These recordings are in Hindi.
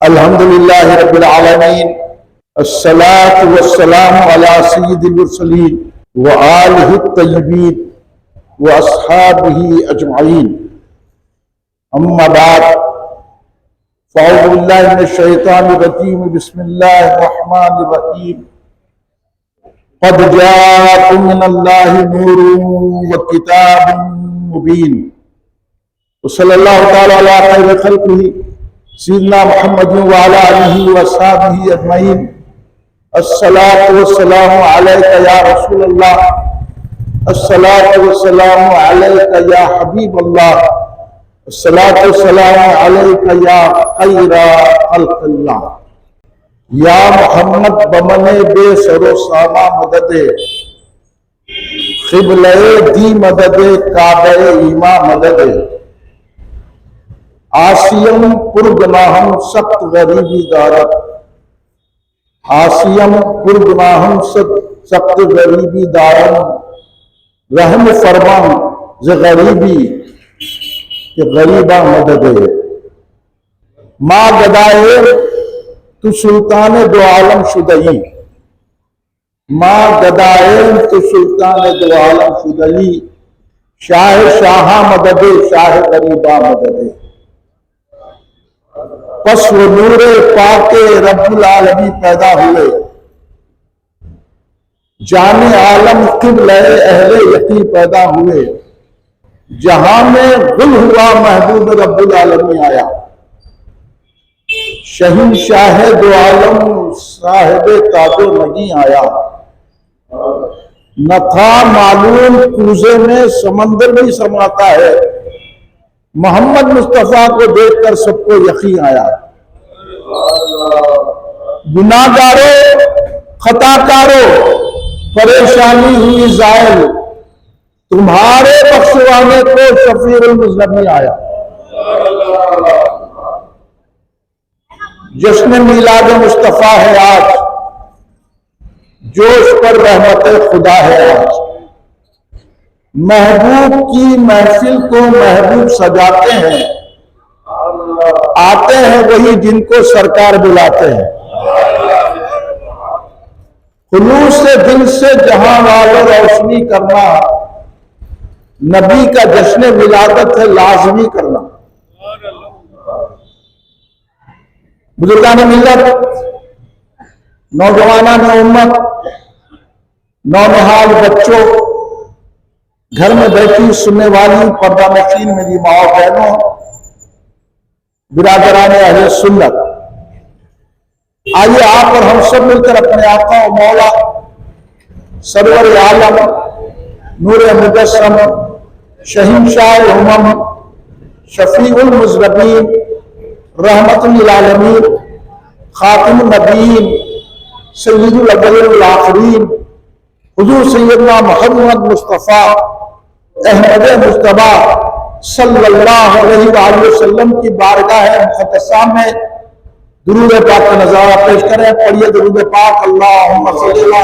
अल्हम्दुलिल्लाहि रब्बिल आलमीन अस्सलातु वस्सलामु अला सय्यिदिल मुरसलीन व आलिहि तय्यबीन व अस्हाबिही अजमाइन। अम्मा बाद फ़अऊज़ु बिल्लाहि मिनश शैतानिर रजीम। बिस्मिल्लाहिर रहमानिर रहीम। क़द जाअकुम मिनल्लाहि नूरुन व किताबुम मुबीन। सल्लल्लाहु तआला अला खैरि खल्क़िही सय्यिदिना मुहम्मदिन व अला आलिहि व अस्हाबिही अजमईन। अस्सलातु वस्सलामु अलैका या रसूलल्लाह, अस्सलातु वस्सलामु अलैका या हबीबल्लाह, अस्सलातु वस्सलामु अलैका या खैरा खल्क़िल्लाह। या मोहम्मद बमने बेसरो सामा मददे, क़िबले दी मददे, काबे ईमा मददे, आसियम पुरगुनाहम सख्त गरीबी दारत, आसियम पुरगुनाहम सख्त गरीबी दारन, रहम फरमा ज गरीबी के गरीबा मददे। माँ गदाए तू सुल्तान दो आलम शुदई, माँ गदाए तू सुल्तान दो आलम शुदई, शाह शाहा मददे, शाह गरीबा मददे। पस वो नूरे पाके रब्बुल आलमी पैदा हुए, जाने आलम क़िबले अहले यकी पैदा हुए। जहां में गुल हुआ महबूब रब्बुल आलमी आया, शहींशाह दो आलम साहिबे ताजो नगी आया। न था मालूम कूजे में समंदर भी समाता है, मोहम्मद मुस्तफा को देखकर सबको यकीन आया। गुनाहगारों खताकारों परेशानी हुई जायल, तुम्हारे बख्शवाने को शफीउल मुज़न्निबीन आया। जश्न मिलाद मुस्तफा है आज, जोश पर रहमत खुदा है आज। महबूब की महफिल को महबूब सजाते हैं, आते हैं वही जिनको सरकार बुलाते हैं। खुलूस से दिल से जहां वालों रोशनी करना, नबी का जश्न विलादत है लाजमी करना। बुजुर्गान मिल्लत, नौजवानान उम्मत, नौनिहाल बच्चों, घर में बैठी सुनने वाली पर्दा नशीन मेरी माँ बहनों, बिरादराने अहले सुन्नत, आइए आप और हम सब मिलकर अपने आका और मौला सरवर आलम नूर मुजस्सम शहींशाह उम्मम शफीउल मुज़न्निबीन रहमतुल आलमीन खातिमुन नबीयीन सय्यिदुल अव्वलीन वल आखिरीन हुजूर सैयदना मुहम्मद मुस्तफ़ा अहमद मुस्तबा सल्लल्लाहु अलैहि वसल्लम की बारगाह मुक़द्दसा में दुरूद पाक का नज़ारा पेश करें। पढ़िए दुरूद पाक। अल्लाहुम्मा सल्लि अला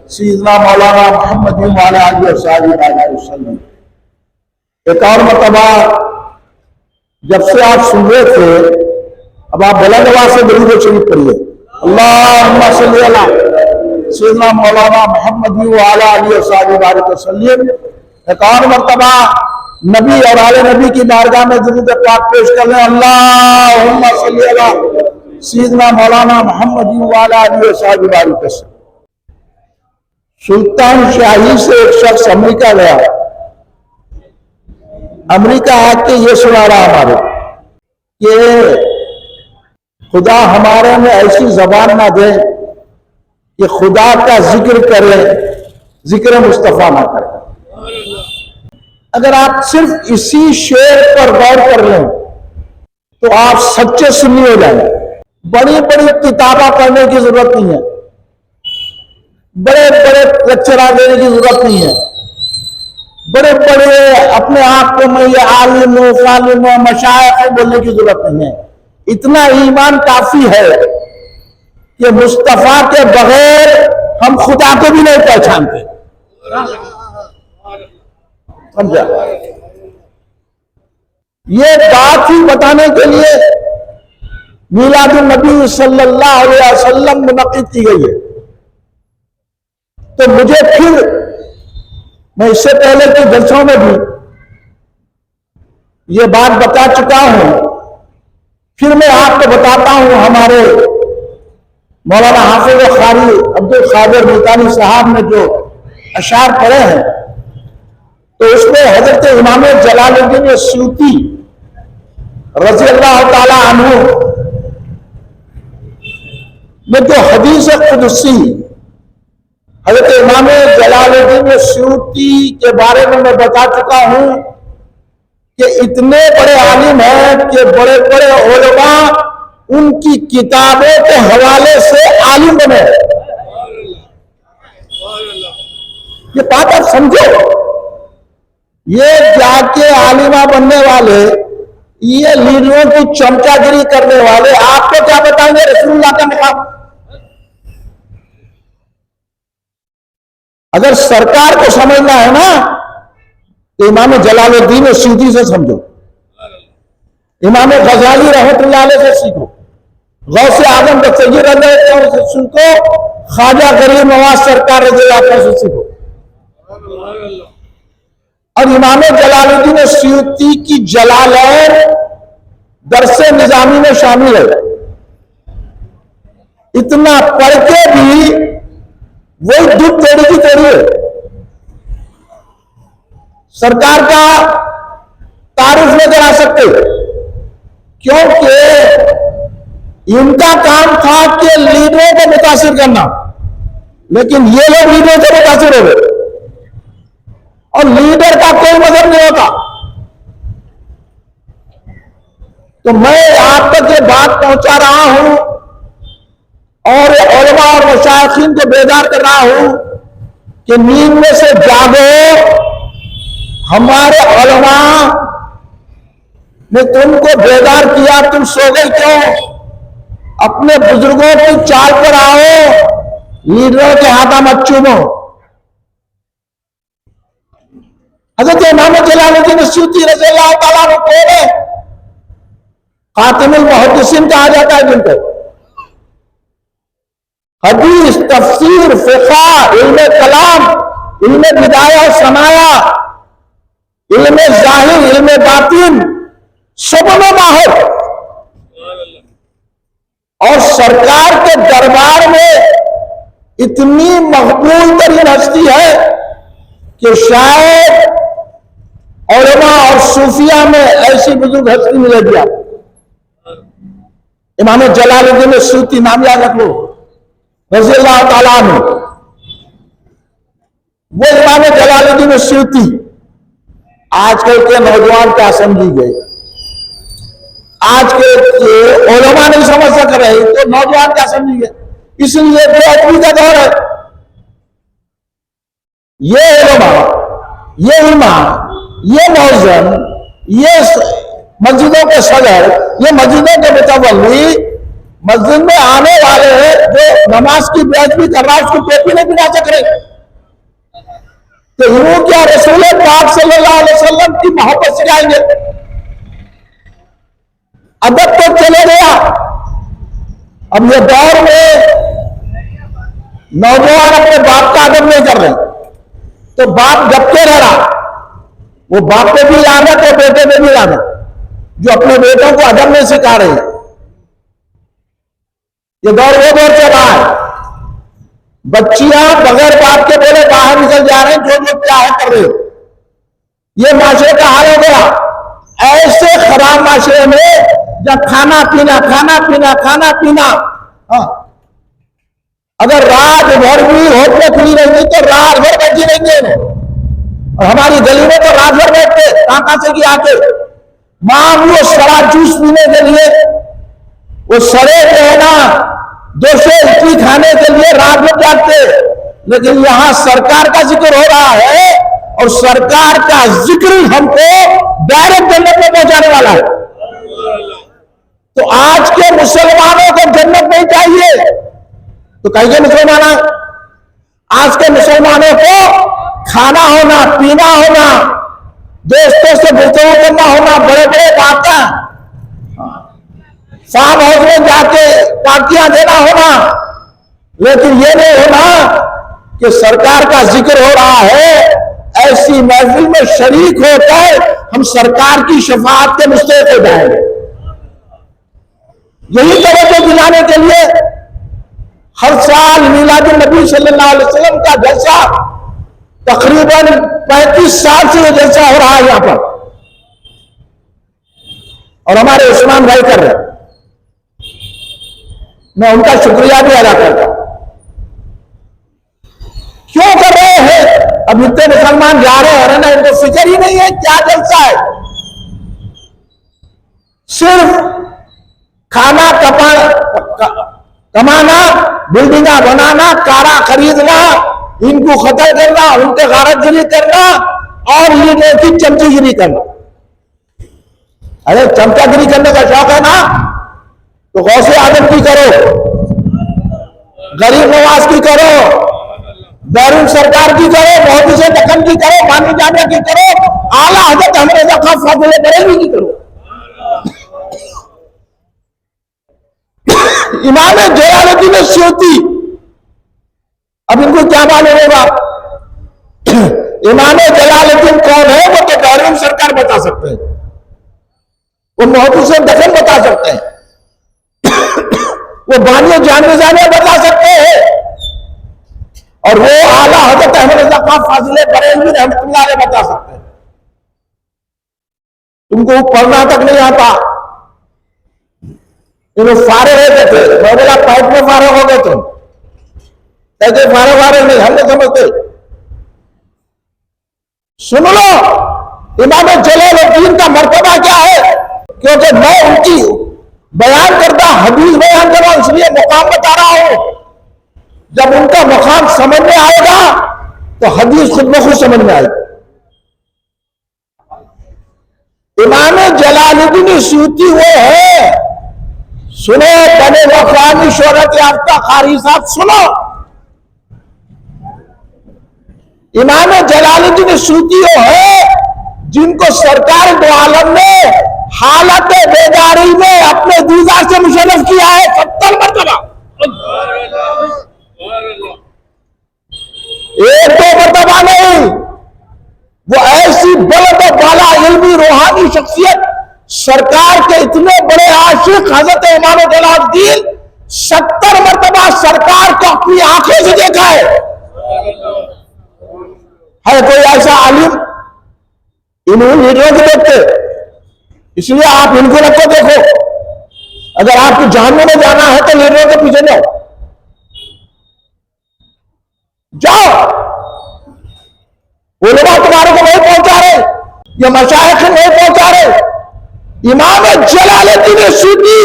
सय्यिदना मौलाना मुहम्मद व अला आलिहि वसल्लम। एक और मरतबा जब से आप सुन रहे थे, अब आप बुलंद आवाज से दुरूद शरीफ पढ़िए। अल्लाहुम्मा सल्लि अला सय्यिदना मौलाना मुहम्मद व अला आलिहि वसल्लम। एक और मरतबा नबी और आले नबी की बारगाह में दुरूद पाक पेश कर लें। अल्लाहुम्मा सल्लि अला सय्यिदना मौलाना मुहम्मद व अला आलिहि वसल्लम। सुल्तान शाही से एक शख्स अमेरिका गया, अमेरिका आके ये सुना रहा हमारे कि खुदा हमारे में ऐसी जबान ना दे कि खुदा का जिक्र करे, जिक्र मुस्तफा ना करे। अगर आप सिर्फ इसी शेर पर गौर कर लें तो आप सच्चे सुन्नी हो जाएंगे। बड़ी बड़ी किताबें पढ़ने की जरूरत नहीं है, बड़े बड़े लेक्चर देने की जरूरत नहीं है, बड़े बड़े अपने आप को मैं ये आलिम फालिम मशाइख बोलने की जरूरत नहीं है। इतना ईमान काफी है कि मुस्तफा के बगैर हम खुदा को भी नहीं पहचानते। समझा? ये बात ही बताने के लिए मीलादुन नबी सल्लल्लाहु अलैहि वसल्लम मुनक़िद की गई है। तो मुझे फिर, मैं इससे पहले के जलसों में भी ये बात बता चुका हूं, फिर मैं आपको बताता हूं। हमारे मौलाना हाफिज कारी अब्दुल कादिर मुल्तानी साहब ने जो अशार पढ़े हैं, तो उसमें हजरत इमाम जलालुद्दीन सूती रज़ी अल्लाह ताला अन्हु में जो हदीस कुदसी हजरत इमाम जलालुद्दीन सूती के बारे में मैं बता चुका हूं कि इतने बड़े आलिम हैं कि बड़े बड़े उलमा उनकी किताबों के हवाले से आलिम बने। ये बात आप समझो। ये जाके आलिमा बनने वाले, ये लीडरों की चमचागिरी करने वाले आपको क्या बताएंगे रसूलुल्लाह का मकाम? अगर सरकार को समझना है ना, तो इमाम जलालुद्दीन सूती से समझो, इमाम गजाली रहमतुल्लाह अलैह से सीखो, गौसे आजम सैयद से सीखो, ख्वाजा गरीब नवाज सरकार रज़ी अल्लाह से सीखो। और इमाम जलालुद्दीन सूती की जलालैन दरसे निजामी में शामिल है। इतना पढ़ के भी वही दुख तेरी की तेरी है। सरकार का तारुफ नहीं करा सकते, क्योंकि इनका काम था कि लीडरों को मुतासिर करना, लेकिन ये लोग लीडरों से मुतासिर हो गए। और लीडर का कोई मजहब नहीं होता। तो मैं आप तक ये बात पहुंचा रहा हूं और उलमा और मशाइखीन को बेदार कर रहा हूं कि नींद में से जागो। हमारे उलमा ने तुमको बेदार किया, तुम सो गए क्यों? अपने बुजुर्गों की चाल पर आओ, लीडरों के हाथा मत चूमो। हज़रत इमाम जलालुद्दीन सूती रज़ी अल्लाह ताला अन्हु को खातिमुल मुहद्दिसीन कहा जाता है, जिनको हदीस, तफसीर, फ़िक़्ह, इल्म कलाम, इल्म बिदाया और सनाया, इल्म ज़ाहिर, इल्म बातिन, सब में माहिर। और सरकार के दरबार में इतनी मकबूल तरीन हस्ती है कि शायद उलमा और सूफिया में ऐसी बुजुर्ग हस्ती मिलेगी आप। इमाम जलालुद्दीन सूती नाम याद रख लो, रज़ी अल्लाह ताला अन्हु। वो इमाम जलालुद्दीन सूती आजकल के नौजवान क्या समझी गए, आज के उलमा नहीं समझ सक रहे, तो नौजवान क्या समझी गए। इसलिए बेअदबी का दौर है। ये उलमा, ये इमाम, ये मौज़न, ये मस्जिदों के सदर, ये मस्जिदों के मुतवल्ली, मस्जिद में आने वाले जो नमाज की बेअदबी कर रहा है उसको टोपी नहीं पिला सक रहे। तो यूं क्या रसूल पाक सल्लल्लाहु अलैहि वसल्लम की मोहब्बत सिखाएंगे? अदब तो चले गया। अब ये दौर में नौजवान अपने बाप का अदब नहीं कर रहे, तो बाप जबके रह रहा, वो बाप पे भी लानत है, बेटे पे भी लानत, जो अपने बेटों को अदब नहीं सिखा रहे हैं। ये दौर वो दौर चल रहा है। बच्चियां बगैर बाप के बोले बाहर निकल जा रहे हैं, जो लोग क्या है कर रहे हो। ये माशरे का हाल हो गया। ऐसे खराब माशरे में जब खाना पीना खाना पीना खाना पीना, हाँ, अगर रात भर भी होटलें खुली रहेंगी तो रात भर बैठी रहेंगे। और हमारी गली में तो रात भर बैठते, कहां से की आके मां वो सड़ा जूस पीने के लिए, वो सड़े रहना, दोषे इडली खाने के लिए रात में जागते। लेकिन यहां सरकार का जिक्र हो रहा है और सरकार का जिक्र हमको डायरेक्ट जन्नत में पहुंचाने वाला है। तो आज के मुसलमानों को जन्नत नहीं चाहिए, तो कहिए मुसलमान, आज के मुसलमानों को खाना होना, पीना होना, दोस्तों से गुफ्तगू करना होना, बड़े बड़े बातें, फार्म हाउस में जाके पार्टियां देना होना, लेकिन ये नहीं होना कि सरकार का जिक्र हो रहा है, ऐसी महफिल में शरीक होकर हम सरकार की शफाअत के मुस्तहिक हो जाएंगे। यही तवज्जो दिलाने के लिए हर साल मीलादुन नबी सल्लल्लाहु अलैहि वसल्लम का जलसा, तकरीबन 35 साल से ये जलसा हो रहा है यहां पर, और हमारे उस्मान भाई कर रहे हैं। मैं उनका शुक्रिया भी अदा करता हूं। क्यों कर रहे हैं? अब इतने मुसलमान जा रहे हैं ना, इनको फिक्र ही नहीं है क्या जलसा है। सिर्फ खाना कमाना, बिल्डिंगा बनाना, कारा खरीदना, इनको खतर करना, उनके गारतगिरी करना और ये की चमचीगिरी करना। अरे चमचागिरी करने का शौक है ना, तो गौसे आजम की करो, गरीब नवाज की करो, बैरून सरकार की करो, मोदी से दखन की करो, मानी जामिया की करो, आला हजरत हमरे खान फाजिल बरेलवी की करो। इमाम जलालुद्दीन सयूती, अब इनको क्या मालूम होगा इमाम जलालुद्दीन कौन है? वो तो बैरून सरकार बता सकते हैं, वो मोदी से दखन बता सकते हैं, वो बानिया जामिया बता सकते हैं, और वो आला हजरत अहमद खान फाजिल बरेलवी रहमतुल्लाह अलैह बता सकते हैं। तुमको पढ़ना तक नहीं आता। फारे हो गए थे, मैं बोला पाइप में फारे हो गए तुम, कहते फारे नहीं, हम नहीं समझते। सुन लो इमाम जलालुद्दीन का मर्तबा क्या है, क्योंकि मैं उनकी बयान करता हदीस बयान कर रहा हूं, इसलिए मुकाम बता रहा हूं। जब उनका मुकाम समझ में आएगा तो हदीस खुद ब खुद समझ में आएगी। इमाम जलालुद्दीन सयूती वो है, सुनो बने वफानी शोहरत याफ्ता कारी साहब, सुनो इमाम जलालुद्दीन सयूती वो है जिनको सरकार दो आलम ने हालत बेदारी में अपने दीदार से मुशर्रफ किया है 70 मरतबा। एक दो मरतबा नहीं, वो ऐसी बुलंद बाला इल्मी रूहानी शख्सियत, सरकार के इतने बड़े आशिक हजरत इमाम जलालुद्दीन 70 मरतबा सरकार को अपनी आंखों से देखा है। कोई ऐसा आलिम इन लीडरों को देखते, इसलिए आप इनको रखो देखो। अगर आपको जहन्नुम में जाना है तो लीडरों के पीछे जाओ। उलमा तुम्हारे को नहीं पहुंचा रहे, ये मशाइख नहीं पहुंचा रहे। इमाम जलालुद्दीन सयूती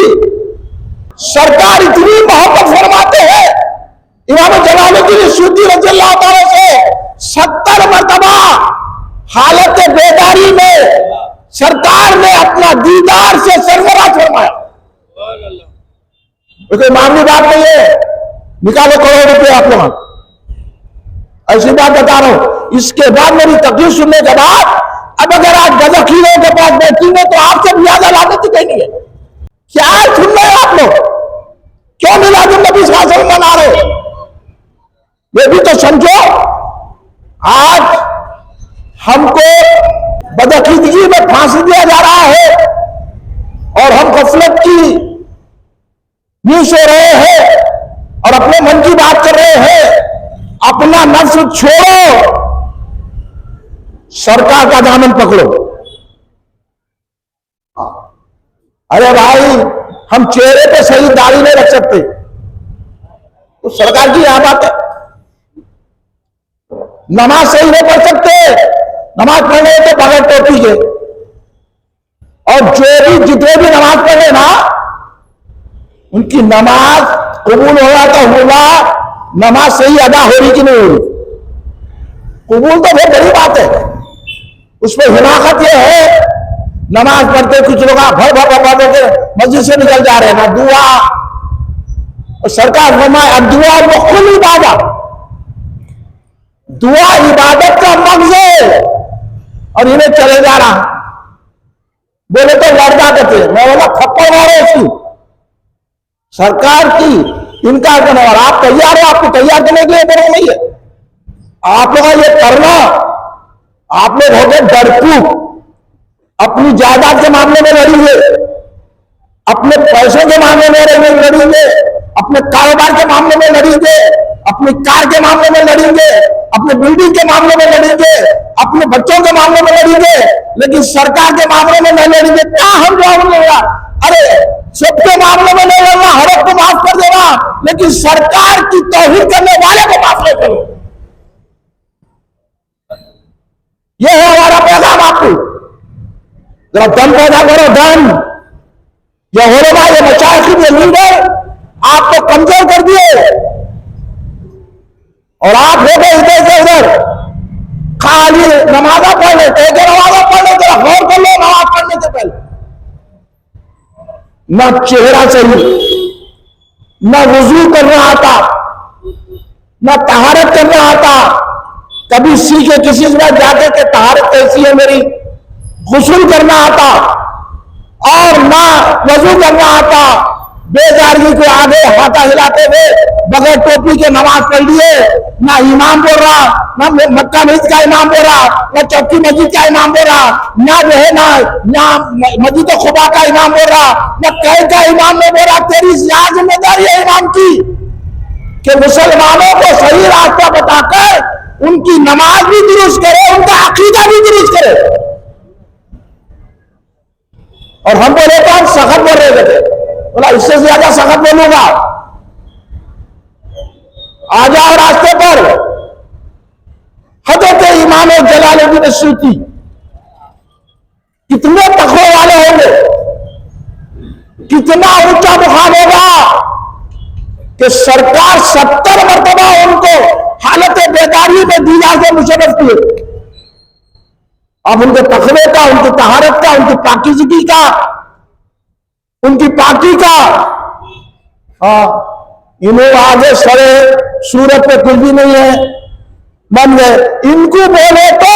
सरकार इतनी मोहब्बत फरमाते हैं, इमाम जलालुद्दीन सयूती रज़ियल्लाहु ताला से 70 मरतबा हालत बेदारी में सरकार ने अपना दीदार से सरफराज फरमाया। कोई मामूली बात नहीं है, निकालो करोड़ रुपए आप लोग, ऐसी बात बता रहा हूं। इसके बाद मेरी तकरीर सुनने के बाद अब अगर आप गजखीरों के पास बैठेंगे तो आपसे ज्यादा लागत कहीं है। क्या सुन रहे हैं आप लोग? क्यों मिलादुन नबी सल्लल्लाहु अलैहि वसल्लम मना रहे? ये भी तो समझो। आज हमको बदअकीदगी में फांसी दिया जा रहा है और हम गफलत की नींद सो रहे हैं और अपने मन की बात कर रहे हैं। अपना नफ्स छोड़ो, सरकार का दामन पकड़ो। अरे भाई, हम चेहरे पे सही दाढ़ी नहीं रख सकते, तो सरकार की यह बात है। नमाज सही नहीं पढ़ सकते, नमाज पढ़ने तो बगैर टोपी के, और जो भी जितने भी नमाज पढ़े ना, उनकी नमाज कबूल हो रहा तो हुआ, नमाज सही अदा हो रही कि नहीं हो रही। कबूल तो बहुत बड़ी बात है, उसमें हिमाकत यह है, नमाज पढ़ते कुछ लोग भर के मस्जिद से निकल जा रहे हैं ना दुआ, और सरकार फरमाए अब दुआ मुख्तलिफ इबादत, दुआ इबादत का मगज है, और इन्हें चले जा रहा। बोले तो लड़का कहते, मैं बोला थप्पड़ मारो उसकी, सरकार की इनकार करने वाला। आप तैयार हो, आपको तैयार करने के लिए बड़ा नहीं है। आप लोग ये करना, आप लोग हो गए डरपोक। अपनी जायदाद के मामले में लड़ेंगे, अपने पैसों के मामले में लड़ेंगे, अपने कारोबार के मामले में लड़ेंगे, अपनी कार के मामले में लड़ेंगे, अपने बिल्डिंग के मामले में लड़ेंगे, अपने बच्चों के मामले में लड़ेंगे, लेकिन सरकार के मामले में नहीं लड़ेंगे। क्या हम जवाब देगा? अरे सबके मामले में नहीं लड़ना, हर एक को माफ कर देना, लेकिन सरकार की तौहीन करने वाले को माफ नहीं करो। यह है हमारा पैगाम आपको। जरा दम पैदा करो, दम। ये उलमा, ये मशाइख, ये लीडर आपको कमजोर कर दिए और आप हो गए इधर से उधर। खाली नमाजा पढ़ लेते, नमाजा पढ़ लेते, गौर कर लो नमाज पढ़ने से पहले। न चेहरा सही, न वुजू करना आता, न तहारत करना आता। कभी सीखे किसी से जाके के तहारत कैसी है मेरी, गुस्ल करना आता और ना वजू करना आता। बेजारगी को आगे हाथा हिलाते हुए बगैर टोपी के नमाज पढ़ लिए। ना इमाम बोल रहा, ना मक्का मस्जिद का इमाम बोल रहा, ना चौकी मस्जिद का इमाम बोल रहा, ना जो है ना मस्जिद खुदा का इमाम बोल रहा, ना कहीं का इमाम नहीं बोल रहा। तेरी क्या जिम्मेदारी है इमाम की कि मुसलमानों को सही रास्ता बताकर उनकी नमाज भी दुरुस्त करे, उनका अकीदा भी दुरुस्त करे। और हम बोले तो हम सख्त बोल रहे थे, बोला इससे ज्यादा सख्त बोलूंगा। आ जाओ रास्ते पर। हजरत इमाम जलालुद्दीन सूती कितने तकवे वाले होंगे, कितना ऊंचा मुकाम होगा कि सरकार 70 मरतबा उनको हालत बेदारी में दीना से मुशर्रफ किए। अब उनके तकवे का, उनकी तहारत का, उनकी पाकीज़गी का, उनकी पाकी का, इन्हों आगे सड़े सूरत पे कुछ भी नहीं है, बन गए। इनको बोले तो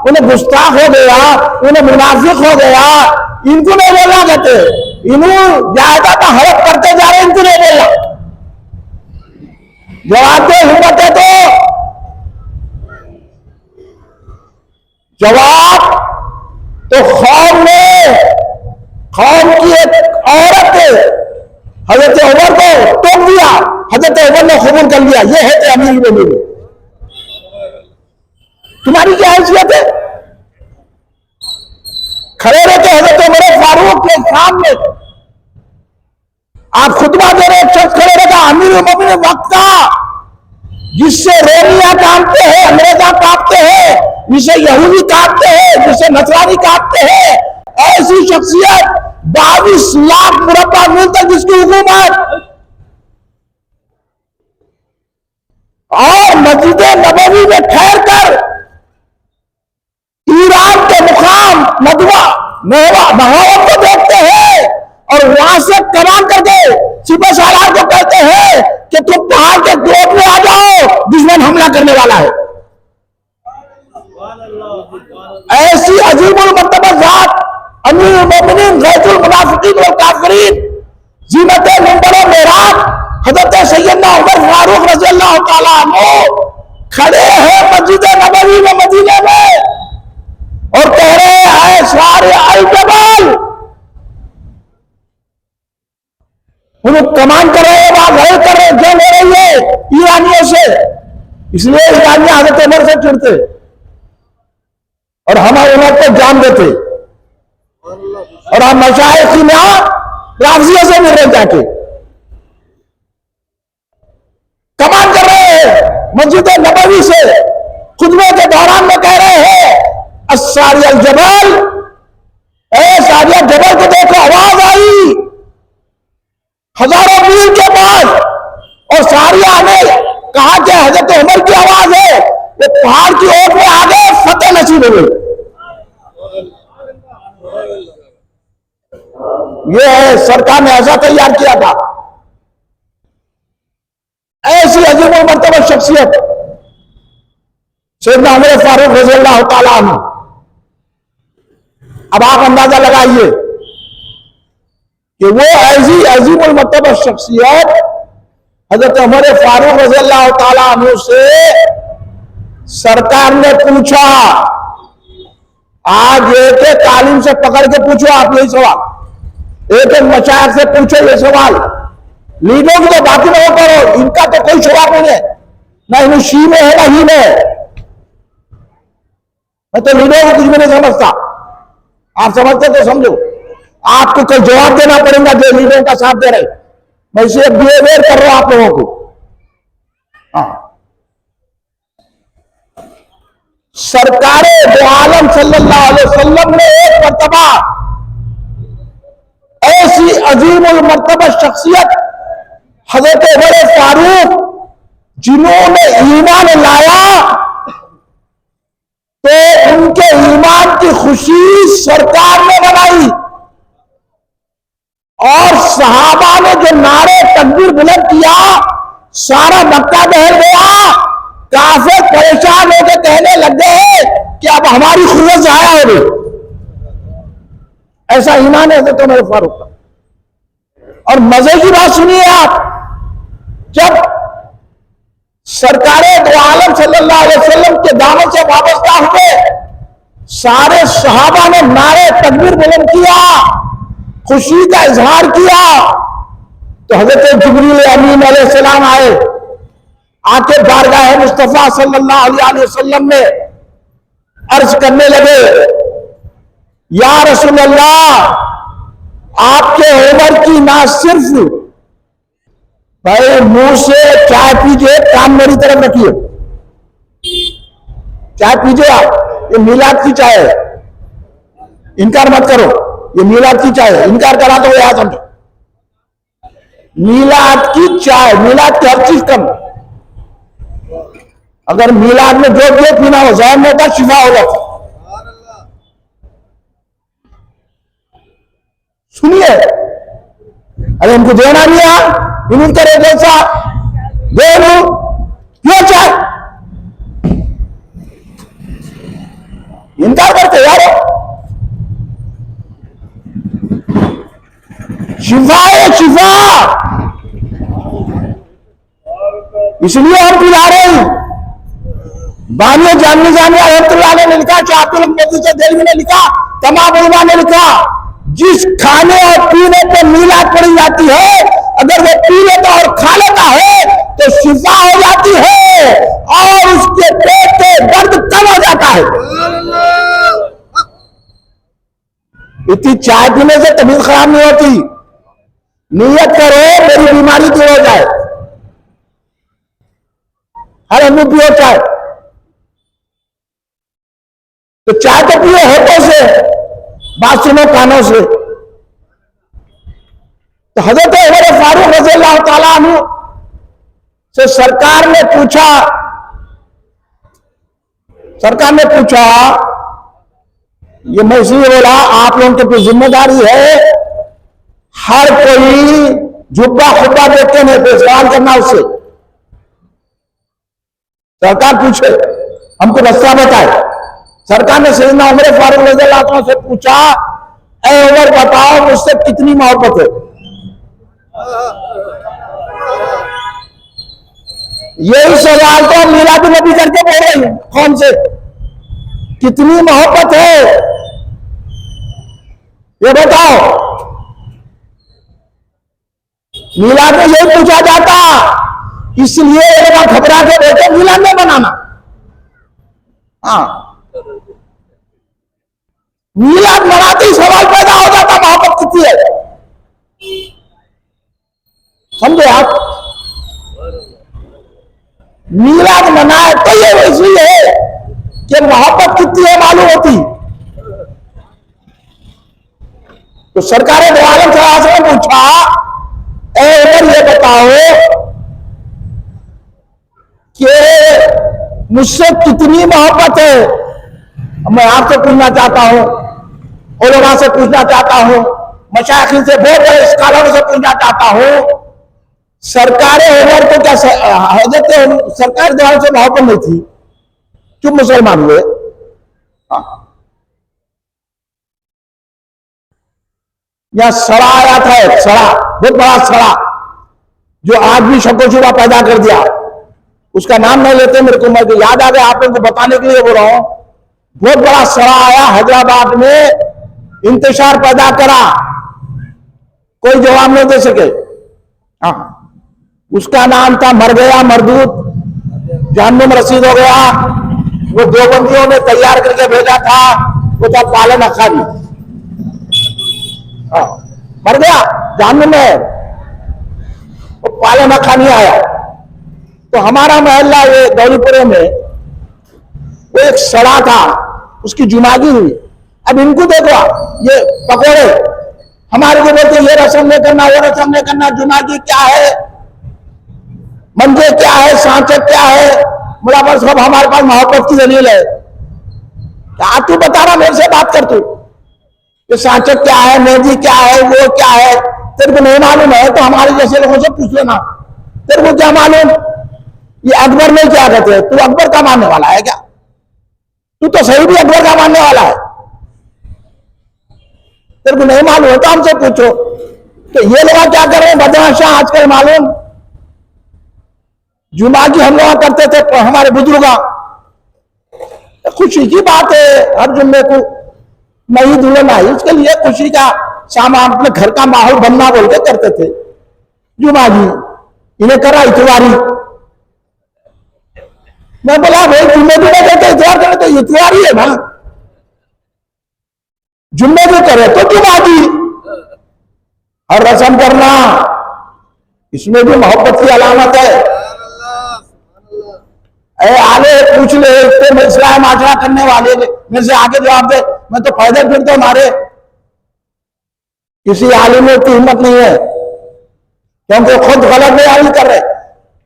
उन्हें गुस्ताख हो गया, उन्हें मुनाफिक हो गया। इनको नहीं बोलना कहते, इन्हों ज्यादा तो हड़प करते जा रहे, इनको नहीं बोलना। जवाब दे हिम्मत है तो कौम की एक औरत हजरत उमर को टोक दिया, हजरत उमर ने कबूल कर लिया। ये है अमीर मोमिनीन। तुम्हारी क्या हैसियत है? खड़े रहते हजरत उमर फारूक के सामने, आप खुतबा दे रहे, एक शख्स खड़े रहता अमीर मोमिनीन वक्त का, जिससे रोमिया काटते हैं, अंग्रेजा काटते हैं, जिसे यहूदी काटते हैं, जिसे नसरानी काटते हैं, ऐसी शख्सियत 22 लाख मुरब्बा मील तक जिसकी हुकूमत, और मस्जिद नबवी में ठहर कर ईरान के मुकाम नदवा महावत को देखते हैं और वहां से कमान करके सिपह सालार को कहते हैं कि तुम पहाड़ के ग्रोथ में आ जाओ, दुश्मन हमला करने वाला है। ऐसी अजीबुल मर्तबा जात अमीर मोमिनीन गैसुल मुनाफिकीन वल काफिरीन जीनत मिंबर व मेहराब हजरत सैयदना उमर फारूक रज़ियल्लाहु ताला अन्हु खड़े हैं मस्जिद नबवी में मदीने में और कह रहे हैं सारे अल जबल। वो कमान कर रहे हैं, वहां लड़ाई कर रहे हैं, जंग हो रही है ईरानियों से, इसलिए ईरानी हजरत उमर से चिढ़ते और हम उमर को जान देते। और हम मशाइख की ना राफजियों से मिल रहे जाके कमान कर रहे हैं मस्जिद नबवी से, खुतबे के दौरान में कह रहे हैं अस्सारिया जबल, ए सारिया जबल को देखो, आवाज आई हजारों मील के बाद, और सारिया ने कहा कि हजरत उमर की आवाज है, वो पहाड़ की ओर में आ गए, फतेह नसीब हो गई। ये है सरकार ने ऐसा तैयार किया था। ऐसी अजीबुल मर्तबा शख्सियत सैयदना उमर फारूक रज़ियल्लाहु ताला अन्हु। अब आप अंदाजा लगाइए कि वो ऐसी अजीमुल मर्तबा शख्सियत हजरत उमर फारूक रज़ियल्लाहु ताला अन्हु से सरकार ने पूछा, आज एक एक तालीम से पकड़ के पूछो आप यही सवाल, एक एक मशाइख से पूछो ये सवाल, लीडरों की तो बाकी नहीं करो, इनका तो कोई जवाब नहीं है, ना इन्हें शी में है ना ही में है। मैं तो लीडरों को कुछ भी नहीं समझता, आप समझते तो समझो, आपको कोई जवाब देना पड़ेगा जो लीडरों का साथ दे रहे। मैं इसे बिहेवियर कर रहा हूं आप लोगों को। हाँ, सरकारे दो आलम सल्लल्लाहु अलैहि वसल्लम ने एक मर्तबा ऐसी अजीमुल मर्तबा शख्सियत हजरत उमर फारूक जिन्होंने ईमान लाया तो उनके ईमान की खुशी सरकार ने बनाई और सहाबा ने जो नारे तकबीर बुलंद किया, सारा मक्का बहल गया, काफिर परेशान होकर कहने लग गए कि अब हमारी खुर्रत जाया हो गई। ऐसा ईमान है तो मेरे फारूक का। और मजे की बात सुनिए आप, जब सरकारे दो आलम सल्लल्लाहु अलैहि वसल्लम के दामन से वाबस्ता हुए, सारे सहाबा ने नारे तकबीर बुलंद किया, खुशी का इजहार किया, तो हजरत जिब्रील अमीन अलैहिस्सलाम आए, आके बारगाह मुस्तफा सल्लल्लाहु अलैहि वसल्लम में अर्ज करने लगे, या रसूल अल्लाह, आपके उमर की ना सिर्फ भाई मुंह से चाय पीजिए, काम मेरी तरफ रखिए, चाय पीजिए आप, ये मिलाद की चाय है, इनकार मत करो, ये मिलाद की चाय है, इनकार करा तो याद समझो, मिलाद की चाय, मिलाद की हर चीज कम, अगर मिलाद में जो पीना हो जहर में होता शिफा हो जाता। सुनिए, अरे इनको देना नहीं है, इन्होंने करे जैसा दे लो, क्यों चाहे इनकार करते यार, शिफा है शिफा, इसलिए हम पिला रहे हैं। बानिया जामिया रहमतुल्लाह ने लिखा, शाहअब्दुल मोदी से दिल्ली ने लिखा, तमाम उलमा ने लिखा, जिस खाने और पीने पर मिलाद पड़ी जाती है, अगर वो पी लेता और खा लेता है तो शिफा हो जाती है और उसके पेट के दर्द कम हो जाता है। इतनी चाय पीने से तबीयत खराब नहीं होती, नियत करो मेरी बीमारी दूर हो जाए, हर आदमी पियो चाय, तो चाय तो पियो होठों से, बात सुनो कानों से। तो हजरत उमर फारूक रज़ियल्लाहु ताला अन्हु से सरकार ने पूछा, ये मैं इसलिए बोला, आप लोगों के ऊपर जिम्मेदारी है, हर कोई जुब्बा खुब्बा देखते नहीं तो सवाल करना उससे। सरकार पूछे, हमको रास्ता बताए। सरकार ने सैयदना उमर फारूक रज़ियल्लाहु ताला से पूछा, ऐ उमर बताओ मुझसे कितनी मोहब्बत है? यही सवाल तो मिलाद नबी करके बोल रही हूं, कौन से कितनी मोहब्बत है ये बताओ। मिलाद में यही पूछा जाता, इसलिए घबरा के बैठे मिलाद में बनाना। हाँ, मिलाद मनाते ही सवाल पैदा हो जाता, मोहब्बत कितनी है, समझे आप? मिलाद मनाए तो ये इसलिए है कि मोहब्बत कितनी है मालूम होती। तो सरकारें दो आलम से पूछा, ए उमर ये बताओ कि मुझसे कितनी मोहब्बत है। मैं आपसे पूछना चाहता हूं, उलमा से पूछना चाहता हूं, मशाइख से, बहुत बड़े स्कॉलरों से पूछना चाहता हूं, सरकार उमर को क्या हजरत सरकार द्वारा से मोहब्बत नहीं थी, क्यों मुसलमान हुए? यहां सड़ा आया था, एक सड़ा, बहुत बड़ा सड़ा, जो आज भी शकोशुबा पैदा कर दिया। उसका नाम नहीं लेते, मेरे को मैं याद आ गया, आप लोगों को बताने के लिए बोल रहा हूं। बहुत बड़ा सड़ा आया हैदराबाद में, इंतशार पैदा करा, कोई जवाब नहीं दे सके। हाँ, उसका नाम था मर गया मरदूत, जहन्नुम रसीद हो गया। वो देवबंदियों ने तैयार करके भेजा था, वो था पालन अखानी। मर गया जहन्नुम में, वो पालन अखानी आया। तो हमारा मोहल्ला ये दौलीपुरे में वो एक सड़ा था, उसकी जुमागी हुई। अब इनको देखो, ये पकोड़े हमारे को बोलते ये रस्म नहीं करना, वो रस्म नहीं करना, जुमागी क्या है, मंजे क्या है, सांचक क्या है, बोला पर सब हमारे पास मोहब्बत की दलील है। क्या तू बता रहा, मेरे से बात कर तू, ये सांचक क्या है, मेहंदी क्या है, वो क्या है, तेरे को नहीं मालूम है तो हमारे जैसे लोगों से पूछ लेना, तेरे को क्या मालूम। ये अकबर में क्या कहते हैं, तू अकबर का मानने वाला है क्या? तू तो सही भी अकबर का मानने वाला है, तेरे को नहीं मालूम है तो हमसे पूछो। तो ये लोग क्या कर रहे हैं बदमाशाह आजकल, मालूम जुमागी हम लोग करते थे हमारे बुजुर्ग, खुशी की बात है, हर जुम्मे को नई दुल्हन आई, उसके लिए खुशी का सामान, अपने घर का माहौल बनना बोल के करते थे जुमागी। इन्हें करा इतवारी। मैं बोला भाई जुम्मे भी नहीं कहते इतवार करे, तो इतवारी है ना, जुम्मे भी करे तो जुमागी। और रस्म करना, इसमें भी मोहब्बत की अलामत है। आले पूछ ले, तो इस्लाम आचरा करने वाले मेरे से आगे जवाब दे, मैं तो पैदल फिरता हूं, मारे किसी आलिम में इतनी हिम्मत नहीं है, क्योंकि खुद गलत बयानी कर रहे।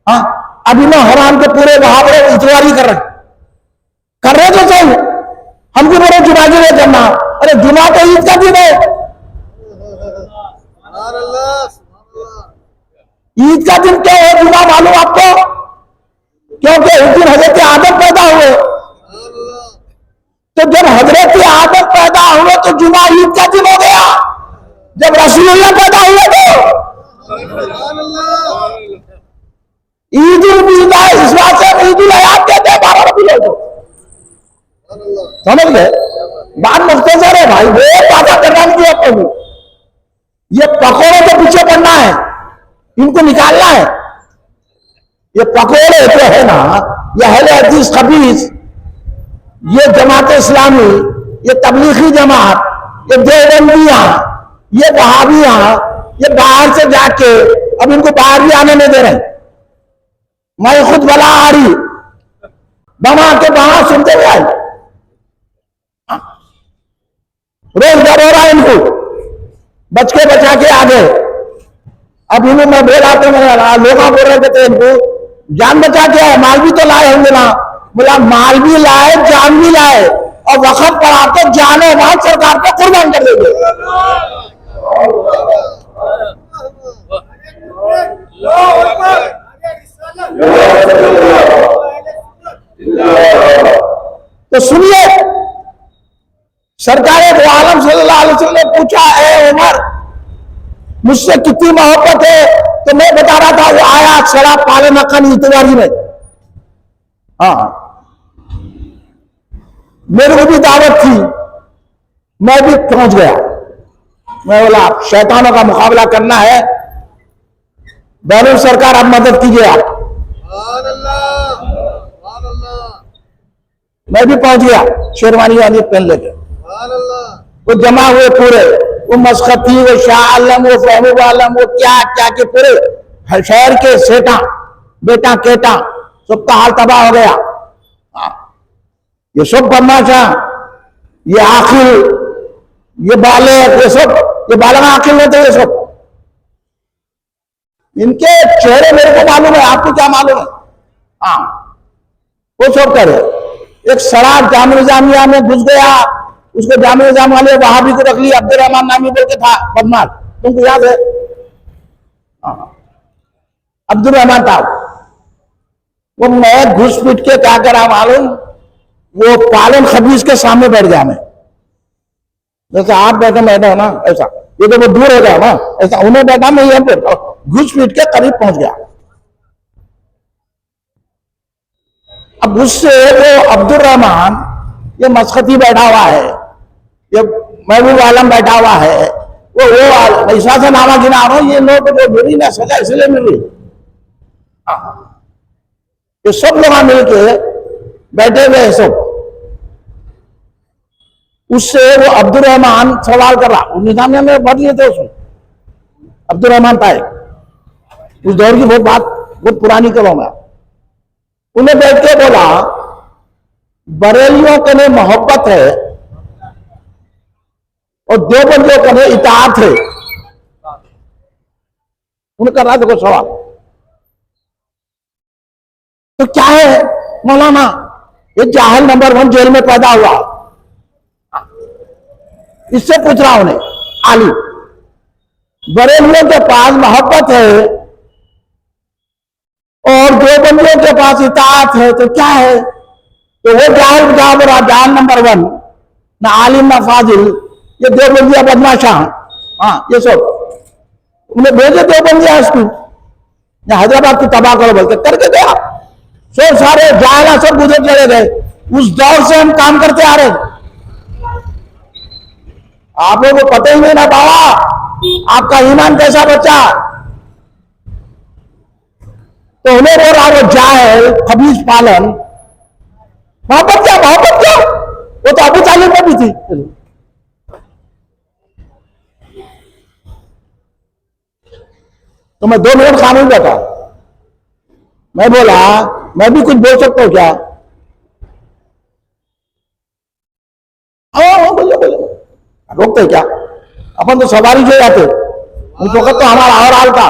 हाँ, अभी ना हराम के पूरे वहां पर इतवारी कर रहे तो सही, हमको बोले जुमागी नहीं करना। अरे जुमा तो ईद का दिन है, ईद का दिन क्या है जुमा, मालूम आपको? क्योंकि उस दिन हजरत आदम पैदा हुए, तो जब हजरत आदम पैदा हुए तो जुमा ईद का दिन हो गया। जब रसूलुल्लाह पैदा हुए तो ईद उल मिलाद, इस बात से ईद उल हयात कहते हैं 12 रबीउल को, समझ गए? बात मुख्तसर है भाई, वो बात करना नहीं आपको। ये पकोड़े के पीछे पड़ना है, इनको निकालना है। ये पकोड़े जो है ना, ये अहले हदीस खबीस, ये जमात इस्लामी, ये तबलीगी जमात, ये देवबंदियां, ये वहाबियां, ये बाहर से जाके अब इनको बाहर भी आने नहीं दे रहे। मैं खुद बला आ रही बना के बाहर सुनते हुए आई, रोज डर हो रहा है इनको, बच के बचा के आ गए। अब इन्हें मैं बोला तो लोग बोल रहे थे इनको जान बचा के आए, माल भी तो लाए होंगे ना। बोला माल भी लाए, जान भी लाए, और वक्त पड़ा तो जाने बाद सरकार को कुर्बान कर देंगे। तो सुनिए, सरकार को आलम सल्लल्लाहु अलैहि वसल्लम ने पूछा, ए उमर मुझसे कितनी मोहब्बत है? तो मैं बता रहा था वो आया सड़ा पालन अखानी इतवारी में। हाँ, मेरे को भी दावत थी, मैं भी पहुंच गया। मैं बोला शैतानों का मुकाबला करना है, बैरून सरकार आप मदद कीजिए आप। मैं भी पहुंच गया, शेरवानी वानी पहन लेके। वो जमा हुए पूरे, वो मस्खती, वो शाह आलम, वो फहमूब आलम, वो क्या क्या के पूरे शहर के सेठा बेटा केटा सबका हाल तबाह हो गया। ये सब बदमाशा, ये आखिल, ये बालक, ये सब, ये बालक आखिल नहीं थे, ये सब इनके चेहरे मेरे को मालूम है, आपको क्या मालूम है? हाँ, वो सब करे। एक सड़क जामिया निजामिया में घुस गया, उसको जामिया निजाम वाले वहां भी को रख लिया, अब्दुल रहमान नामी बोल के था बदमाश, तुमको याद है? अब्दुल रहमान था वो। मैं घुस पीट के क्या करा मालूम, वो पालन खबीज के सामने बैठ गया मैं, जैसे आप बैठे बैठे हो ना ऐसा, ये तो वो दूर हो गया ना, ऐसा उन्हें बैठा, मैं यहाँ पे घुस पीट के करीब पहुंच गया। अब उससे वो अब्दुल रहमान, ये मस्कती बैठा हुआ है, ये महबूब आलम बैठा हुआ है, वो विश्वास नामा गिना रहा हूं, ये लोग जो मिली ना सजा इसलिए मिली, ये सब लोग मिलके बैठे हुए हैं सब। उससे वो अब्दुल रहमान सवाल कर रहा, निजामिया में भर लिए थे उसमें अब्दुल रहमान पाए, उस दौर की बहुत बात बहुत पुरानी करो मैं। उन्हें बैठ के बोला बरेलियों के लिए मोहब्बत है और देवबंदियों के लिए इताअत है। उन्हें कर रहा देखो सवाल, तो क्या है मौलाना, ये जाहिल नंबर 1 जेल में पैदा हुआ, इससे पूछ रहा उन्हें आली, बरेलियों के पास मोहब्बत है और देवबंदियों के पास इताअत है, तो क्या है? तो वो जाहिल जाहिल नंबर 1, ना आलिम ना फाजिल, ये देवबंदिया बदमाशा, हाँ ये सब उन्हें भेजे देवबंदिया स्कूल, या हैदराबाद की तबाह करो बोलते, करके गया। सब सारे जाहिला सब गुजर चले गए। उस दौर से हम काम करते आ रहे, आप लोगों को पता ही नहीं ना बाबा आपका ईमान कैसा बच्चा। तो उन्हें बोल रहा वो जाहिल खबीज पालन, मोहब्बत क्या, मोहब्बत क्या, वो तो अबू तालिब में भी थी। तो मैं 2 मिनट खामोश बैठा, मैं बोला मैं भी कुछ बोल सकता हूं क्या? बोले बोले, रोकते क्या, अपन तो सवारी जो जाते, उस वक्त तो हमारा और हाल था,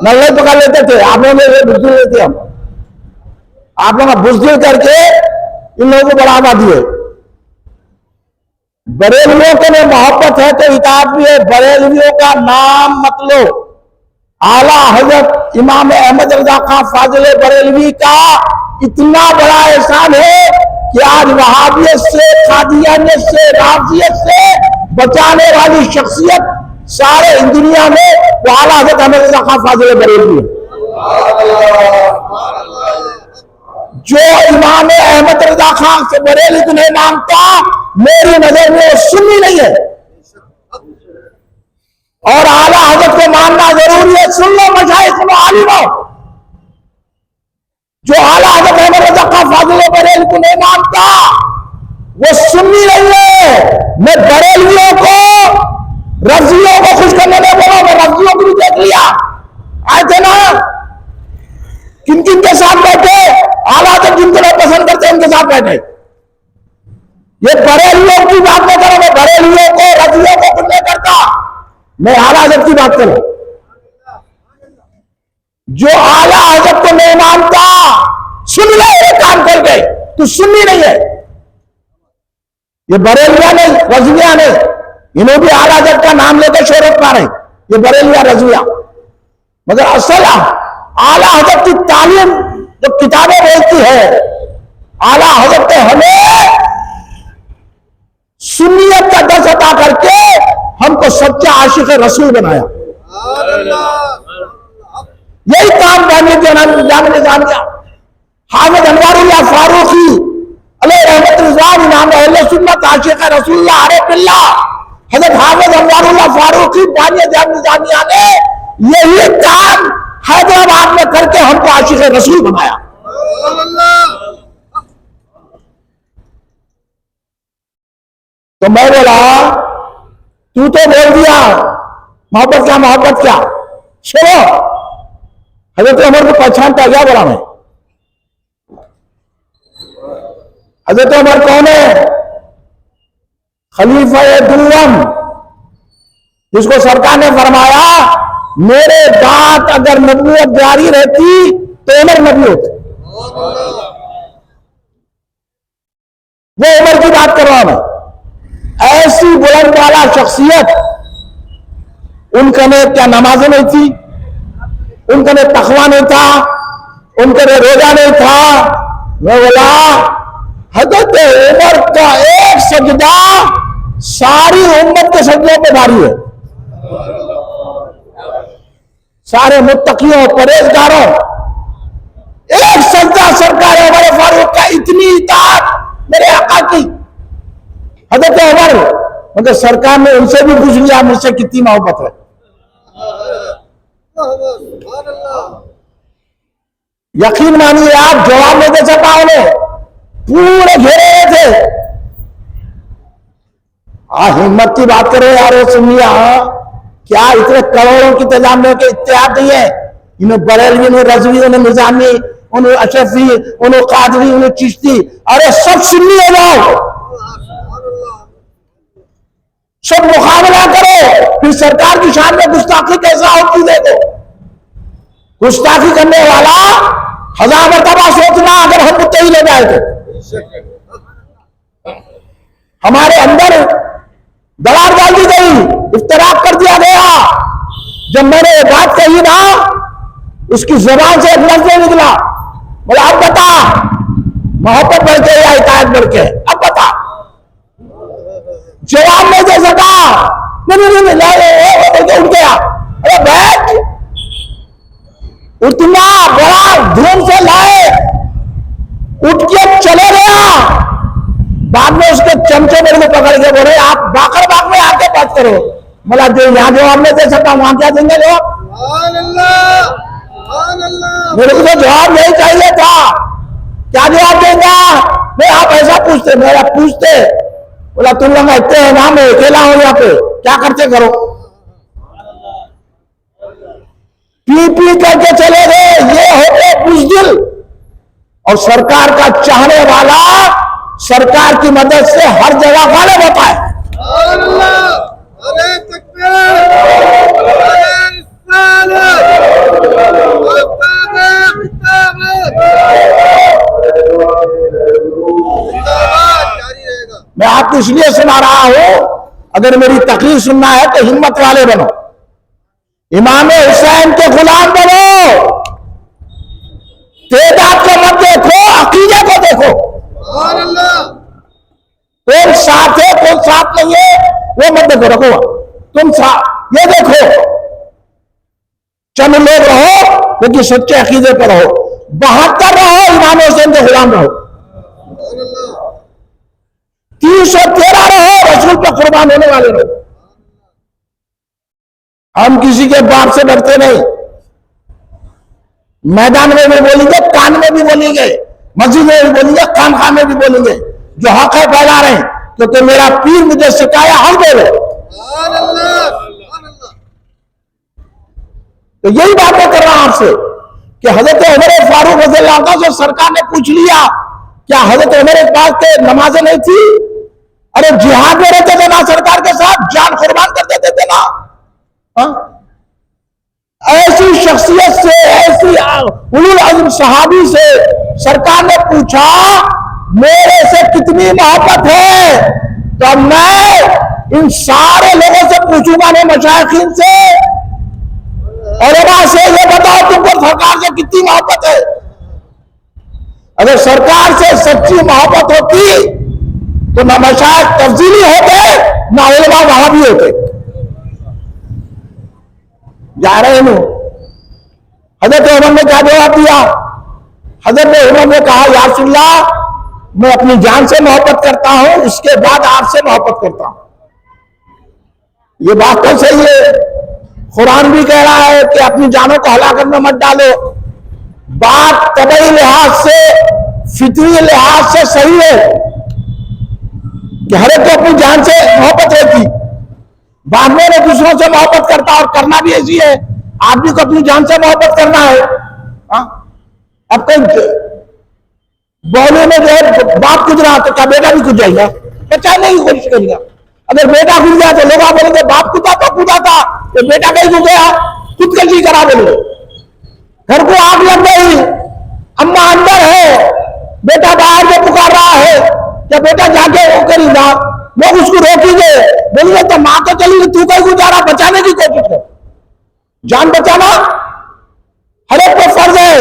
नल्ले पकड़ लेते थे, आप लोग बुजदिल लेते, हम आप लोग बुजदिल करके इन लोगों को बढ़ावा दिए। बरेलवियों के लिए मोहब्बत है तो इताअत भी है। बरेलवियों का नाम मत लो, आला हजरत इमाम अहमद रजा खां फाजिल बरेलवी का इतना बड़ा एहसान है कि आज वहाबियत से, कादियानियत से, राफजियत से बचाने वाली शख्सियत सारे दुनिया में वो आला हजरत अहमद रजा खां फाजिल बरेलवी है। जो इमाम अहमद रजा खां से बरेलवी को नहीं मानता, मेरी नजर में वो सुन्नी नहीं है। और आला हजरत को मानना जरूरी है। सुन लो मशाइख, सुनो आलिमो, जो आला हजरत अहमद रजा खां फाजिल बरेलवी को नहीं मानता वो सुन्नी नहीं है। मैं बरेलवियों को, रज़ियों को खुश करने नहीं बोला, मैं रज़ियों को भी देख लिया, आए थे ना, किन किन के साथ बैठे, आला तक जिनको लोग पसंद करते उनके साथ बैठे। ये बरेलवियों की बात नहीं करो, मैं बरेलवियों को, रज़ियों को खुश नहीं करता, मैं आला हजरत की बात करूं। जो आला हजरत को नहीं मानता, सुन ले, ये काम कर गए, तू सुन्नी नहीं है। ये बरेलिया नहीं, रज़विया नहीं, इन्हों भी आला हजरत का नाम लेकर शोहरत पा रहे, ये बरेलिया रज़विया। मगर असल आला हजरत की तालीम जो किताबें बोलती है, आला हजरत ने हमें सुन्नियत का दर्स अता करके हमको सच्चा आशिक रसूल बनाया। यही काम करने के जामिया हामिद अनवारुल्लाह फारूकी अलैहि रहमत रिज़वान इमाम अहले सुन्नत आशिक रसूलुल्लाह अरबिल्लाह हजरत हामिद अनवारुल्लाह फारूकी जामिया ने यही काम हैदराबाद में करके हमको आशिक रसूल बनाया। तो मैं बोला तू तो बोल दिया मोहब्बत क्या, मोहब्बत क्या, सुनो हजरत उमर को पहचानता क्या? बोला मैं, हजरत उमर कौन है? खलीफा दुल्लम, जिसको सरकार ने फरमाया मेरे बाद अगर नबूवत जारी रहती तो उमर नबी होते। वो उमर की बात कर रहा हूं मैं। ऐसी बुलंद वाला शख्सियत, उनका ने क्या नमाजें नहीं थी, उनका ने तकवा नहीं था, उनका ने रोजा नहीं था। मैं बोला हजरत उमर का एक सजदा सारी उम्मत के सजदों पे भारी है। सारे मुत्तकियों परहेजगारों, एक सजदा सरकार उमर फारूक का, इतनी इताअत मेरे आका की। हजरत उमर मतलब सरकार ने उनसे भी पूछ लिया मुझसे कितनी मोहब्बत है। यकीन मानिए आप जवाब नहीं दे सका, उन्हें पूरे घेरे थे। हिम्मत की बात करो यार सुनिया, क्या इतने करोड़ों की तादाद में के इत्तेहाद नहीं है? इन्हें बरेलवी, उन्हें रजवी, उन्हें निजामी, उन्हें अशरफी, उन्हें कादरी, उन्हें चिश्ती, अरे सब सुन्नी हो जाओ, सब मुकाबला करो, फिर सरकार की शान में गुस्ताखी कैसा होती देखो। गुस्ताखी करने वाला 1000 मरतबा सोचना अगर हम मुत्तही ले जाए तो। हमारे अंदर दरार डाल दी गई, इफ्तराक कर दिया गया। जब मैंने ये बात कही ना, उसकी जुबान से एक लफ्ज़ नहीं निकला, बोला अब बता मोहब्बत बढ़ के या इताअत बढ़ के, अब बता। जवाब नहीं दे सका, नहीं उठ गया। अरे बैठ, उतना बड़ा धूम से लाए, उठ के चले गया। बाद में उसके चमचे मेरे को पकड़ के बोले आप बाकर बाग में आके बात करो। बोला जो यहाँ जवाब नहीं दे सकता वहां क्या देंगे जवाब? मेरे को तो जवाब नहीं चाहिए था, क्या जवाब देगा? नहीं आप ऐसा पूछते, मेरा पूछते। बोला तुम लोग इतने हैं ना, मैं अकेला हूं यहाँ पे, क्या करते करो। पी पी करके चले गए, ये होते बुज़दिल। और सरकार का चाहने वाला सरकार की मदद से हर जगह गालिब होता है। मैं आपको इसलिए सुना रहा हूं, अगर मेरी तकरीर सुनना है तो हिम्मत वाले बनो, इमाम हुसैन के गुलाम बनो। तेदाद को मत देखो, अकीदे को देखो। कौन साथ है कौन साथ नहीं है वो मत देखो, रखो तुम ये देखो, चंद लोग रहो लेकिन सच्चे अकीदे पर रहो, 72 रहो इमाम हुसैन के गुलाम रहो, 313 रहो रसूल पर कुर्बान होने वाले रहो। हम किसी के बाप से डरते नहीं, मैदान में भी बोलेंगे, कान में भी बोलेंगे, मस्जिद में भी बोलेंगे, खानखा में भी बोलेंगे, जो हक है फैला रहे हैं, क्योंकि मेरा पीर मुझे सिखाया हक बोलो। तो यही बातें कर रहा हूं आपसे कि हजरत उमर फारूक रज़ियल्लाहु अन्हु से सरकार ने पूछ लिया, क्या हजरत उमर पास के नमाजें नहीं थी? अरे जिहाद में रहते थे ना, सरकार के साथ जान कुर्बान कर देते थे ना। ऐसी शख्सियत से, ऐसी उलुल अज़्म सहाबी से सरकार ने पूछा मेरे से कितनी मोहब्बत है, तो मैं इन सारे लोगों से पूछूंगा, ने मशाइखीन से और से, ये बताओ तुमको सरकार से कितनी मोहब्बत है। अगर सरकार से सच्ची मोहब्बत होती तो ना मशाइख तफजीली होते, ना उलमा वहां भी होते। जा रहे हैं हजरत उमर ने क्या जवाब दिया? हजरत उमर ने कहा या रसूलल्लाह, मैं अपनी जान से मोहब्बत करता हूं, उसके बाद आपसे मोहब्बत करता हूं। ये बात तो सही है, कुरान भी कह रहा है कि अपनी जानों को हलाकत में मत डालो। बात तबई लिहाज से, फितरी लिहाज से सही है कि हर एक को अपनी जान से मोहब्बत रहती, बाद में दूसरों से मोहब्बत करता, और करना भी ऐसी है, आदमी को अपनी जान से मोहब्बत करना है। अब कहीं बोले में जो है बाप गुजरा तो क्या बेटा भी कुछ जाएगा? बचाने की कोशिश करेगा। अगर बेटा गुजर गया तो लोग बोलेंगे बाप कूदा था, तो बेटा कहीं गुजर गया, खुदकशी करा बोले। घर को आग लग गई, अम्मा अंदर है, बेटा बाहर से पुकार रहा है, क्या बेटा जाके वो करेगा, लोग उसको रोकेंगे, बोलेंगे तो मां तो चली गई, तू कहीं गुजारा, बचाने की कोशिश कर। जान बचाना हर एक को फर्ज है,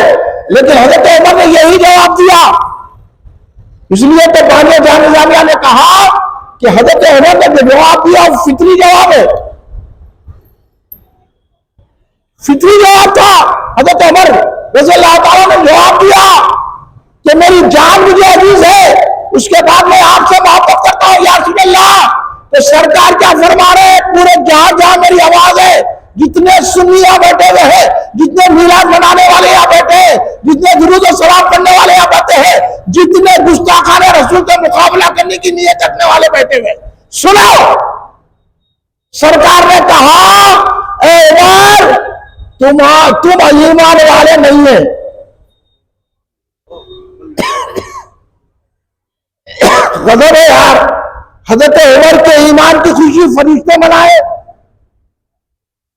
लेकिन हजरत उमर ने यही जवाब दिया। इसलिए तो बानिया जामिया ने कहा कि हजरत उमर ने जो जवाब दिया वो फितरी जवाब है। फितरी जवाब था। हजरत उमर रज़ियल्लाहु ताला ने जवाब दिया कि मेरी जान मुझे अजीज है, उसके बाद मैं आपसे मोहब्बत करता हूं या रसूल अल्लाह। तो सरकार क्या फरमा रहे हैं, पूरे जहां जहां मेरी आवाज है, जितने सुन्नी यहां बैठे हुए हैं, जितने मिलाद मनाने वाले यहां बैठे हैं, जितने दुरूद और सलाम पढ़ने वाले यहां बैठे हैं, जितने गुस्ताखाने रसूल का मुकाबला करने की नीयत रखने वाले बैठे हुए, सुनो। सरकार ने कहा, ए उमर, तुम ईमान वाले नहीं है। गजब है यार। हजरत उमर के ईमान की खुशी फरिश्ते मनाए,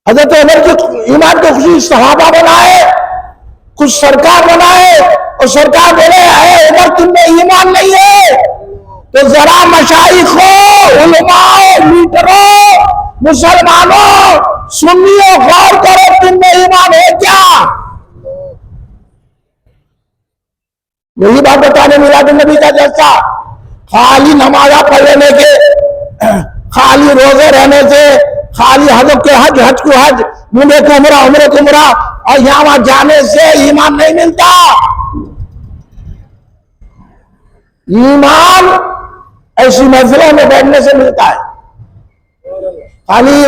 हजरत उमर के ईमान की खुशी सहाबा बनाए, कुछ सरकार बनाए, और सरकार बोले है उमर तुमने ईमान नहीं है। तो जरा मशाइखो, उलमाओ, लीडरों, मुसलमानों, सुन्नियों, गौर करो, तुमने ईमान है क्या? यही बात बताने मिलाद नबी का जैसा खाली नमाजा पढ़ लेने के, खाली रोजे रहने से, खाली हज के हज, हज को हज, उम्रे को उम्रा, उम्रे को उम्रा, और यहां वहां जाने से ईमान नहीं मिलता। ईमान ऐसी महफिलों में बैठने से मिलता है। खाली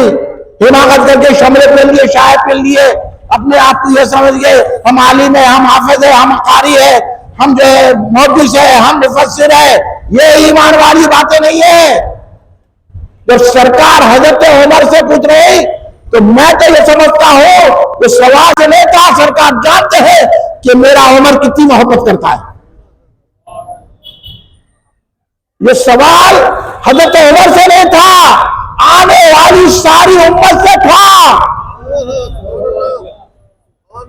हिमाकत करके शमरे पे लिए, शायद पे लिए, अपने आप को यह समझ गए हम आलिम है, हम हाफिज है, हम कारी है, हम जो है मुहद्दिस है, हम मुफस्सिर है, ये ईमान वाली बातें नहीं है। जब सरकार हजरत उमर से पूछ रही तो मैं तो ये समझता हूं कि सवाल से नहीं था, सरकार जानते हैं कि मेरा उमर कितनी मोहब्बत करता है। ये सवाल हजरत उमर से नहीं था, आने वाली सारी उम्मत से था।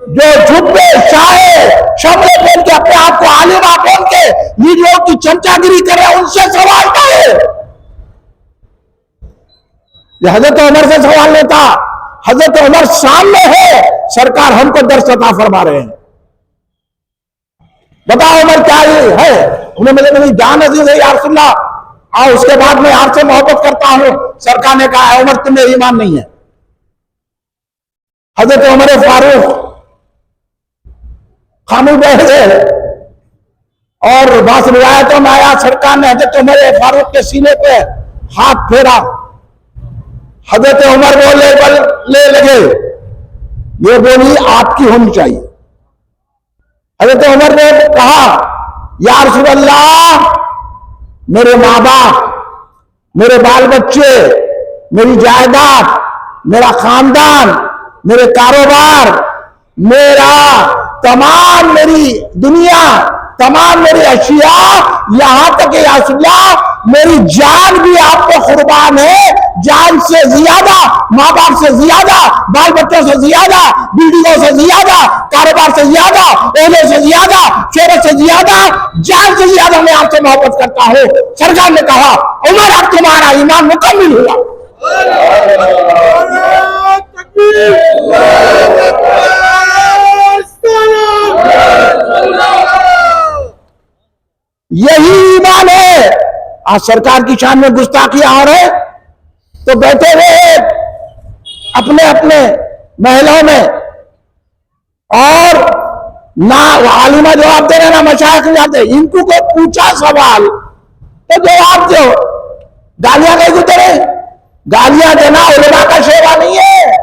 जो झुब्बे शाहे शमले पहन के अपने आप को आलिमा बोल के लीडरों की चमचागिरी करे, उनसे सवाल का है। ये हजरत उमर से सवाल नहीं था। हजरत उमर सामने है, सरकार हमको दर्श अता फरमा रहे हैं। बताओ उमर क्या है? उन्हें मुझे मेरी जान अजीज है या रसूल अल्लाह, और उसके बाद मैं आपसे मोहब्बत करता हूं। सरकार ने कहा उमर तुम्हें ईमान नहीं है। हजरत उमर फारूक खामोश बैठ गए, और बास रिवायतों में आया सरकार ने हजरत उमर फारूक के सीने पे हाथ फेरा। हजरत उमर बोले लगे, ये बोली आपकी होनी चाहिए। हजरत उमर ने कहा या रसूल अल्लाह, मेरे माँ बाप, मेरे बाल बच्चे, मेरी जायदाद, मेरा खानदान, मेरे कारोबार, मेरा तमाम मेरी दुनिया, तमाम मेरी अशिया, यहां तक या रसूल अल्लाह मेरी जान भी आपको कुर्बान है। जान से ज्यादा, माँ बाप से ज्यादा, बाल बच्चों से ज्यादा, बिल्डिंगों से ज्यादा, कारोबार से ज्यादा, ओहदे से ज्यादा, शोहरत से ज्यादा, जान से ज्यादा मैं आपसे मोहब्बत करता हूं। सरकार ने कहा उमर अब तुम्हारा ईमान मुकम्मल हुआ। यही ईमान है। आज सरकार की शान में गुस्ताखियां हो रहे, तो बैठे हुए अपने अपने महलों में, और ना आलिमा जवाब दे रहे, ना मशाइख जाते। इनको को पूछा सवाल तो जवाब दो। गालियां कहीं गुजरे? गालियां देना उलमा का सेवा नहीं है,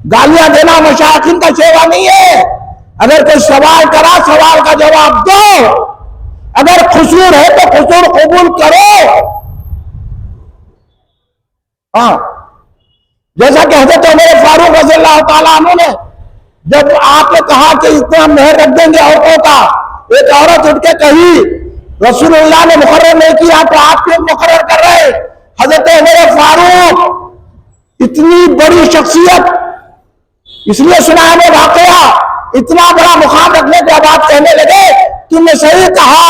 गालियां देना मशाइखिन का सेवा नहीं है। अगर कोई सवाल करा, सवाल का जवाब दो। अगर खुसूर है तो खुसूर कबूल करो। हाँ, जैसा कि हजरत उमर फारूक रज़ियल्लाहु ताला अन्हु ने जब आपने कहा कि इतना मेहर रख देंगे औरतों का, एक औरत उठ के कही रसूलुल्लाह ने मुकर्रर नहीं किया तो आप क्यों मुकर्रर कर रहे? हजरत उमर फारूक इतनी बड़ी शख्सियत, इसलिए सुना है वाकया, इतना बड़ा मुकाम रखने के बाद कहने लगे तुमने सही कहा,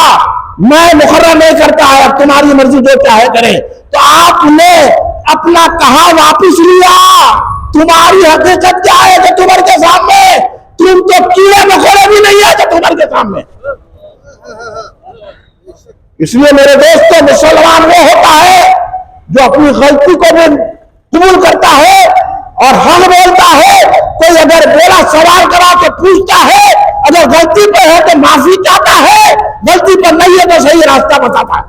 मैं मुकर्रर नहीं करता है, अब तुम्हारी मर्जी जो चाहे करे। तो आपने अपना कहा वापिस लिया। तुम्हारी हकीकत क्या है कि तुम्हारे के सामने? तुम तो कीड़े मकोड़े भी नहीं है कि तुम्हारे के सामने। इसलिए मेरे दोस्तों, मुसलमान वो होता है जो अपनी गलती को भी कबूल करता है और हक बोलता है, कोई अगर बोला सवाल करा के पूछता है, अगर गलती पे है तो माफी चाहता है, गलती पर नहीं है तो सही रास्ता बताता है।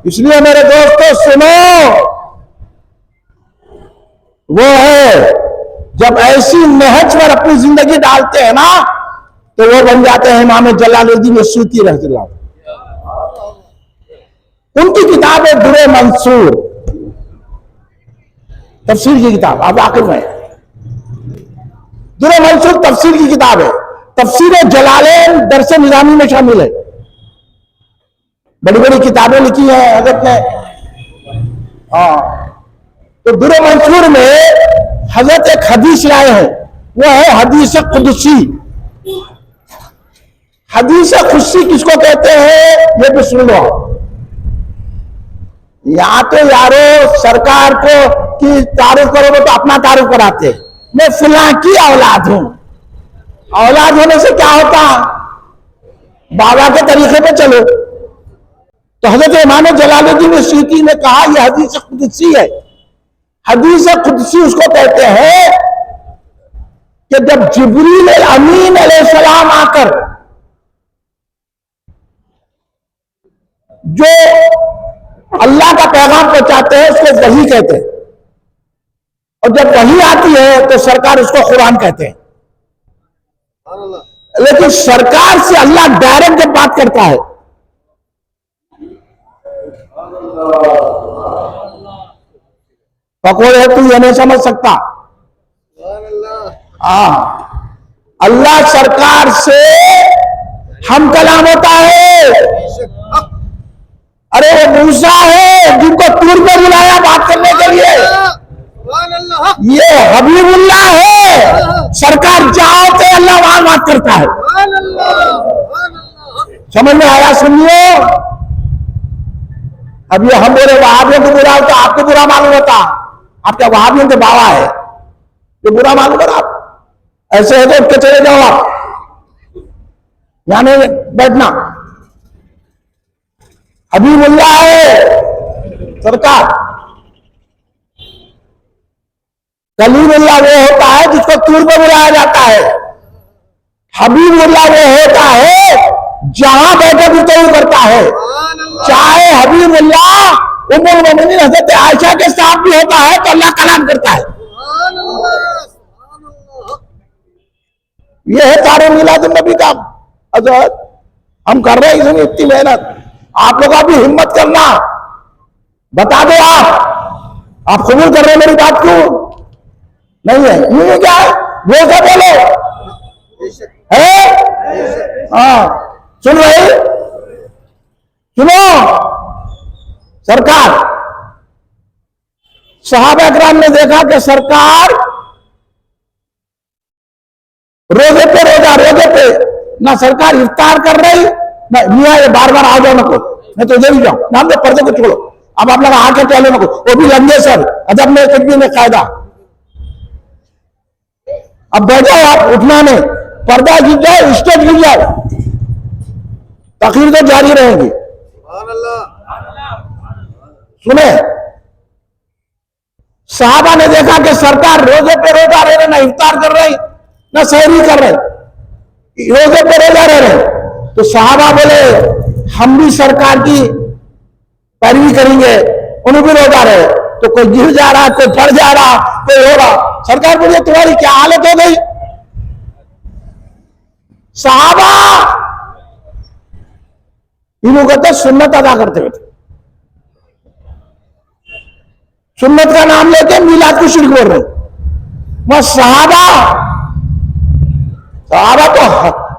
इसलिए मेरे दोस्तों सुनो, वो है जब ऐसी नहज पर अपनी जिंदगी डालते हैं ना तो वो बन जाते हैं इमाम जलालुद्दीन सूती रहमतुल्लाह। उनकी किताब है दुर्र मंसूर, तफसीर की किताब, आप वाकिफ हैं? दुर्र मंसूर तफसीर की किताब है। तफसीर जलालैन दरस निजामी में शामिल है। बड़ी बड़ी किताबें लिखी हैं हजरत ने। तो दुर्र मंसूर में हजरत एक हदीस लाए हैं, वो है हदीस कुदसी। हदीस कुदसी किसको कहते हैं ये भी सुन लो। यहां तो यारो सरकार को की तारीफ करोगे तो अपना तारीफ कराते, मैं फुला की औलाद हूं। औलाद होने से क्या होता, बाबा के तरीके पे चलो। तो हजरत इमाम जलालुद्दीन सूती ने कहा यह हदीस कुदसी है। हदीस कुदसी उसको कहते हैं कि जब जिब्रील अमीन अलैहिस्सलाम आकर जो अल्लाह का पैगाम पहुंचाते हैं उसको वही कहते हैं, और जब वही आती है तो सरकार उसको कुरान कहते हैं। लेकिन सरकार से अल्लाह डायरेक्ट जब बात करता है, पकौड़े तू ये नहीं समझ सकता। अल्लाह सरकार से हम कलाम होता है। अरे वो मूसा है जिनको तूर पर बुलाया बात करने के लिए, ये हबीबुल्लाह है। सरकार चाहते अल्लाह वहां बात करता है। समझ में आया? सुनिए, अब ये हम बोले वहाबियों को बुरा होता, आपको बुरा मालूम होता। आपका वहाबियों के बाबा है जो बुरा मालूम कर, आप ऐसे है तो उठ के चले जाओ, आप यहां नहीं बैठना। हबीबुल्लाह है सरकार। कलीमुल्लाह वो होता है जिसको तूर पर बुलाया जाता है। हबीबुल्लाह वो होता है जहां बैठे भी तो करता है। चाहे हबीबुल्लाह उम्मुल मोमिनीन हजरत आयशा के साथ भी होता है तो अल्लाह कलाम करता है। यह है तारे मिलाद नबी का। हजरत हम कर रहे हैं इसमें इतनी मेहनत, आप लोग अभी हिम्मत करना, बता दो आप कबूल कर रहे हैं मेरी बात को? नहीं है? यूं क्या है, वो क्या बोलो है? सुन रहे, सुनो। सरकार, सहाबा इकराम ने देखा कि सरकार रोजे पे ना सरकार इफ्तार कर रही, ना मियाँ ये बार बार आ जाओ नको, मैं तो इधर ही जाऊं ना, हमने पर्दे को छोड़ो, अब आप लोग आके चलो नको, वो भी लंबे सर अदब में कुछ भी नहीं कायदा। अब बैठ जाओ, आप उठना नहीं, पर्दा गिर जाए, स्टेज गिर जाए, तकरीर तो जारी रहेगी। सुने, साहबा ने देखा कि सरकार रोजे पे रोजा रह रहे, ना इफ्तार कर रही ना सहरी कर रहे, रोजे पे रोजा रह रहे। तो साहबा बोले हम भी सरकार की पैरवी करेंगे, उन्हें भी रोजा रहे। तो कोई गिर जा रहा, कोई पड़ जा रहा, कोई हो रहा। सरकार बोलिए तुम्हारी क्या हालत हो गई? साहबा इन्हों कहते सुन्नत अदा करते हुए, सुन्नत का नाम लेके मिलाद को शिरक बोल रहे। वह सहाबा तो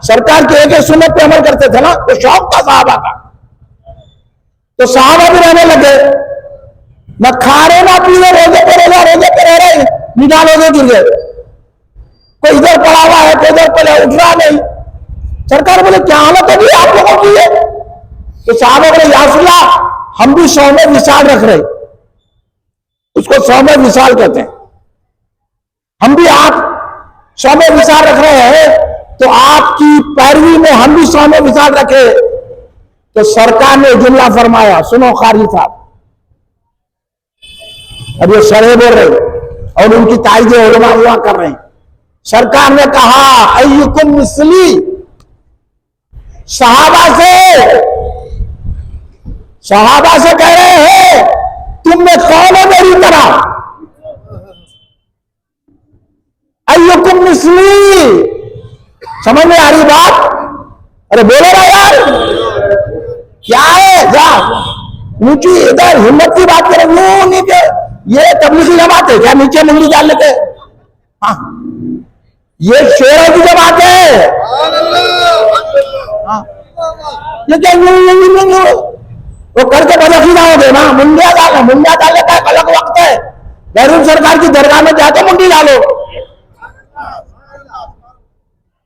सरकार के एक सुन्नत पे अमल करते थे ना, तो शौक था सहाबा का। तो सहाबा भी रहने लगे, न खा रहे ना पी रहे, रोजे पे रह रहे, निकाल रोजे गिर गए, कोई इधर पड़ा हुआ है, कोई इधर पड़ा, उठ रहा नहीं। सरकार बोले क्या हालत होगी आप लोगों की है? तो सहाबा बोले या रसूलल्लाह हम भी 100 में विशाल रख रहे, उसको 100 में विशाल कहते हैं, हम भी आप 100 में विशाल रख रहे हैं, तो आपकी पैरवी में हम भी 100 में विशाल रखे। तो सरकार ने जुमला फरमाया, सुनो कारी साहब, अब ये शरह बोल रहे और उनकी ताइजे उलमा हुआ कर रहे हैं। सरकार ने कहा अय्युकुम मिस्ली, सहाबा से कह रहे हैं तुम में कौन है मेरी तरह? अय्युकुम मिस्ली, समझ में आ रही बात? अरे बोलो ना यार, क्या है? जा ऊंची इधर हिम्मत की बात करें, नीचे ये तबलीगी जमात है क्या? नीचे मुंडी डाल लेते? हाँ, ये शेरों की जमात है। हाँ, ये क्या वो करके बदखी जाओगे ना? मुंडिया डालो, मुंडिया डालने का एक अलग वक्त है। बैरून सरकार की दरगाह में जाके मुंडी डालो,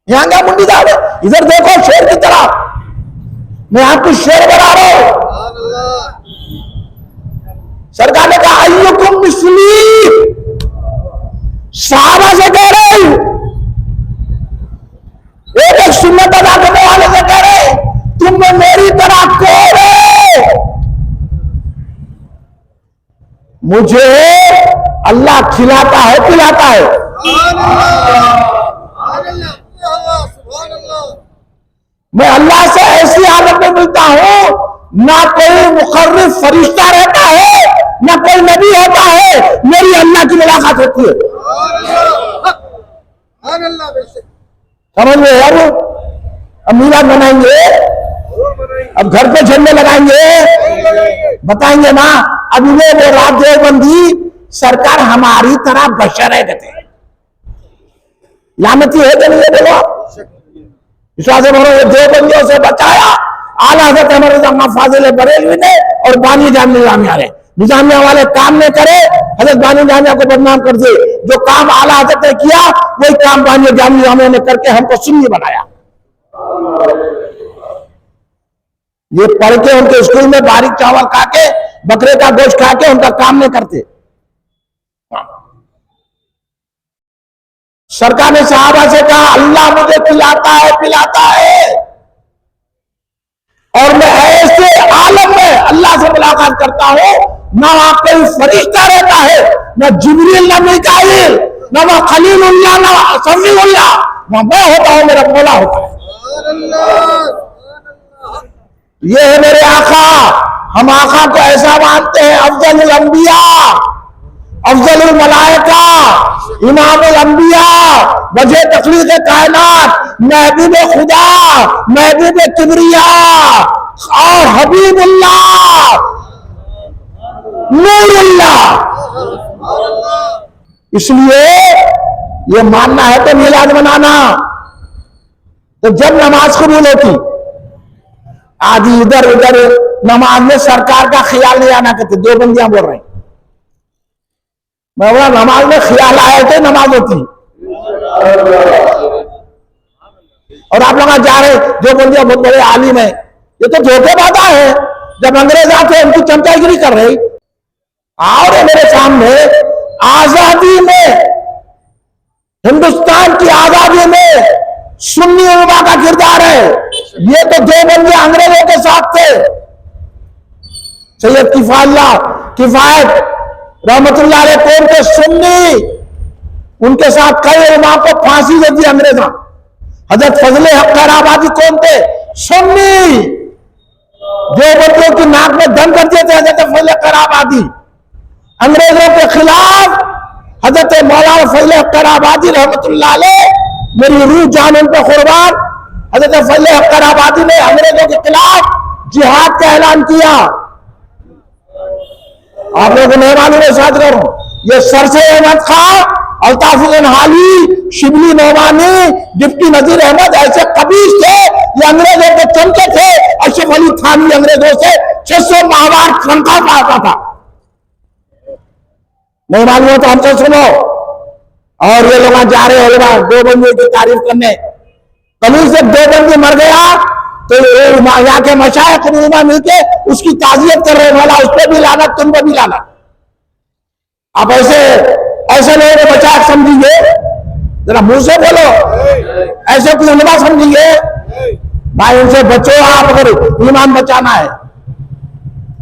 यहां क्या मुंडी डालो? इधर देखो शेर की तरह, मैं आपको शेर बना रहा हूं। सरकार ने कहा अय्युकुम मिस्ली, सहाबा से कह रहे, एक सुन्नत अदा करने वाले से कह रहे तुम में मेरी तरह कौन है? मुझे अल्लाह खिलाता है पिलाता है। मैं अल्लाह से ऐसी हालत में मिलता हूं, ना कोई मुकर्रब फरिश्ता रहता है, ना कोई नबी होता है, मेरी अल्लाह की मुलाकात होती है। समझ में यार? अब मीलाद मनाएंगे, अब घर पे झंडे लगाएंगे, बताएंगे ना अब इन्हें वो रात देवबंदी सरकार हमारी तरह बशर है, कहते लानती है कि नहीं है? बोलो विश्वास देवबंदियों से बचाया आला हज़रत हमारे फाजिल बरेलवी ने और बानी जामिया ने। निजामिया वाले काम नहीं करे, हजरत बानी जामिया को बदनाम कर दिए। जो काम आला हज़रत ने किया वही काम बानी जामिया ने करके हमको सुन्नी बनाया। ये पढ़ के उनके स्कूल में बारीक चावल खा के, बकरे का गोश्त खा के उनका काम नहीं करते। सरकार ने सहाबा से कहा अल्लाह मुझे खिलाता है पिलाता है, और मैं ऐसे आलम में अल्लाह से मुलाकात करता हूं, ना वहां कोई फरिश्ता रहता है, ना जिब्रील, ना मिकाईल, ना वहां खलीलुल्लाह, ना सफीउल्लाह, वहां मैं होता हूं, मेरा मौला होता है। ये है मेरे आका। हम आका को ऐसा मानते हैं अफजलुल अंबिया, अफजलुल मलाइका, इमामुल अंबिया, वजह तखलीक कायनात, महबूब खुदा, महबूब किबरिया और हबीबुल्लाह, नूरुल्लाह। इसलिए ये मानना है तो मिलाद मनाना। तो जब नमाज कबूल होती, आदि इधर उधर नमाज में सरकार का ख्याल नहीं आना कहते, दो बंदियां बोल रहे हैं। मैं बोला नमाज में ख्याल आए तो नमाज होती। और आप लोग जा रहे, जो बंदियां बहुत बड़े आलिम है, ये तो धोखेबाज है। जब अंग्रेज आते उनकी चमचागिरी कर रही, और मेरे सामने आजादी में, हिंदुस्तान की आजादी में सुन्नी उलमा का किरदार है। ये तो दो बंदे अंग्रेजों के साथ थे, सैयद किफायत रहमतुल्लाह अलैह कौम के सुन्नी, उनके साथ कई उलमा को फांसी दे दी अंग्रेजों। हजरत फजले हक खैराबादी कौन थे? सुन्नी। जो बंदियों की नाक में दम कर दिए थे हजरत फजले खैराबादी। अंग्रेजों के खिलाफ हजरत मौलाना फजले हक खैराबादी रहमतुल्लाह अलैह, मेरी रूह जान उन पर कुर्बान, हजरत फजले हक खैराबादी ने अंग्रेजों के खिलाफ जिहाद का ऐलान किया। आप लोगों को नहीं मालूम है, शायद करूं, ये सर से अहमद खां, अल्ताफुद्दीन हाली, शिबली नौमानी, डिप्टी नजीर अहमद ऐसे कबीर थे, ये अंग्रेजों के चमचे थे। अशरफ अली थानवी अंग्रेजों से 600 माहवार तनख्वाह पाता था। नहीं मालूम हो तो हमसे सुनो। और ये लोग जा रहे हैं दो बंदे की तारीफ करने, कभी से दो बंदे मर गया तो यहाँ के मशाइख उलमा मिलके उसकी ताजियत कर रहे, वाला उस पर भी लाना, तुम पर भी लाना। आप ऐसे लोगों को मशाइख समझिए, जरा मुंह से बोलो, ऐसे कोई उलमा समझिए भाई, उनसे बचो। आप अगर ईमान बचाना है,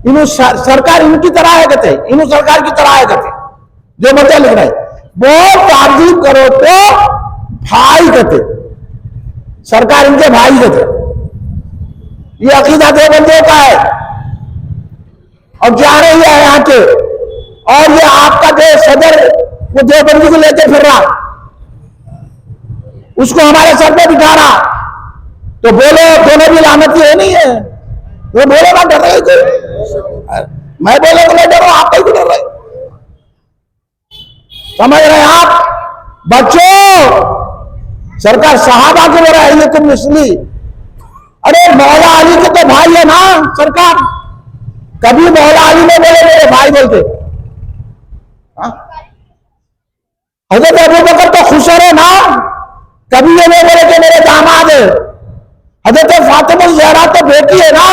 इन्हों सरकार इनकी तरह है कहते, इन्हों सरकार की तरह है कहते, जो बच्चे लिख रहे, बहुत तारीफ करो तो भाई कहते, सरकार इनके भाई कहते। ये अकीदा देवबंदियों का है और जा रही है यहाँ के। और ये आपका जो सदर वो देवबंदी को लेके फिर रहा, उसको हमारे सर पे बिठा रहा, तो बोलो दोनों भी लानती है नहीं है? वो बोले ना डर रहे थे, मैं बोले तो नहीं डरो, आप कहीं डर रहे, समझ रहे हैं आप? बच्चों, सरकार सहाबा को बोल रहा है ये तुम इसलिए, अरे मौला अली के तो भाई है ना सरकार, कभी मौला अली ने बोले मेरे भाई बोलते? हजरत अबू बकर तो खुश है ना, कभी ये नहीं बोले कि मेरे दामाद है। हजरत फातिमा ज़हरा तो बेटी है ना,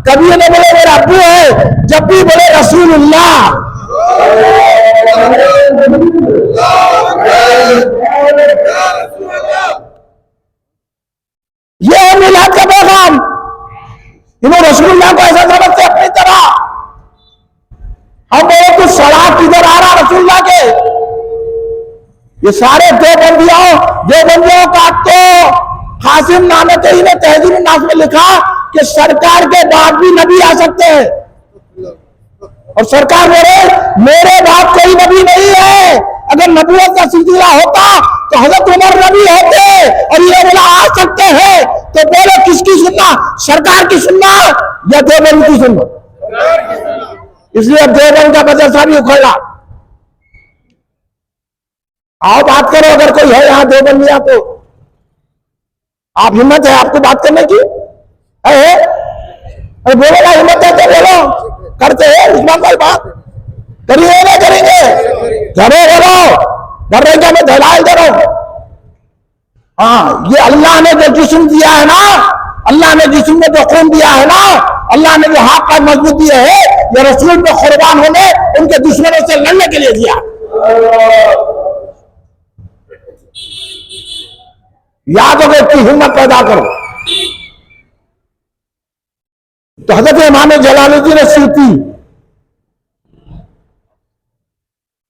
कभी ये नहीं बोले मेरा अब्बू है, जब भी बोले रसूलुल्लाह। ये है मिलाद का पैगाम। इन्होंने रसूलुल्लाह को ऐसा समझते अपनी तरह। हम बोले कुछ सलाह किधर आ रहा रसूलुल्लाह के? ये सारे देवबंदियों का तो हासिम नानवी ने तहजीब नास में लिखा कि सरकार के बाद भी नबी आ सकते हैं, और सरकार बोले मेरे बाप कोई नबी नहीं है। अगर नबूवत का सिलसिला होता तो हजरत उमर नबी होते, और ये बोला आ सकते हैं, तो बोले किसकी सुनना, सरकार की सुनना या देवबंद की सुनना? इसलिए अब देवबंद का मदरसा भी उखड़ा। आओ बात करो, अगर कोई है यहाँ देवबंदिया तो आप, हिम्मत है आपको बात करने की? अरे बोलो ना, हिम्मत है तो बोलो, करते हैं उस्मान भाई बात करिए ना, करेंगे करो, बोलो डर रहे क्या? मैं दलाल दे रहा हूं। हाँ, ये अल्लाह ने जो जिस्म दिया है ना, अल्लाह ने जिस्म में जो खून दिया है ना, अल्लाह ने जो हाथ पैर मजबूत दिए है, ये रसूल पे कुर्बान होने, उनके दुश्मनों से लड़ने के लिए दिया। याद हो की हिम्मत पैदा करो। तो हजरत इमाम जलालुद्दीन सूती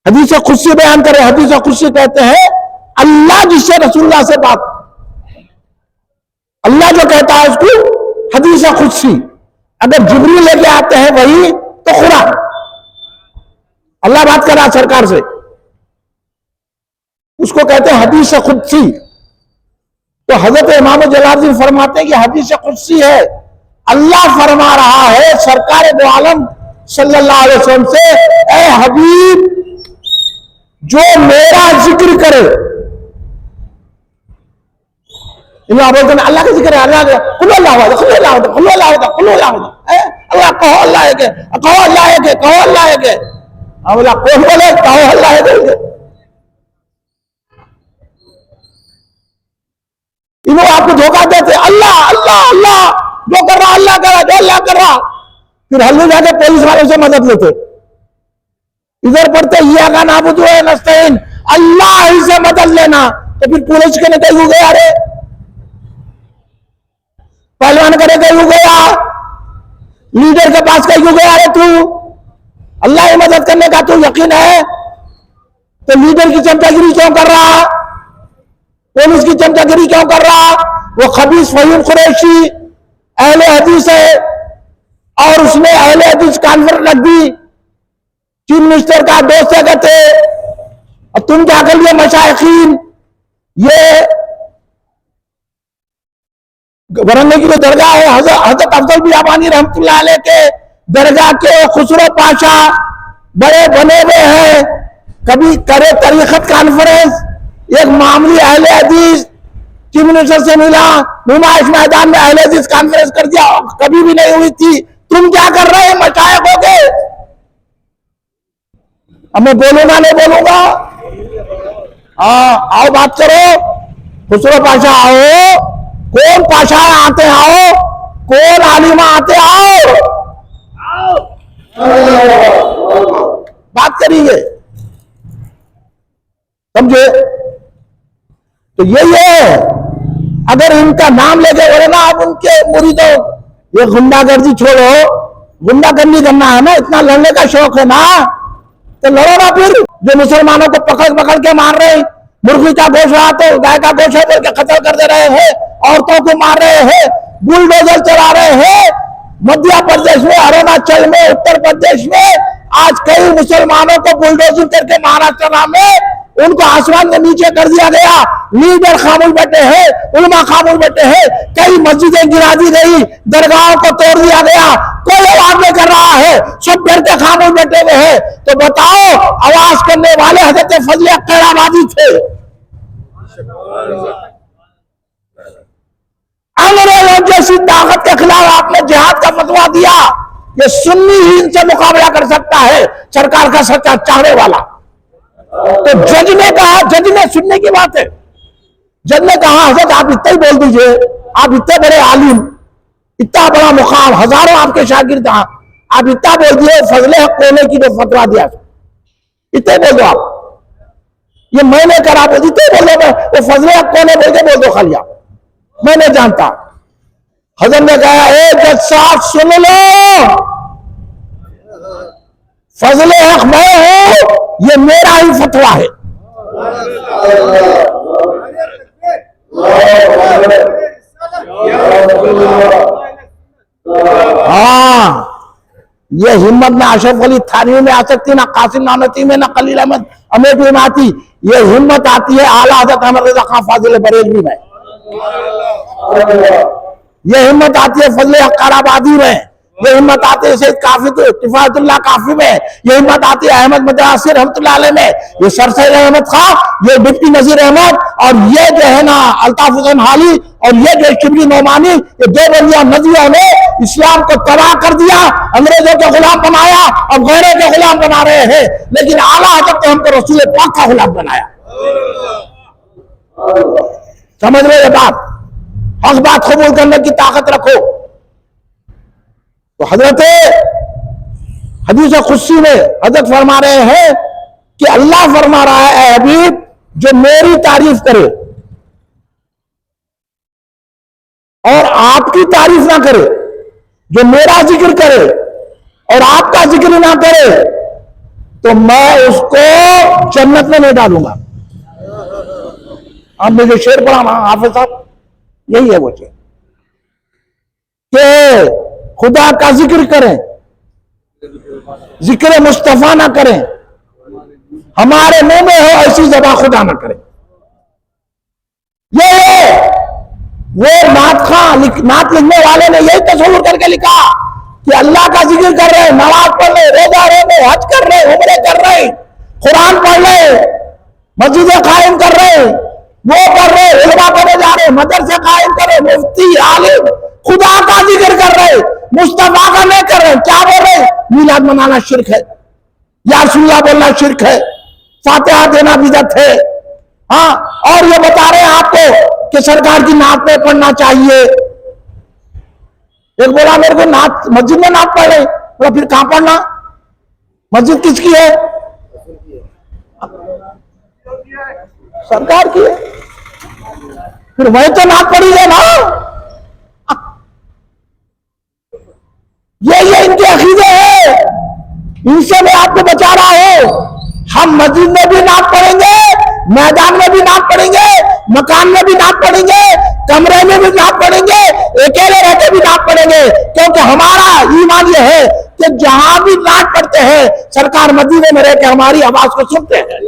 हदीस खुशी बयान करे। हदीस खुशी कहते हैं अल्लाह जिससे रसूलुल्लाह से बात, अल्लाह जो कहता है उसको हदीस खुशी। अगर जिब्रील लेके आते हैं वही तो खुदा, अल्लाह बात कर रहा सरकार से, उसको कहते हैं हदीस खुदसी। तो हजरत इमाम जलालुद्दीन फरमाते हैं कि हदीस खुदसी है, अल्लाह फरमा रहा है सरकार दो आलम सल्लल्लाहु अलैहि वसल्लम से, ए हबीब जो मेरा जिक्र करे, बोलते हैं अल्लाह का जिक्र है, अल्लाह कहो अल्लाह है के, कहो अल्लाह है के, कहो अल्लाह है के। बोला कौन बोले? कहो अल्लाह है के। इन्होंने आपको धोखा देते, अल्लाह अल्लाह अल्लाह, जो कर रहा अल्लाह कर रहा, जो अल्लाह कर रहा, फिर हल्ले जाके पुलिस वालों से मदद लेते। इधर पढ़ते इय्याका नअबुदु व नस्तईन, अल्लाह ही से मदद लेना, तो फिर पुलिस के निकल क्यों गया? अरे पहलवान करे क्यों गया? लीडर के पास क्यों गया? अरे तू अल्लाह की मदद करने का तू यकीन है, तो लीडर की चमचागिरी क्यों कर रहा? पुलिस की चमचागिरी क्यों कर रहा? वो खबीस फहीम कुरैशी अहले हदीस है, और उसने अहले हदीस कॉन्फ्रेंस रख दी, चीफ मिनिस्टर का दोस्त है कहते, और तुम क्या कर लिए मशाइखीन? ये वरंगे की जो दरगाह है हजरत अफजल बियाबानी रहमतुल्लाह अलैह के दरगाह के खुसरो पाशा बड़े बने हुए हैं, कभी करे तरीकत कॉन्फ्रेंस, एक मामूली अहले हदीस चीफ मिनिस्टर से मिला, नुमाइश मैदान में अहले हदीस कॉन्फ्रेंस कर दिया, कभी भी नहीं हुई थी। तुम क्या कर रहे हैं मशाइख हो गए? अब मैं बोलूंगा नहीं बोलूंगा? हाँ आओ बात करो, खुसरो पाशा आओ, कौन पाशा आते आओ, कौन आलिमा आते आओ, बात करिए, समझे? तो यही है, अगर इनका नाम लेके बोले ना आप उनके मुरीदों, ये गुंडागर्दी छोड़ो, गुंडागर्दी करना है ना, इतना लड़ने का शौक है ना, तो लड़ो ना। फिर जो मुसलमानों को पकड़ पकड़ के मार रहे, मुर्गी का गोश्त रहा तो गाय का गोश्त है बोल के कत्ल कर दे रहे हैं, औरतों को मार रहे हैं, बुलडोजर चला रहे हैं। मध्य प्रदेश में, अरुणाचल में, उत्तर प्रदेश में आज कई मुसलमानों को बुलडोजर करके महाराष्ट्र में उनको आसमान के नीचे कर दिया गया। लीडर खामोश बैठे हैं, उलमा खामोश बैठे हैं, कई मस्जिदें गिरा दी गई, दरगाहों को तोड़ दिया गया, कोई आवाज नहीं कर रहा है, सब डर के खामोश बैठे हुए हैं। तो बताओ, आवाज करने वाले हजरत फजल कैराबादी थे। अंग्रेजों जैसी ताकत के खिलाफ आपने जिहाद का फतवा दिया। ये सुन्नी ही इनसे मुकाबला कर सकता है, सरकार का सच्चा चाहने वाला। तो जज ने कहा, जज ने सुनने की बात है, जज ने कहा हजरत आप इतना ही बोल दीजिए, आप इतने बड़े आलिम, इतना बड़ा मुकाम, हजारों आपके शागिर्द, आप इतना बोल दिए फजले हक कोने की जो फतवा दिया, इतने बोल दो आप। ये मैंने करा, बोल इतने बोल दो, वो फजले हक कोने बोल के बोल दो खाली आप, मैं नहीं जानता। हजरत ने कहा ए जज साहब सुन लो, फजले हक मैं हूं, ये मेरा ही फतवा है। हाँ, ये हिम्मत ना अशरफ अली थानवी में आ सकती, ना कासिम नानती में, ना खलील अहमद अमेठी में आती। ये हिम्मत आती है आला हज़रत अहमद रज़ा खान फाजिल बरेलवी में, ये हिम्मत आती है फजले हक कैराबादी में, ये हिम्मत आती है सैयद काफी तो किफायतुल्लाह काफी में, ये हिम्मत आती है अहमद मदासिर रहमतुल्लाह अलैह में, ये सर सैयद अहमद खां, ये डिप्टी नजीर अहमद, और ये जो है ना अल्ताफ हुसैन हाली, और ये जो शिबली नोमानी, ये दो बंदियां नदियों ने इस्लाम को तबाह कर दिया, अंग्रेजों के गुलाम बनाया, अब गैरों के गुलाम बना रहे हैं। लेकिन आला हज़रत ने हमको रसूल पाक का गुलाम बनाया। समझ रहे बात, हक बात कबूल करने की ताकत रखो। तो हजरत हदीस खुशी में हजरत फरमा रहे हैं कि अल्लाह फरमा रहा है ए हबीब, जो मेरी तारीफ करे और आपकी तारीफ ना करे, जो मेरा जिक्र करे और आपका जिक्र ना करे, तो मैं उसको जन्नत में नहीं डालूंगा। आपने जो शेर पढ़ा ना हाफिज साहब, यही है वो चीज कि खुदा का जिक्र करें, जिक्र मुस्तफा ना करें, हमारे मुंह में हो ऐसी जबान खुदा ना करें। ये वो नात लिखने वाले ने यही तस्वीर करके लिखा कि अल्लाह का जिक्र कर रहे, नमाज पढ़ रहे, रोजा रहे, हज कर रहे, उम्रे कर रहे, कुरान पढ़ रहे, मस्जिदें कायम कर रहे, वो कर रहे, इल्मा करने जा रहे, मदरसे कायम कर रहे, मुफ्ती आलिम खुदा का जिक्र कर रहे, मुस्तफा का नहीं कर रहे। क्या बोल रहे? मिलाद मनाना शिर्क है, या रसूलुल्लाह बोलना शिर्क है, फातिहा देना बिदअत है। हाँ, और ये बता रहे हैं आपको कि सरकार की नात पे पढ़ना चाहिए। एक बोला मेरे को नात मस्जिद में नात पढ़ रहे, बोला फिर कहां पढ़ना? मस्जिद किसकी है? सरकार की है, फिर वही तो नात पढ़ी है ना। ये इनके अकीदे है, इनसे मैं आपको बचा रहा हूं। हम मस्जिद में भी नात पढ़ेंगे, मैदान में भी नात पढ़ेंगे, मकान में भी नात पढ़ेंगे, कमरे में भी नात पढ़ेंगे, अकेले रहते भी नात पढ़ेंगे, क्योंकि हमारा ईमान ये है कि जहां भी नात पढ़ते हैं सरकार मदीने में रहकर हमारी आवाज को सुनते हैं।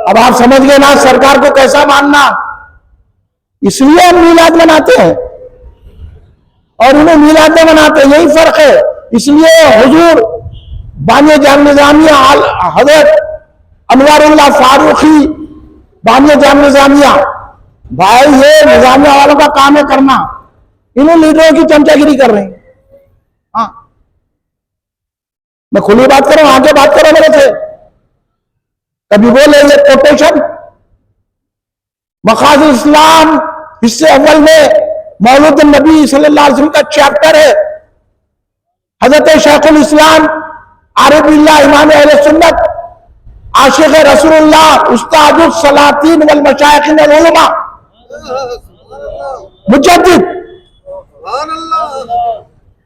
अब आप समझ गए ना सरकार को कैसा मानना। इसलिए हम मीलाद मनाते हैं और उन्हें मीलाद में मनाते हैं, यही फर्क है। इसलिए हुजूर बानिया जाम निजामिया हजरत अनवारुल्लाह फारूकी बानिया जाम निजामिया, भाई ये निजामिया वालों का काम है करना, इन्होंने लीडरों की चमचागिरी कर रहे हैं। हाँ, मैं खुली बात करूं, आगे बात करो मेरे से। कभी बोले ये कोटेशन मकासद इस्लाम हिस्से अव्वल में मौलूद नबी सल्लल्लाहु अलैहि वसल्लम का चैप्टर है। हजरत शेखुल इस्लाम आरिफ बिल्लाह इमाम अहले सुन्नत आशिक रसूलुल्लाह उस्तादुस सलातीन वल मशाइखिन वल उलमा मुजद्दिद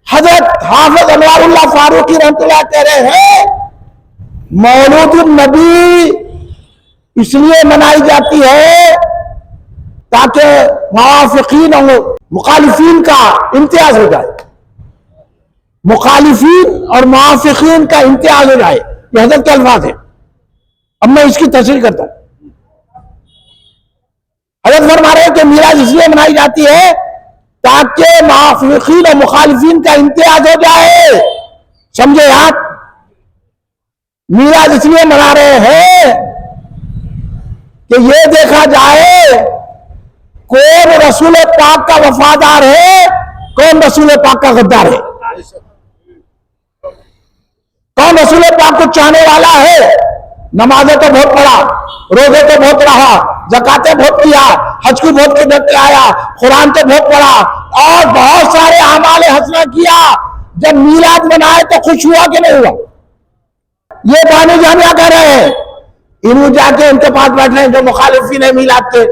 हजरत हाफिज अनवारुल्लाह फारूकी रहमतुल्लाह कह रहे हैं मौलूद नबी इसलिए मनाई जाती है ताकि मुवाफिकीन और मुखालिफीन का इम्तियाज हो जाए, मुखालिफीन और मुवाफिकीन का इम्तियाज हो जाए। ये हजरत के अल्फाज है। अब मैं इसकी तफसीर करता हूं। हजरत फरमा रहे हैं कि मीराज इसलिए मनाई जाती है ताकि मुवाफिकीन और मुखालिफीन का इम्तियाज हो जाए। समझे आप? मीराज इसलिए मना रहे हैं कि ये देखा जाए कौन रसूल पाक का वफादार है, कौन रसूल पाक का गद्दार है, कौन रसूल पाक को चाहने वाला है। नमाजें तो बहुत पढ़ा, रोजे तो बहुत रहा, ज़कातें बहुत किया, हज को बहुत के आया, कुरान तो बहुत पढ़ा और बहुत सारे आमाले हसना किया। जब मीलाद मनाए तो खुश हुआ कि नहीं हुआ? ये बानी जामिया कह रहे हैं। इन्हों जाके इनके पास बैठे हैं जो मुखालिफिन है मीलाद के।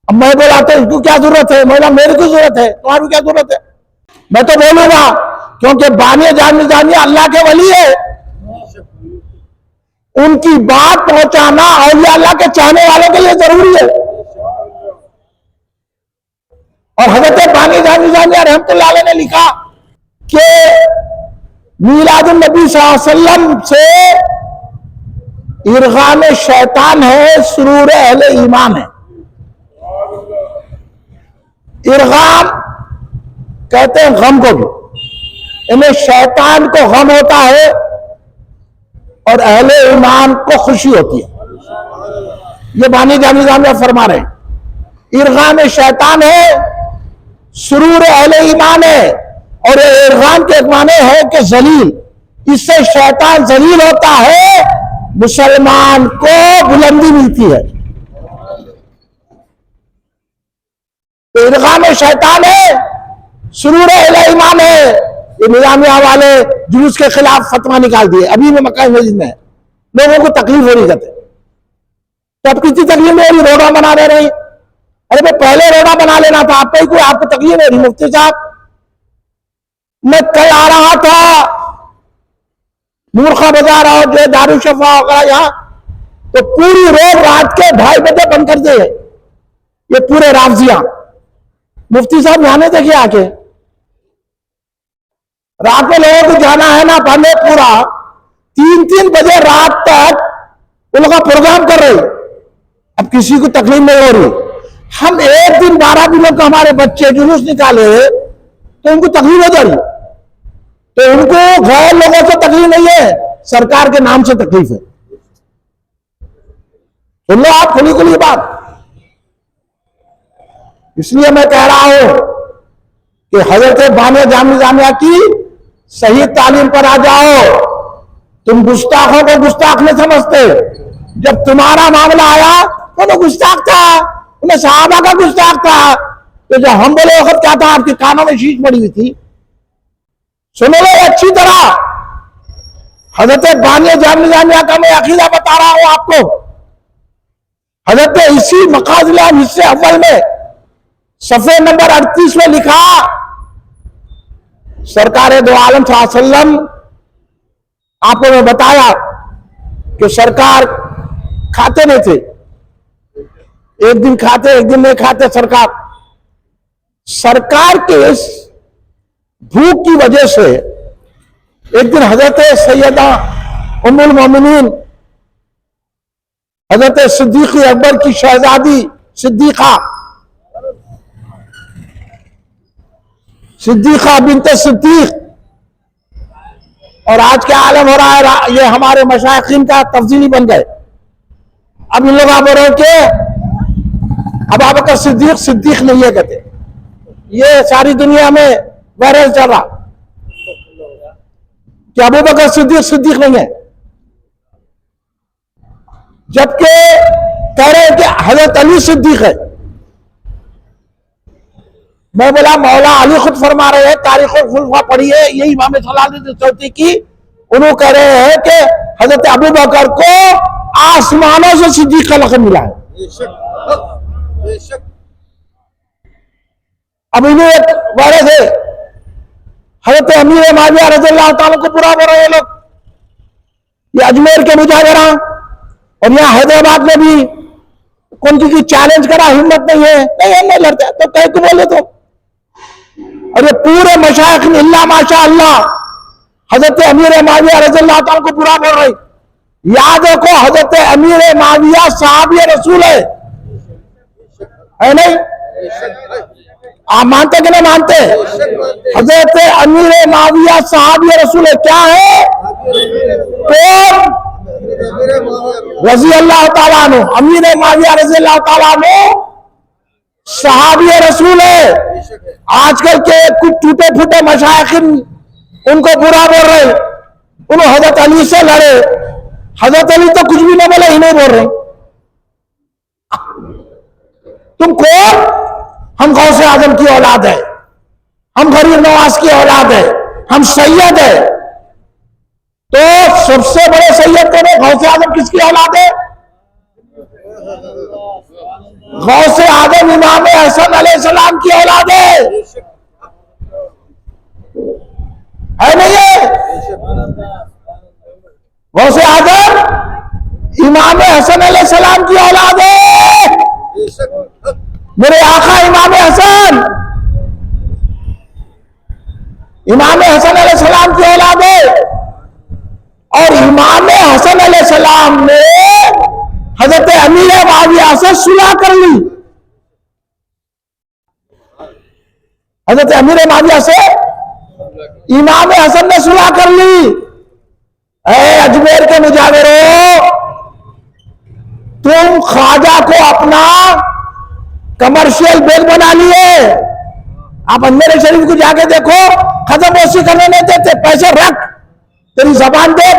अब मैं बोला तो इसको क्या जरूरत है? बोला मेरी को जरूरत है, तुम्हारी क्या जरूरत है? मैं तो बोलूंगा क्योंकि बानी जामिया अल्लाह के वली है। उनकी बात पहुंचाना और अल्लाह के चाहने वालों के लिए जरूरी है। और हजरत बानी जामिया रहमतुल्लाह अलैह ने लिखा कि मीलादुन नबी सल्लल्लाहु अलैहि वसल्लम से इरगाम शैतान है, सुरूर अहले ईमान है। इरगाम कहते हैं गम को भी, इन्हें शैतान को गम होता है और अहले ईमान को खुशी होती है। ये बानी जामिया में फरमा रहे हैं इरगाम शैतान है, सुरूर अहले ईमान है। और इरगाम के माने है कि जलील, इससे शैतान जलील होता है, मुसलमान को बुलंदी मिलती है। तो इरगाम शैतान है, सुरूर अहले ईमान है। ये निजामिया वाले जुलूस के खिलाफ फतवा निकाल दिए अभी में मक्का मस्जिद में, लोगों को तकलीफ हो रही कहते। तो अब कितनी तकलीफ हो रही? रोड़ा बना दे रही। अरे भाई पहले रोड़ा बना लेना था, आपको कोई आपको तकलीफ हो रही? मुफ्ती साहब मैं कल आ रहा था मूर्खा बाजार और जो दारुशफा वगैरह यहाँ, तो पूरी रोड रात के 2:30 बजे बंद कर दिए ये पूरे रावजिया। मुफ्ती साहब जाने देखिए आके, रात में लोगों को जाना है ना पढ़ने, पूरा 3-3 बजे रात तक वो लोग प्रोग्राम कर रहे। अब किसी को तकलीफ नहीं हो रही। हम एक दिन 12 दिनों का हमारे बच्चे जुलूस निकाले तो उनको तकलीफ हो जा रही। तो उनको गैर लोगों से तकलीफ नहीं है, सरकार के नाम से तकलीफ है। सुन लो आप खुली खुली बात। इसलिए मैं कह रहा हूं कि हजरत बानी जामिया की सही तालीम पर आ जाओ। तुम गुस्ताखों को गुस्ताख नहीं समझते। जब तुम्हारा मामला आया तो वो गुस्ताख था, उन्हें सहाबा का गुस्ताख था। तो जब हम बोले वक्त क्या था, आपके कानों में शीश पड़ी हुई थी। सुनो लो अच्छी तरह, हजरत बानी जामिया का मैं अकीदा बता रहा हूं आपको। हजरत इसी मकासद हिस्से अव्वल में सफ़े नंबर 38 में लिखा, सरकार दो आलम सल्लल्लाहु अलैहि वसल्लम, आपको मैं बताया कि सरकार खाते नहीं थे, एक दिन खाते एक दिन नहीं खाते। सरकार के इस भूख की वजह से एक दिन हजरत सैयदा उम्मुल मोमिनीन हजरत सिद्दीक़ अकबर की शहजादी सिद्दीक़ा बिनते सिद्दीक़, और आज क्या आलम हो रहा है, ये हमारे मशाइखीन का तफजीली बन गए। अब इन लोग आप बोल रहे हो कि अब अबू बकर सिद्दीक़ नहीं है कहते। ये सारी दुनिया में वायरल चल रहा। कि अबू बकर सिद्दीक नहीं है, जबकि कह रहे हैं कि हजरत अली सिद्दीक है। मैं बोला मौला अली खुद फरमा रहे हैं, तारीख खुलफा पढ़िए, ये इमाम सलाहुद्दीन सौती की, उन्होंने कह रहे हैं कि हजरत अबू बकर को आसमानों से सिद्दीक का लक़ब मिला है। अब इन्हें एक वारे थे हजरत अमीर माविया रज़ियल्लाहु ताला को पूरा बोल रहे हैं लोग, ये अजमेर के मुजाहिरा और यहाँ हैदराबाद में भी कौन की चैलेंज करा, हिम्मत नहीं है, नहीं लड़ते तो कह को बोले तो। और ये पूरे मशाइख इल्ला माशा अल्लाह हजरत अमीर माविया रज़ियल्लाहु ताला को पूरा बोल रहे। याद रखो हजरत अमीर माविया सहाबी रसूल है नहीं? आप मानते कि नहीं मानते? हजरत अमीर माविया सहाबी रसूल है। क्या है? कौन? रज़ी अल्लाह ताला अन्हु, अमीर माविया रज़ी अल्लाह ताला अन्हु सहाबी रसूल है। आजकल के कुछ टूटे फूटे मशाइखिन उनको बुरा बोल रहे, उन्होंने हजरत अली से लड़े, हजरत अली तो कुछ भी नहीं बोले, इन्हें बोल रहे तुम कौन? हम गौसे आजम की औलाद है, हम गरीब नवाज की औलाद है, हम सैयद है। तो सबसे बड़े सैयद कौन है? गौसे आजम किसकी औलाद है? गौसे आजम इमाम हसन अलैहिस्सलाम की औलाद है नहीं है? गौसे आजम इमाम हसन अलैहिस्सलाम की औलाद है। मेरे आका इमाम हसन अलैहिस्सलाम की औलाद है। और इमाम हसन अलैहिस्सलाम ने हजरत अमीर माविया से सुलह कर ली। हजरत अमीर माविया से इमाम हसन ने सुलह कर ली। अजमेर के मुजाहिरों, तुम ख्वाजा को अपना कमर्शियल बेल बना लिए। आप अजमेर शरीफ को जाके देखो, खत्म करने नहीं देते, पैसे रख, तेरी जबान दे,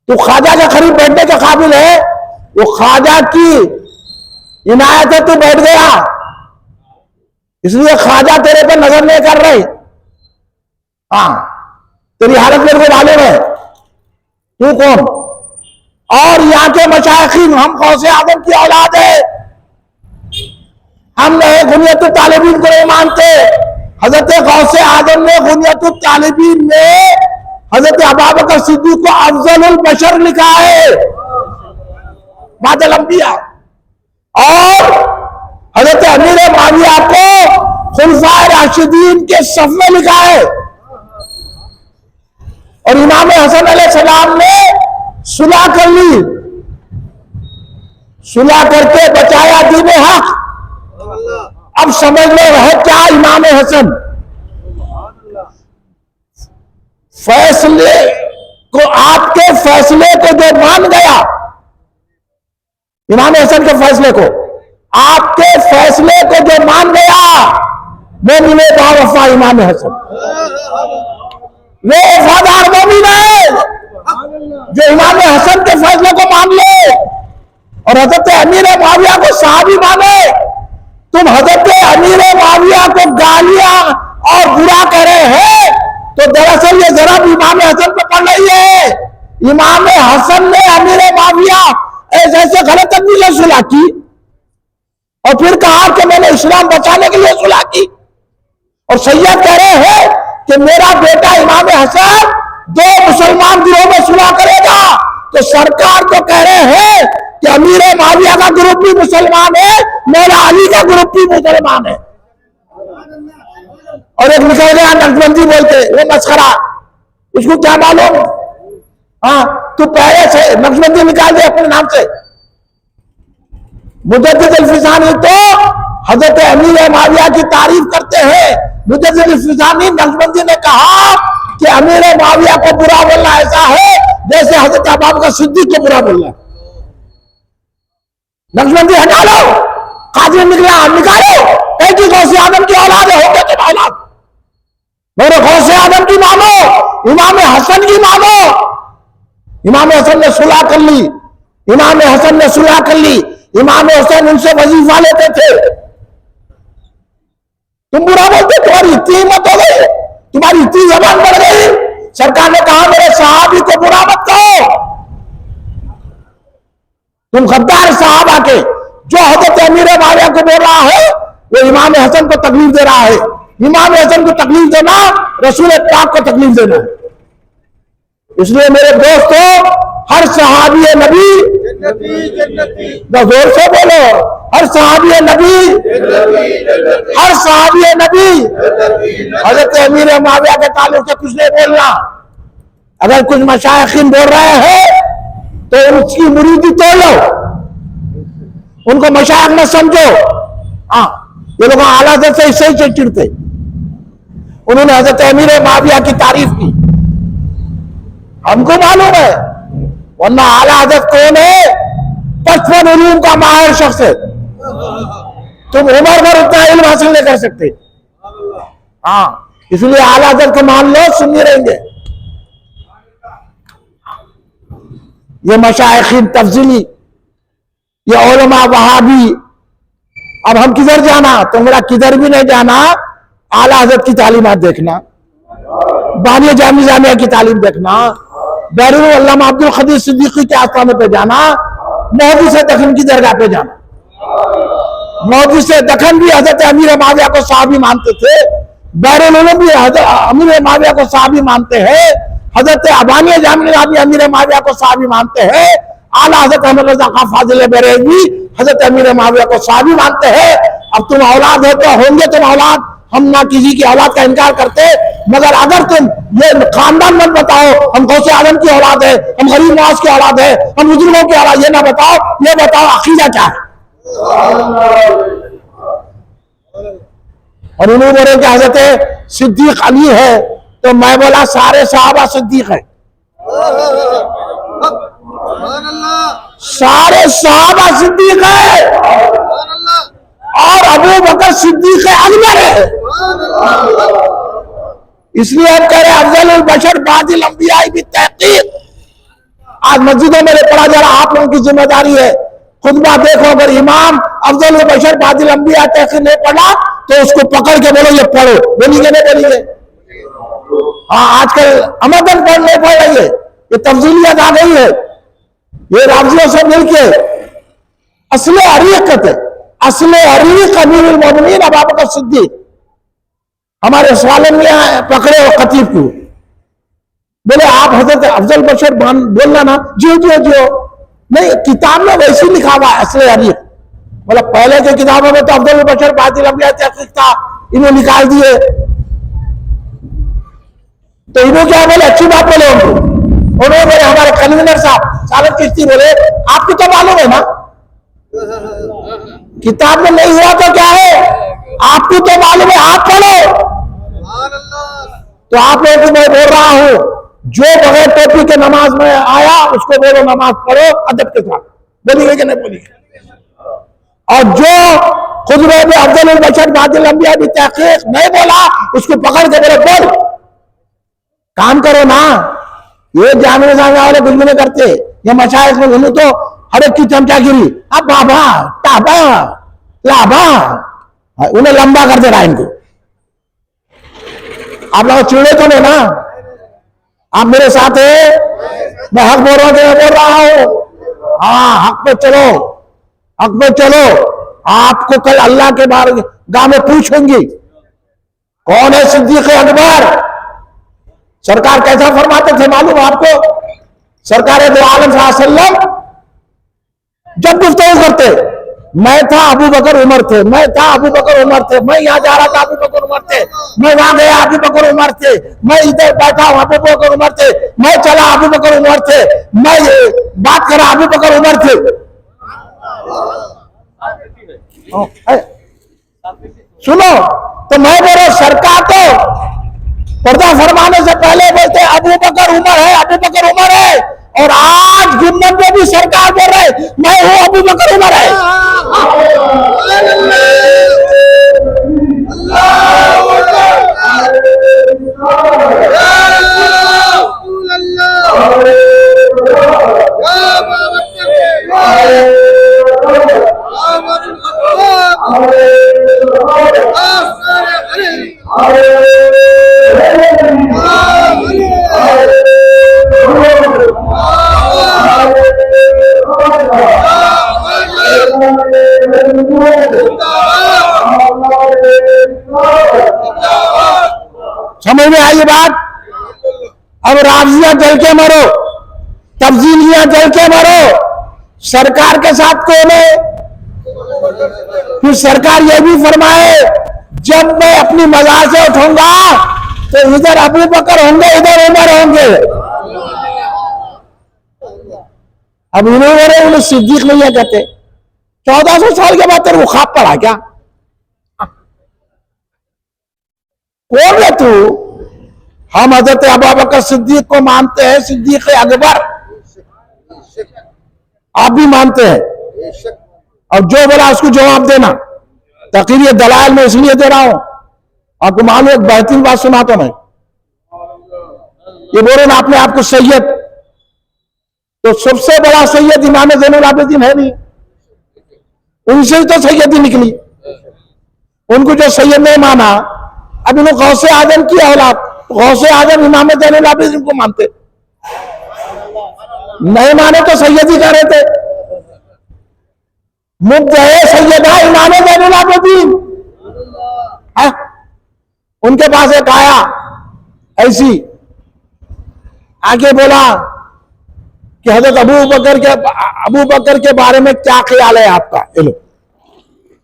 तो ख्वाजा के करीब बैठने के काबिल है, वो ख्वाजा की इनायत है, तू बैठ गया, इसलिए ख्वाजा तेरे पे नजर नहीं कर रहे। हाँ, तेरी हालत मेरे को मालूम है, तू कौन? और यहाँ के मशाइखीन, हम गौसे आजम की औलाद है, हम नहीं गुनियतुल तालिबीन को नहीं मानते। हजरत गौसे आजम ने गुनियतुल तालिबीन में हजरत अबू बकर सिद्दीक को अफजलुल बशर लिखा है बादल अंबिया, और हजरत अमीर माविया को खुलफाए राशिदीन के सफ में लिखा है। और इमाम हसन अलैहिस्सलाम ने सुलह कर ली, सुलह करके बचाया दीन हक। अब समझ लो है क्या इमाम हसन फैसले को, आपके फैसले को जो मान गया, इमाम हसन के फैसले को, आपके फैसले को जो मान गया, वो मिले बावफा इमाम हसन, वो वफादार मोमिन है जो इमाम हसन के फैसले को मान ले और हजरत अमीर माविया को सहाबी माने। तुम हजरत अमीर माविया को गालियां और बुरा कह रहे हैं, तो दरअसल ये जरा इमाम हसन पे पड़ रही है। इमाम हसन ने अमीर माविया ऐसे गलत आदमी से सुलह की और फिर कहा कि मैंने इस्लाम बचाने के लिए सुलह की। और सैयद कह रहे हैं कि मेरा बेटा इमाम हसन 2 मुसलमान गिरोह में सुलह करेगा, तो सरकार को कह रहे हैं कि अमीर माविया का ग्रुप भी मुसलमान है, मौला अली का ग्रुप भी मुसलमान है। और एक निकल गया नक्शबंदी बोलते, वो मस्खरा, उसको क्या मालूम? हाँ, तू पहले से नक्शबंदी निकाल दे अपने नाम से। मुजद्दिद अल-फिसानी तो हजरत अमीर माविया की तारीफ करते हैं। मुजद्दिद अल-फिसानी नक्शबंदी ने कहा कि अमीर माविया को बुरा बोलना ऐसा है जैसे हजरत अबू बकर सिद्दीक को बुरा बोलना। नक्शबंदी हटा लो, काजी निकला, निकालो, एक ही गौसे आजम की औलाद है, होगे तुम औलाद। मेरे गौसे आदम की मानो, इमाम हसन की मानो। इमाम हसन ने सुलह कर ली, इमाम हसन ने सुलह कर ली। इमाम हुसैन उनसे वजीफा लेते थे। तुम बुरा बोलते, तुम्हारी इतनी हिम्मत हो गई, तुम्हारी इतनी जबान बढ़ गई। सरकार ने कहा मेरे सहाबी को बुरा मत कहो। तुम गद्दार सहाबा के। जो हजरत अमीर माविया को बोल रहा है वो इमाम हसन को तकलीफ दे रहा है। इमाम हसन को तकलीफ देना रसूल पाक को तकलीफ देना है। इसलिए मेरे दोस्तों, हर सहाबी नबी जोर से बोलो, हर सहाबी नबी, हर सहाबी नबी। हजरत अमीर माविया के ताल्लुक से कुछ नहीं बोलना। अगर कुछ मशाइखीन बोल रहे हैं तो उसकी मुरीदी तोड़ लो, उनको मशाइख न समझो। हाँ, ये लोग आला हज़रत से इससे ही चिढ़ते। उन्होंने हजरत अमीर माविया की तारीफ की, हमको मालूम है, वरना आला हज़रत कौन है? 55 उलूम का माहिर शख्स है। तुम उम्र भर उतना इल्म हासिल नहीं कर सकते। हाँ, इसलिए आला हज़रत को मान लो, सुन्नी रहेंगे। ये मशाइखीन तफजीली, ये उलमा वहाबी। अब हम किधर जाना? तुम्हारा किधर भी नहीं जाना। आला हज़रत की तालीमात देखना, बानिया जामिया की तालीम देखना, बैरून अल्लामा अब्दुल खदीर सिद्दीकी के आस्थाने पे जाना, मौदी से दखन की दरगाह पे जाना। मौदी से दखन भी हजरत अमीर माविया को साहबी मानते थे, बैरून उलूम भी अमीर माविया को साहबी मानते हैं, हजरत अबानिया जामिया भी अमीर माविया को साहबी मानते हैं, आला हजरत अहमद रज़ा खां फाजिल बरेलवी हजरत अमीर माविया को साहबी मानते हैं। अब तुम औलाद हो तो होंगे तुम औलाद, हम ना किसी की औलाद का इनकार करते, मगर अगर तुम ये खानदान मत बताओ हम गौसे आदम की औलाद है, हम गरीब नवाज की औलाद है, हम बुजुर्गों की औलाद, ये ना बताओ। ये बताओ अकीदा क्या है। और उन्होंने बोले कि हजरत सिद्दीक अली है, तो मैं बोला सारे सहाबा सिद्दीक है, सारे सहाबा सिद्दीक है, और अबू बकर सिद्दीक अकबर है। इसलिए हम कह रहे अफजलुल बशर बादिल अंबिया भी तहकीक। आज मस्जिदों में पढ़ा जा रहा, आप लोगों की जिम्मेदारी है। खुतबा देखो, अगर इमाम अफजलुल बशर बादिल अंबिया तहकीक नहीं पढ़ा तो उसको पकड़ के बोलो ये पढ़ो। बोलिए नहीं बोलिए? हाँ, आजकल अमदन पढ़ नहीं पढ़ रही है, ये तफजीलियत आ गई है। ये राजियों से मिलके असले अरीकत है, असले अरीक अमीरुल मोमिनीन अबू बकर सिद्दीक। हमारे सवालों में पकड़े और खतीब को बोले आप हजरत अफजल बशर बोलना ना, जियो जियो जियो। नहीं, किताब में वैसे लिखा हुआ असले अरीक। मतलब पहले के किताबों में तो अफजल बशर बादिल अंबिया तहकीक था, इन्हें निकाल दिए। तो इन्होंने क्या बोले? अच्छी बात बोले उन्होंने बोले हमारे कन्वीनर साहब सालत चिश्ती बोले आपको तो मालूम है ना, किताब में नहीं हुआ तो क्या है, आपको तो मालूम है, आप पढ़ो। तो आप लोगों को मैं बोल रहा हूं, जो बगैर टोपी के नमाज में आया उसको बोलो नमाज पढ़ो अदब के साथ। बोलिए कि नहीं बोलिए? और जो खुतबे में अफजलुल बशर बादिल अंबिया भी तहकीक नहीं बोला उसको पकड़ के बोले बोल, काम करो ना। ये जामिया वाले कुछ भी नहीं करते। ये मशाइख में बोलूं तो हर एक की चमचागिरी, अब बाबा टाबा लाभा, उन्हें लंबा कर दे रहा है इनको। आप लोग चिड़े तो नहीं ना? आप मेरे साथ है, मैं हक बोल रहा हूं। हाँ, हक पे चलो, हक पे चलो। आपको कल अल्लाह के बारगाह में पूछेंगी कौन है सिद्दीक अकबर। सरकार कैसा फरमाते थे मालूम आपको? सरकार दो आलम सल्लल्लाहु अलैहि वसल्लम जब गुफ्तगू करते, मैं था अबू बकर उमर थे, मैं था अबू बकर उमर थे, मैं यहाँ जा रहा था अबू बकर उमर थे, मैं वहां गया अबू बकर उमर थे, मैं इधर बैठा हूं अबू बकर उमर थे, मैं चला अबू बकर उमर थे, मैं बात करा अबू बकर उमर थे। सुनो, तो मैं बोल रहा सरकार तो पर्दा फरमाने से पहले बोलते अबू बकर उमर है, अबू बकर उमर है, और आज गुम्बद में भी सरकार बोल रहे मैं हूं अबू बकर उमर है। में आई ये बात? अब राजियां जल के मरो, तब्दीलियां जल के मरो, सरकार के साथ कौन है? फिर सरकार यह भी फरमाए जब मैं अपनी मज़ार से उठूंगा तो इधर अबू बकर होंगे, इधर उमर होंगे। अब उन्होंने सिद्दीक नहीं है कहते। 1400 साल के बाद तेरे को ख्वाब पड़ा क्या? कौन है तू? हम हजरत अबू बकर सिद्दीक को मानते हैं, सिद्दीक अकबर आप भी मानते हैं, और जो बोला उसको जवाब देना। तकरीर दलाल में इसलिए दे रहा हूं, आपको मालूम एक बेहतरीन बात सुनाता मैं। ये बोले ना अपने आपको सैयद, तो सबसे बड़ा सैयद इमाम ज़ैनुल आबिदीन है नहीं, उनसे ही तो सैयदी निकली। उनको जो सैयद नहीं माना, अब इन्होंने गौसे आजम की औलाद, गौसे आजम इमाम ज़ैनुल आबिदीन को मानते, नहीं माने तो सैयदी कर रहे थे। मुद्दे सैयदा इमाम ज़ैनुल आबिदीन, उनके पास एक आया ऐसी, आगे बोला कि हजरत अबू बकर के बारे में क्या ख्याल है आपका?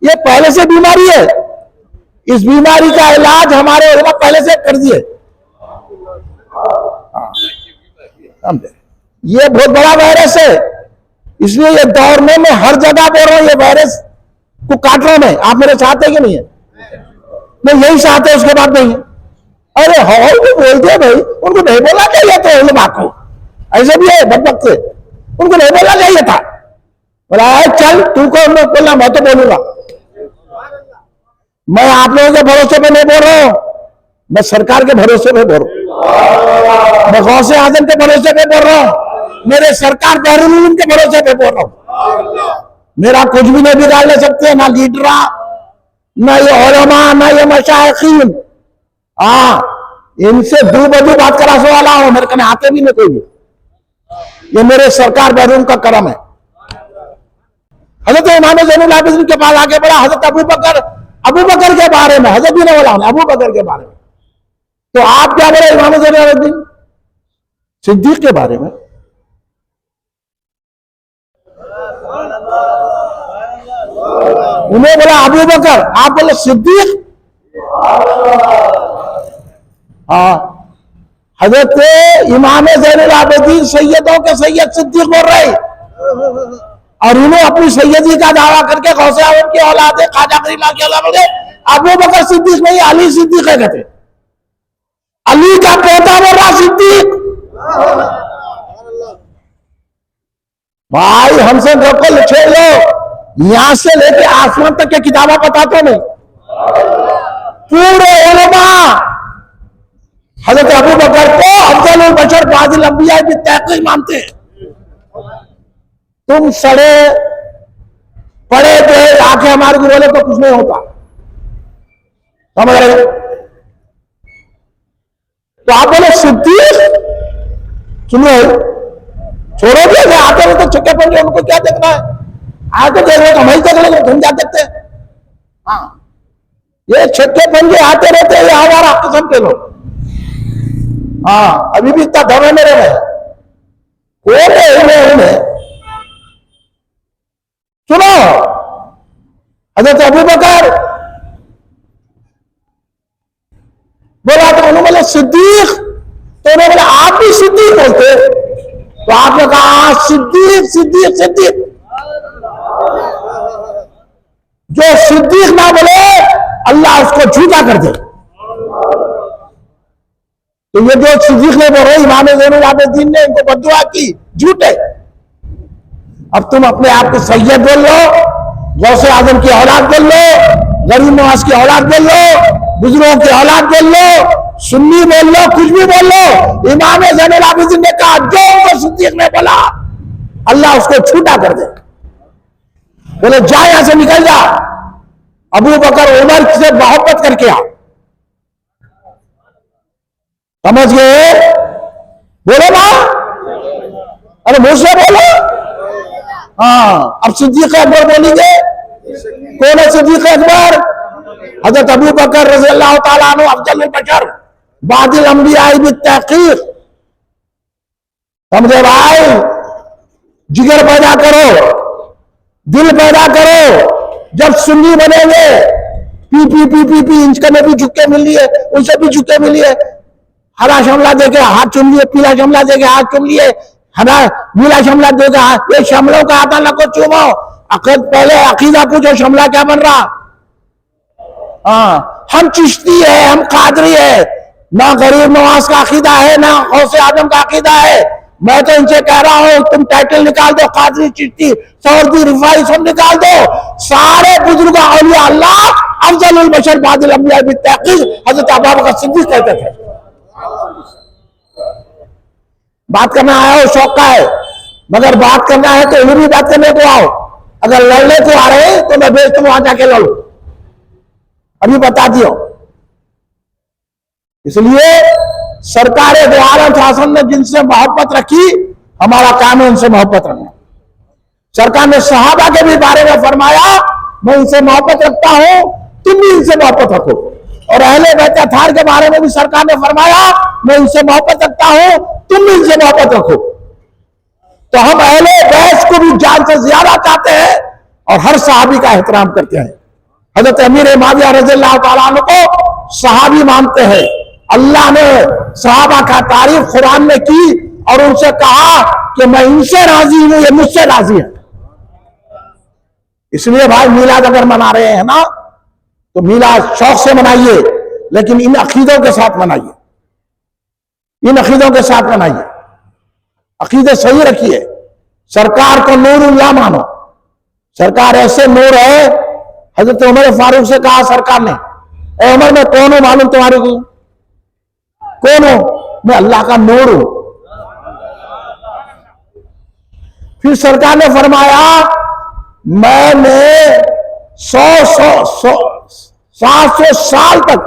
ये पहले से बीमारी है, इस बीमारी का इलाज हमारे उलमा पहले से कर दिए। ये बहुत बड़ा वायरस है, इसलिए ये दौड़ने में हर जगह बोल रहा हूं, ये वायरस को काट रहा हूं मैं। आप मेरे साथ है कि नहीं है? मैं यही साथ है, उसके बाद नहीं है। अरे हॉल भी बोलते भाई, उनको नहीं बोला चाहिए तो उलमा को, ऐसे भी है बदबक से, उनको नहीं बोला चाहिए था। बोला चल तू को बोलना, मैं तो बोलूंगा। मैं आप लोगों के भरोसे पे नहीं बोल रहा हूं, मैं सरकार के भरोसे पे बोल रहा हूं, मैं गौसे आजम के भरोसे पे बोल रहा हूं, मेरे सरकार बहरुल के भरोसे पे बोल रहा हूं। मेरा कुछ भी नहीं बिगाड़ सकते, ना लीडरा, ना ये उलमा, ना ये मशाइखीन। इनसे दू बदू बात करा सो वाला हूं, मेरे कने आते भी नहीं कोई भी। ये मेरे सरकार बहरुल का करम है। हजरत इमाम ज़ैनुल आबिदीन के पास आगे बढ़ा हजरत अबू बकर के बारे में, हजरत भी नहीं बोला अबू बकर के बारे में, तो आप क्या बोले इमाम ज़ैनुल आबिदीन सिद्दीक के बारे में? उन्हें बोला अबू बकर, आप बोले सिद्दीक। हजरत इमाम ज़ैनुल आबिदीन सैयदों के सैयद सिद्दीक बोल रहे, और उन्हें अपनी सैयदी का दावा करके गौसे आजम की औलाद है, ख्वाजा क़रीला की औलाद है। अबू बकर सिद्दीक नहीं, अली सिद्दीक है कहते, अली का पोता बोल रहा सिद्दीक। भाई हमसे बिल्कुल छेड़ लो, यहां से लेके आसमान तक के किताबें बताते नहीं। पूरे उलमा हजरत अबू बकर को अफजलुल बशर फाजिल अंबिया की तहकीक मानते हैं। तुम सड़े पड़े थे, आंखें हमारे को बोले तो कुछ नहीं होता, समझ रहे? तो आप बोले सिद्दीक, सुनो छोड़ो भी, आते रहे तो छक्के पंजे, उनको क्या देखना है? आके देख रहे तो हम ही देख लेंगे, तुम क्या देखते हैं? ये छक्के पंजे आते रहते हैं, ये हमारा किस्म के लोग। अभी भी इतना दम है मेरे में, कौन है उन्हें? सुनो, हजरत अबू बकर बोला तो उन्होंने बोला सिद्दीक, तो उन्होंने बोला आप भी सिद्दीक बोलते, तो आपने कहा सिद्दीक सिद्दीक सिद्दीक। जो सिद्दीक ना बोले अल्लाह उसको झूठा कर दे। तो ये जो सिद्दीक ने बोले इमाम ज़ैनुल आबिदीन ने इनको बद्दुआ की, झूठे। अब तुम अपने आप को सैयद बोल लो, गौसे आजम की औलाद बोल लो, गरीब नवाज की औलाद बोल लो, बुजुर्गों की औलाद बोल लो, सुन्नी बोल लो, कुछ भी बोल लो। इमाम ज़ैनुल आबिदीन ने कहा जो उनको सिद्दीक ने बोला अल्लाह उसको छूटा कर दे। बोले जा यहां से निकल जा, अबू बकर उमर से मोहब्बत करके आ। समझ गए? बोलो ना, अरे मुझसे बोलो। अब सिद्दीक अकबर बोलेंगे, कौन है सिद्दीक अकबर? हजरत अबू बकर रज़ी अल्लाह ताला अन्हु अफजलुल बशर, बादिल अंबिया बित्तहकीक। समझे भाई? जिगर पैदा करो, दिल पैदा करो। जब सुन्नी बनेंगे, P P P P P inch में भी झुक्के मिल लिए, उनसे भी झुक्के मिलिए। हरा शमला देके हाथ चुम लिए, पीला शमला देके हाथ चुम लिए, हरा नीला शमला देके हाथ, ये शमलों का हाथ लगो चूमो। पहले अकीदा पूछो, शमला क्या बन रहा? हाँ, हम चिश्ती है, हम कादरी है, ना गरीब नवाज का अकीदा है, ना गौसे आजम का अकीदा है। मैं तो इनसे कह रहा हूं, तुम टाइटल निकाल दो, कादरी, चिश्ती, सौदी, रिफाई सब निकाल दो। सारे बुजुर्ग औलिया अल्लाह अफजलुल बशर बादिल अंबिया बित्तहकीक हजरत अबू बकर सिद्दीक कहते थे। बात करना आया हो, शौक का है, मगर बात करना है तो इन्हीं बात करने को आओ। अगर लड़ने को आ रहे हैं तो मैं भेज तुम वहां जाके लड़ो, अभी बता दियो। इसलिए सरकार दो आलम शासन ने जिनसे मोहब्बत रखी, हमारा काम है उनसे मोहब्बत रखना। सरकार ने सहाबा के भी बारे में फरमाया, मैं इनसे मोहब्बत रखता हूं, तुम भी इनसे मोहब्बत रखो। और अहले बैत अथार के बारे में भी सरकार ने फरमाया, मैं इनसे मोहब्बत रखता हूं, तुम भी इनसे मोहब्बत रखो। तो हम अहले बैत को भी जान से ज्यादा चाहते हैं और हर सहाबी का एहतराम करते हैं। हजरत अमीर माविया रज़ियल्लाहु ताला अन्हु को सहाबी मानते हैं। अल्लाह ने सहाबा का तारीफ कुरान में की और उनसे कहा कि मैं इनसे राजी हूं, ये मुझसे राजी है। इसलिए भाई मिलाद अगर मना रहे हैं ना, तो मिलाद शौक से मनाइए, लेकिन इन अकीदों के साथ मनाइए, इन अकीदों के साथ मनाइए, अकीदे सही रखिए। सरकार को नूरुल्लाह मानो, सरकार ऐसे नूर है। हजरत उमर फारूक से कहा सरकार ने, ए उमर मैं कौन हूं मालूम तुम्हारे को? कौन हो? मैं अल्लाह का नूर हूं। फिर सरकार ने फरमाया, मैंने 700 साल तक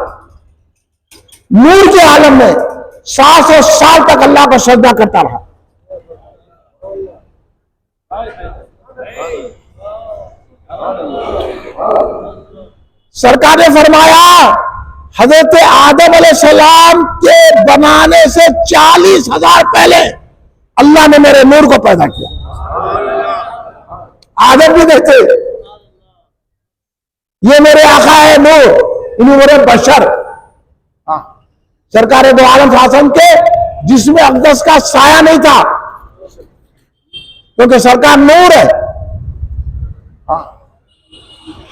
नूर के आलम में 700 साल तक अल्लाह को सजदा करता रहा। सरकार ने फरमाया, हजरत आदम अलैहिस्सलाम के बनाने से 40,000 पहले अल्लाह ने मेरे नूर को पैदा किया। आदम भी देखते, ये मेरे आका है नूर, इन्हीं मेरे बशर। सरकार दो आलम शासन के जिसमें अक़दस का साया नहीं था, क्योंकि सरकार नूर है।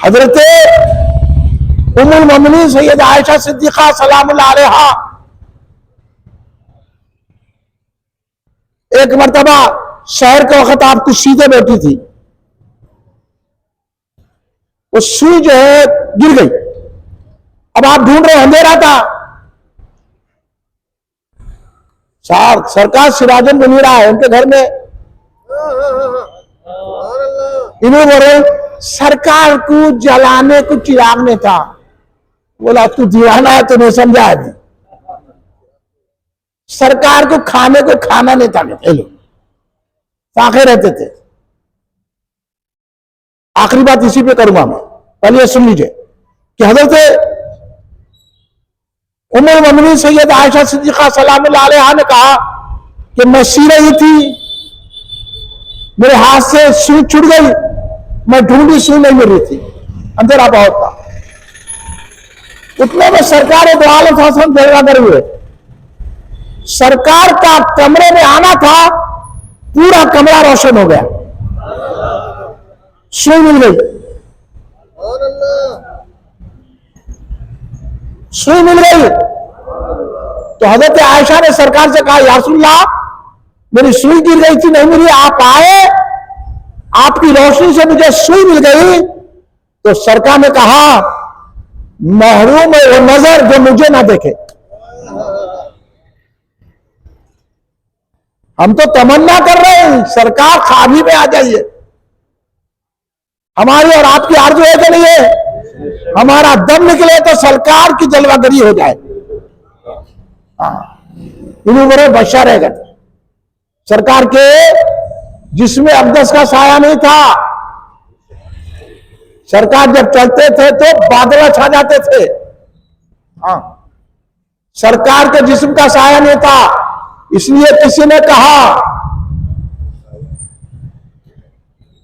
हजरत उम्मुल मोमिनीन सैयदा आयशा सिद्दीक़ा सलामुल्लाह अलैहा एक मर्तबा शहर के वक्त आप कुछ सीधे बैठी थी, वो सुई जो है गिर गई। अब आप ढूंढ रहे, अंधेरा था। सरकार सिराजुल मुनीरा है उनके घर में, इन्होंने बोले सरकार को जलाने को चिराग में था। बोला तू दीवाना है, तूने समझा अभी। सरकार को खाने को खाना नहीं था, लोग फाके रहते थे। आखिरी बात इसी पे करूंगा मैं, पहले सुन लीजिए कि हजरत उम्मुल मोमिनीन सैयदा आयशा सिद्दीक़ा सलामुल्लाह अलैहा ने कहा कि मैं सी रही थी, मेरे हाथ से सुई छूट गई, मैं ढूंढी सुई नहीं मिल रही थी, अंधेरा बहुत था। उतने में सरकार दो आलम शासन झगड़ा कर हुए। सरकार का कमरे में आना था, पूरा कमरा रोशन हो गया, सुई मिल गई, सुई मिल गई। तो हजरत आयशा ने सरकार से कहा, या रसूलल्लाह मेरी सुई गिर गई थी, नहीं मिली, आप आए, आपकी रोशनी से मुझे सुई मिल गई। तो सरकार ने कहा, महरूम है वो नजर जो मुझे ना देखे। हम तो तमन्ना कर रहे हैं सरकार खाबी में आ जाइए। हमारी और आपकी आरज़ू है कि नहीं है? हमारा दम निकले तो सरकार की जलवागरी हो जाए। इन्हीं बड़े बशर रहेगा सरकार के जिसमें अक़दस का साया नहीं था। सरकार जब चलते थे तो बादल छा जाते थे। हाँ, सरकार के जिस्म का साया नहीं था, इसलिए किसी ने कहा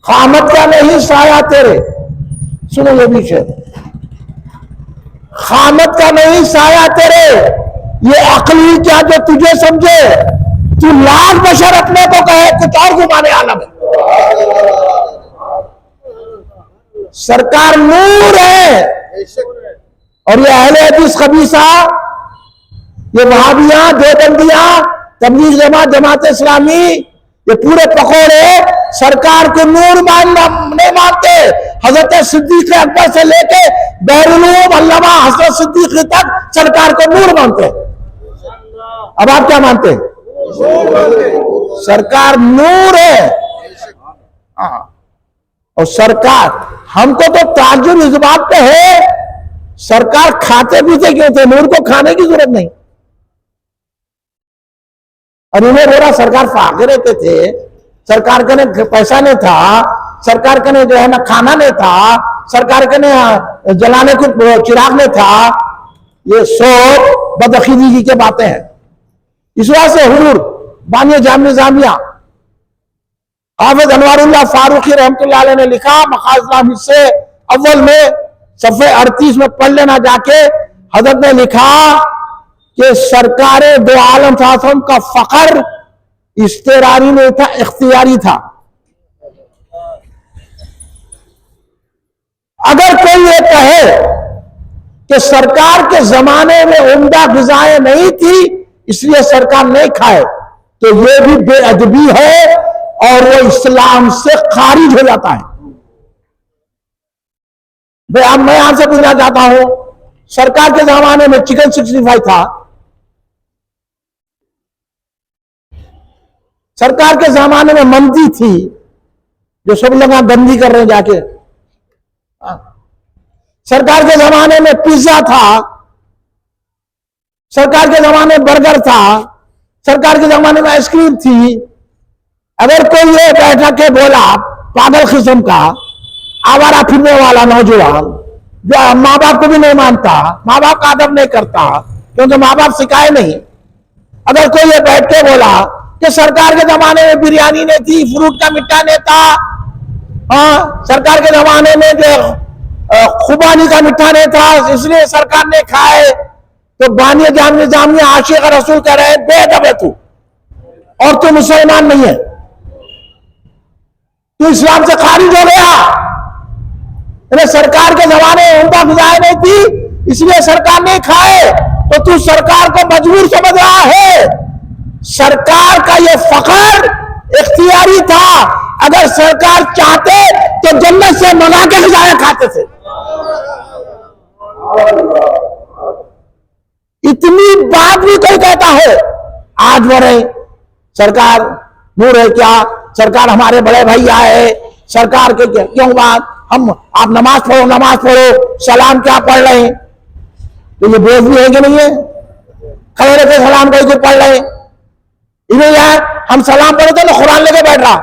खामद का नहीं साया तेरे, सुनो ये भी शेर, खामद का नहीं साया तेरे, ये अक्ली क्या जो तुझे समझे, तू लाख बशर अपने को कहे कुछ और घुमाने आलम है। सरकार नूर है, और ये अहले हदीस खबीसा, ये वहाबियां, देवबंदियां, तबलीग जमात, जमात इस्लामी, ये पूरे पकौड़े सरकार को नूर नहीं मानते। हजरत सिद्दीक अकबर से लेके बहरुल अल्लामा हजरत सिद्दीक तक सरकार को नूर मानते। अब आप क्या मानते हैं? सरकार नूर है। और सरकार, हमको तो ताज्जुब इस बात पे है, सरकार खाते पीते क्यों थे? नूर को खाने की जरूरत नहीं। और उन्हें बोला सरकार फाके रहते थे, सरकार के ने पैसा नहीं था, सरकार के ने जो है ना खाना नहीं था, सरकार के ने जलाने को चिराग नहीं था। ये सब बदअकीदगी की बातें हैं। इस वजह से हुजूर बानिया जामिया जामिया हाफिज अनवारुल्लाह फारूकी रहमतुल्लाह अलैह ने लिखा, मकासद हिस्से अव्वल में सफ़े 38 में पढ़ लेना जाके, हजरत ने लिखा कि सरकार दो आलम सासम का फखर इस्तेरारी नहीं था, इख्तियारी था। अगर कोई ये कहे कि सरकार के जमाने में उम्दा ग़िज़ाएं नहीं थी इसलिए सरकार नहीं खाए, तो ये भी बेअदबी है और वो इस्लाम से खारिज हो जाता है। अब मैं आपसे पूछना चाहता हूं, सरकार के जमाने में चिकन 65 था, सरकार के जमाने में मंदी थी जो सब लोग गंदी कर रहे हैं जाके, सरकार के जमाने में पिज्जा था, सरकार के जमाने में बर्गर था, सरकार के जमाने में आइसक्रीम थी। अगर कोई ये बैठा के बोला पागल किस्म का आवारा फिरने वाला नौजवान जो माँ बाप को भी नहीं मानता, माँ बाप का अदब नहीं करता क्योंकि माँ बाप सिखाए नहीं, अगर कोई ये बैठ के बोला कि सरकार के जमाने में बिरयानी नहीं थी, फ्रूट का मिट्टा नहीं था, हाँ सरकार के जमाने में जो खुबानी का मिठा नहीं था इसलिए सरकार ने खाए, तो बानिया जामिया जामिया आशिक रसूल कह रहे हैं बेअदब है तू, और तू मुसलमान नहीं है, तू इस्लाम से खारिज हो गया। सरकार के जमाने में उनका ग़िज़ाएं नहीं थी इसलिए सरकार ने खाए, तो तू सरकार को मजबूर समझ रहा है। सरकार का ये फखर इख्तियारी था, अगर सरकार चाहते तो जन्नत से मंगा के ग़िज़ाएं खाते थे। इतनी बात भी कोई कहता है आज बोले सरकार नूर है क्या, सरकार हमारे बड़े भैया है, सरकार के क्यों बात, हम आप नमाज पढ़ो, सलाम क्या पढ़ रहे हैं, तो ये बेइज्जती है कि नहीं है? खड़े रहते सलाम कोई को पढ़ रहे इन्हें यार, हम सलाम पढ़ते तो कुरान लेके बैठ रहा,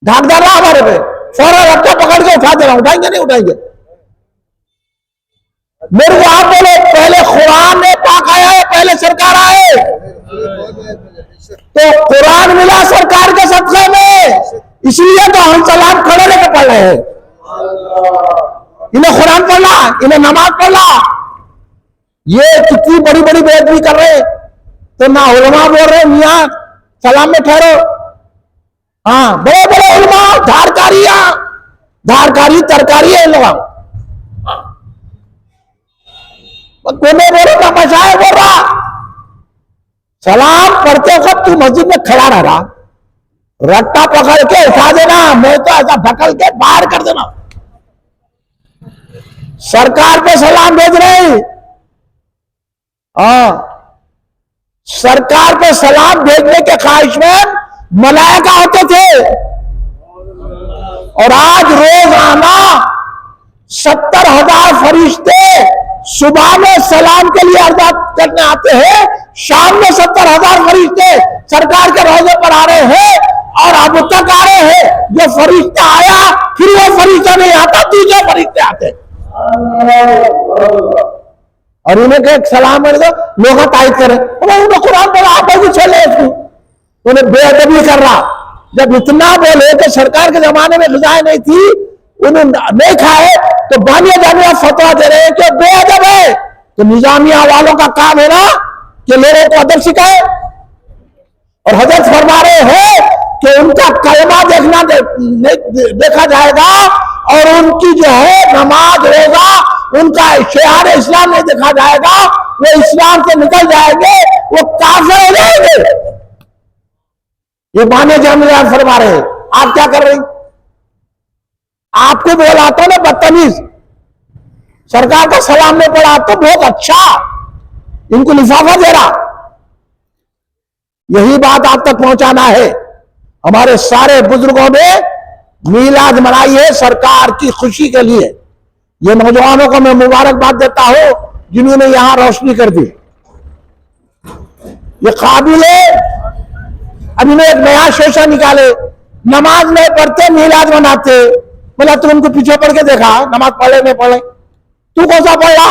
ढाक डाल रहा हमारे पे, फौरन रखा पकड़ के उठा दे रहा, उठाएंगे नहीं उठाएंगे। मेरे को आप बोले पहले कुरान में पाक आया है, पहले सरकार आए, तो कुरान मिला सरकार के सदक़े में, इसलिए तो हम सलाम खड़े लेकर पढ़ रहे हैं। इन्हें कुरान पढ़ना, इन्हें नमाज पढ़ना, ये कितनी बड़ी बड़ी बेइज्जती कर रहे हैं। तो ना उलमा बोल रहे मियां सलाम में ठहरो, हाँ बड़े बड़े उलमा धारकारी तरकारी है लोग, कोने बोल रहा तमाशाए बोल रहा, सलाम पढ़ते वक्त तू मस्जिद में खड़ा रह रहा, रट्टा पकड़ के उठा देना, मैं तो ऐसा ढकल के बाहर कर देना। सरकार पे सलाम भेज रहे, हाँ सरकार पे सलाम भेजने के ख्वाहिश में मलाइका होते थे, और आज रोजाना 70,000 फरिश्ते सुबह में सलाम के लिए अरदास करने आते हैं, शाम में 70,000 फरिश्ते सरकार के रोजे पर आ रहे हैं, और अब तक आ रहे हैं। जो फरिश्ता आया फिर वो फरिश्ता नहीं आता, दूसरे फरिश्ते आते। और इन्हें के सलाम कर दो, लोग तायद करें, उन्होंने कुरान बोला, आप भी चले उसको, उन्हें बेअदबी कर रहा। जब इतना बोले तो सरकार के जमाने में ग़िज़ाएं नहीं थी, उन्होंने नहीं खाए, तो बानिया जामिया फतवा दे रहे हैं कि बेअदब है। तो निजामिया वालों का काम है ना कि लोगों को अदब सिखाए। और हजरत फरमा रहे हैं कि उनका कलमा देखा जाएगा और उनकी जो है नमाज रोजा, उनका शिआर इस्लाम नहीं देखा जाएगा, वो इस्लाम से निकल जाएंगे, वो काफिर हो जाएंगे। ये बाने जामिया फरमा रहे हैं। आप क्या कर रही? आपको बोला तो ना बदतमीज, सरकार का सलाम नहीं पड़ा तो बहुत अच्छा, इनको लिफाफा दे रहा। यही बात आप तक पहुंचाना है। हमारे सारे बुजुर्गों ने मीलाद मनाई है सरकार की खुशी के लिए। ये नौजवानों को मैं मुबारकबाद देता हूं जिन्होंने यहां रोशनी कर दी। ये काबिल है। अब इन्हें एक नया शोशा निकाले, नमाज नहीं पढ़ते मीलाद मनाते। बोला तू उनको पीछे पढ़ के देखा, नमाज पढ़े नहीं पढ़े, तू कौन सा पढ़ा?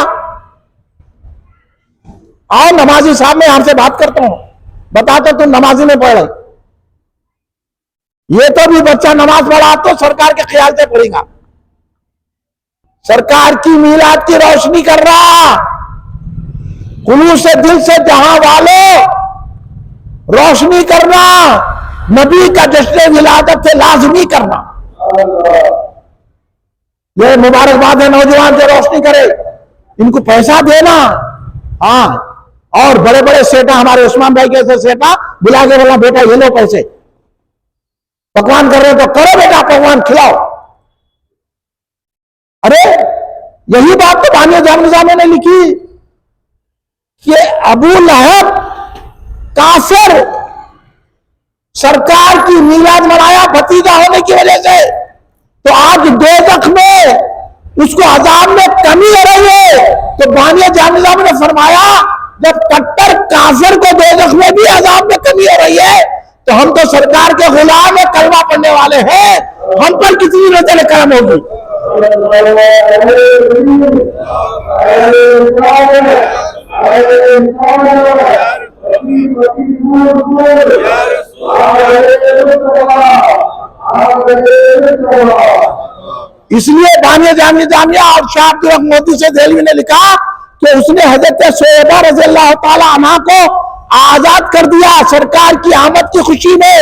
आओ नमाजी साहब, मैं आपसे बात करता हूं, बता तो तुम नमाजी नहीं पढ़े। ये तो भी बच्चा नमाज पढ़ा तो सरकार के ख्याल से पढ़ेगा। सरकार की मीलाद की रोशनी कर रहा। कुलू से दिल से जहां वालों रोशनी करना, नबी का जश्न विलादत से लाजमी करना। ये मुबारकबाद है नौजवान जो रोशनी करे, इनको पैसा देना। हाँ, और बड़े बड़े सेठा, हमारे उस्मान भाई के सेठा बुला के बोला बेटा ये लो पैसे, पकवान कर रहे हो तो करो बेटा, पकवान खिलाओ। अरे यही बात तो बानिया जामिया ने लिखी कि अबू लहब काफिर सरकार की मीलाद मनाया भतीजा होने की वजह से, तो आज दोज़ख में उसको अजाब में कमी हो रही है। तो बानिया जामिया ने फरमाया जब कट्टर काफिर को दोज़ख में भी अजाब में कमी हो रही है, तो हम तो सरकार के गुलाम है, कलमा पढ़ने वाले हैं, हम पर कितनी नजर करम होगी। इसलिए बानिया जामिया और शाह अब्दुल हक मोदी से देलवी ने लिखा कि उसने हजरत शोएबा रज़ी अल्लाह ताला अन्हा को आजाद कर दिया सरकार की आमद की खुशी में,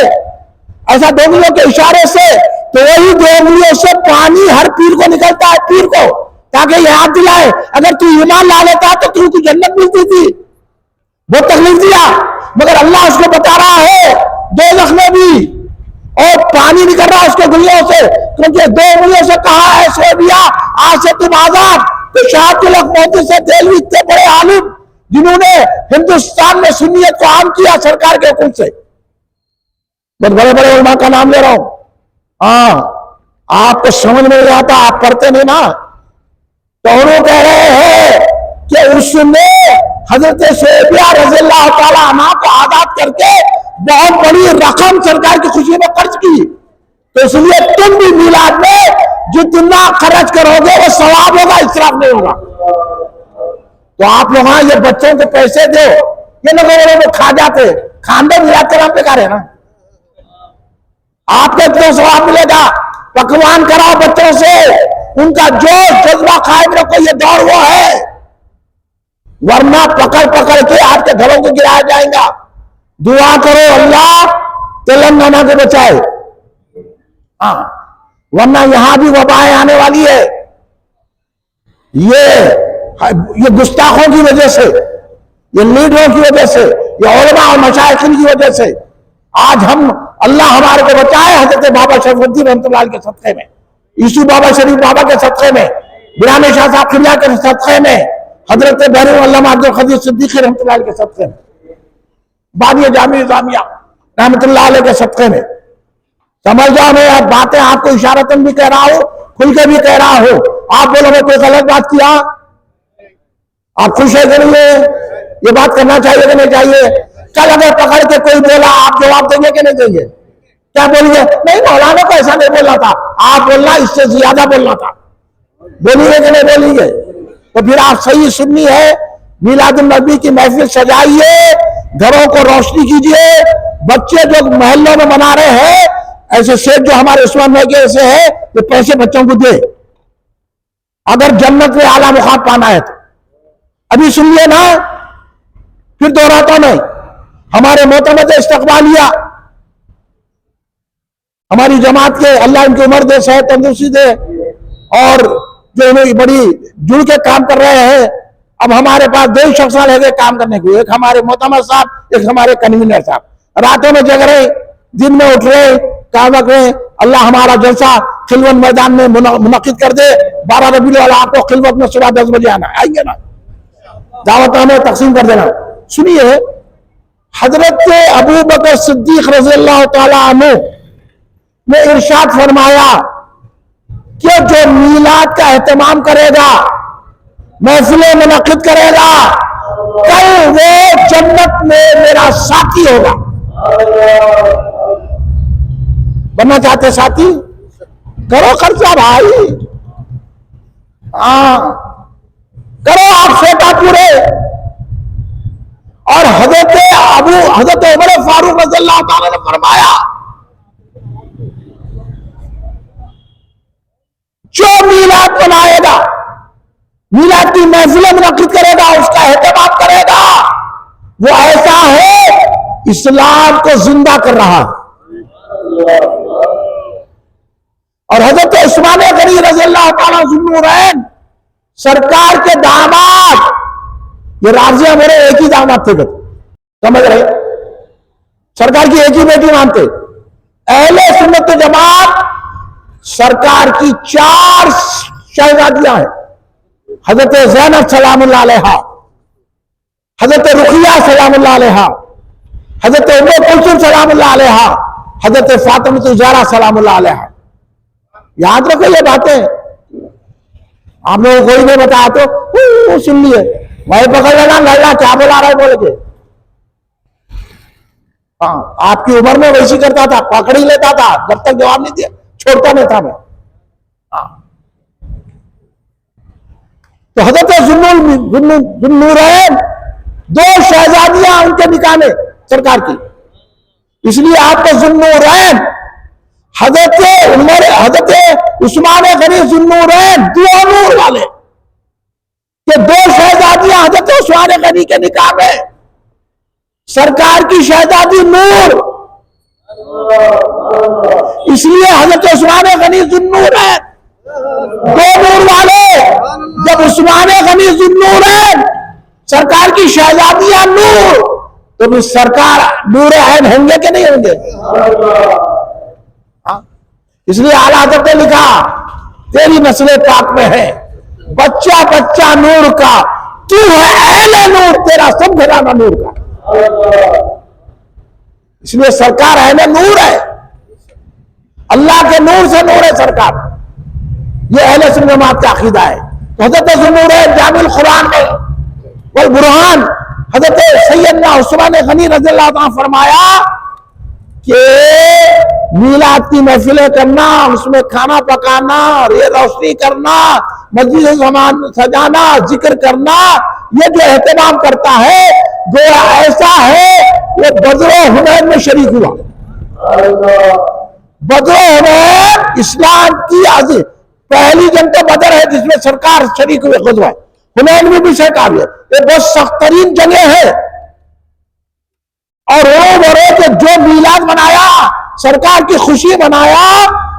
ऐसा दो उंगलियों के इशारे से। तो वही दो उंगलियों से पानी हर पीर को निकलता है, पीर को, ताकि याद दिलाए अगर तू ईमान ला लेता तो तुमको जन्नत मिलती थी। बहुत तकलीफ दिया, मगर अल्लाह उसको बता रहा है दोज़ख में भी, और पानी निकल रहा है उसके उंगलियों से, क्योंकि दो उंगलियों से कहा है शोबिया आज से तुम आजाद। तो शाह अब्दुल हक मोदी से देलवी इतने बड़े आलिम जिन्होंने हिंदुस्तान में सुन्नियत को आम किया सरकार के हुक्म से, बहुत बड़े बड़े उलमा का नाम ले रहा हूं। हाँ, आपको समझ में नहीं आता, आप पढ़ते नहीं ना। तो उन्होंने कह रहे हैं कि उसने हजरत शोबिया रज़ी अल्लाह ताला अन्हा को आजाद करके बहुत बड़ी रकम सरकार की खुशी में खर्च की। तो इसलिए तुम भी मिलाद में जितना खर्च करोगे वो सवाब होगा, इसराफ नहीं होगा। तो आप लोग ये बच्चों को पैसे दो, ये लोग वो खा जाते, खाने मिलाद के नाम पे खा रहे ना, आपको इतना सवाब मिलेगा। पकवान कराओ बच्चों से, उनका जोश जज्बा कायम रखो, ये दौर वो है, वरना पकड़ पकड़ के आपके घरों को गिराया जाएगा। दुआ करो अल्लाह तेलंगाना को बचाए, हाँ, वरना यहां भी वबाएं आने वाली है। ये गुस्ताखों की वजह से, ये लीडरों की वजह से, ये उलमा और मशाइखिन की वजह से आज हम, अल्लाह हमारे को बचाए। हजरत बाबा शरीफुद्दीन रहमतुल्लाह के सदक़े में, यूसुफ बाबा शरीफ बाबा के सदक़े में, बिराने शाह साहब खिलिया के सदक़े में, हजरत बहरीन अल्लामा अब्दुल कदीर सिद्दीक़ी रहमतुल्लाह के सदक़े में, बानिया जामिया रहमतुल्लाह अलैह के सदक़े में। समझ जाओ, मैं अब बातें आपको इशारतन भी कह रहा हूं, खुल के भी कह रहा हूं। आप बोलो मैं कोई गलत बात किया, आप खुश है कि नहीं? ये बात करना चाहिए कि नहीं चाहिए? कल अगर पकड़ के कोई बोला, आप जवाब देंगे कि नहीं देंगे? क्या बोलेंगे? नहीं, मौलाना को ऐसा नहीं बोलना था, आप बोलना इससे ज्यादा बोलना था, बोलिए कि नहीं बोलिए? तो फिर आप सही सुन्नी है मिलाद नबी की महफिल सजाइए, घरों को रोशनी कीजिए। बच्चे जो मोहल्लों में मना रहे हैं, ऐसे शेख जो हमारे उस्मान भाई के ऐसे है, तो पैसे बच्चों को दे, अगर जन्नत में आला मुकाम पाना है तो। अभी सुनिए ना, फिर दोहराता नहीं। हमारे मोहतमद इस्तकबालिया, हमारी जमात के, अल्लाह इनकी उम्र दे, सेहत तंदुरुस्ती दे, और जो इन्हें बड़ी जुड़ के काम कर रहे हैं। अब हमारे पास दो ही शख्स रह गए काम करने को, एक हमारे मोहतमद साहब, एक हमारे कन्वीनर साहब। रातों में जग रहे, दिन में उठ रहे, काम कर रहे। अल्लाह हमारा जलसा खिलवत मैदान में मुनक्किद कर दे। 12 रबीउल अव्वल आपको खिलवत में सुबह 10 बजे आना, आएंगे ना, दावत हमें तकसीम कर देना। सुनिए, हजरत अबू बकर सिद्दीक रज़ियल्लाहु ताला अन्हु ने इरशाद फरमाया कि जो मीलाद का एहतमाम करेगा, महफिलें मुनक्किद करेगा, कल वो जन्नत में मेरा साथी होगा। बनना चाहते साथी? करो खर्चा भाई, हाँ करो आप सेटा पूरे। और हजरत उमर फारूक रज़ियल्लाहु ताला ने फरमाया, जो मीलाद बनाएगा, मीलाद की महफिलें मुनक्किद करेगा, उसका एहतमाम करेगा, वो ऐसा है इस्लाम को जिंदा कर रहा। और हजरत उस्मान गनी रज़ियल्लाहु ताला ज़ुन्नूरैन सरकार के दामाद, ये राजिया मेरे एक ही दामाद थे, समझ रहे, सरकार की एक ही बेटी मानते। अहले सुन्नत जमात सरकार की 4 शहजादियां हैं, हजरत ज़ैनब सलामुल्लाह अलैहा, हजरत रुक़िया सलामुल्लाह अलैहा, हजरत उम्मे कुलसूम सलामुल्लाह अलैहा, हजरत फातिमा ज़हरा सलामुल्लाह अलैहा। याद रखो ये बातें, आप लोगों को कोई नहीं बताया तो सुन लिए, वही पकड़ लेना, लल्ला क्या बोला रहा है बोल के। हाँ, आपकी उम्र में वैसी करता था, पकड़ ही लेता था, जब तक जवाब नहीं दिया छोड़ता नहीं था मैं। हाँ, तो हजरत ज़ुन्नूरैन 2 शहजादियां उनके निकाह में सरकार की, इसलिए आपको ज़ुन्नूरैन हजरत उस्मान गनी ज़ुन्नूरैन, 2 नूर वाले के 2 शहजादियां हजरत उस्मान गनी के निकाह में, सरकार की शहजादी नूर, इसलिए हजरत उस्मान गनी ज़ुन्नूरैन 2 नूर वाले। जब उस्मान गनी ज़ुन्नूरैन सरकार की शहजादियां नूर, तो भी सरकार नूर ऐन होंगे कि नहीं होंगे? इसलिए आला हज़रत ने लिखा, तेरी नस्ल पाक में है बच्चा बच्चा नूर का, तू है अहले नूर, तेरा सब घराना नूर का। इसलिए सरकार अहले नूर है, अल्लाह के नूर से नूर है सरकार। ये अहले सुन्नत जमात का अकीदा है। तो हज़रत ज़ुन्नूरैन जामिल कुरान में वल बुरहान हज़रत सैयदना उस्मान गनी रज़ियल्लाहु ताला फरमाया कि मीलाद की महफिलें करना, उसमें खाना पकाना और ये रोशनी करना, मस्जिद सजाना, जिक्र करना, ये जो एहतमाम करता है गोया ऐसा है वो बदर हुनैन में शरीक हुआ। बदर हुनैन इस्लाम की आज़ी पहली जंग तो बदर है जिसमें सरकार शरीक हुए, ग़ज़वा हुनैन में भी सरकार हुई। ये बहुत सख्त तरीन जंगें हैं। और वो जो मीलाद मनाया, सरकार की खुशी मनाया,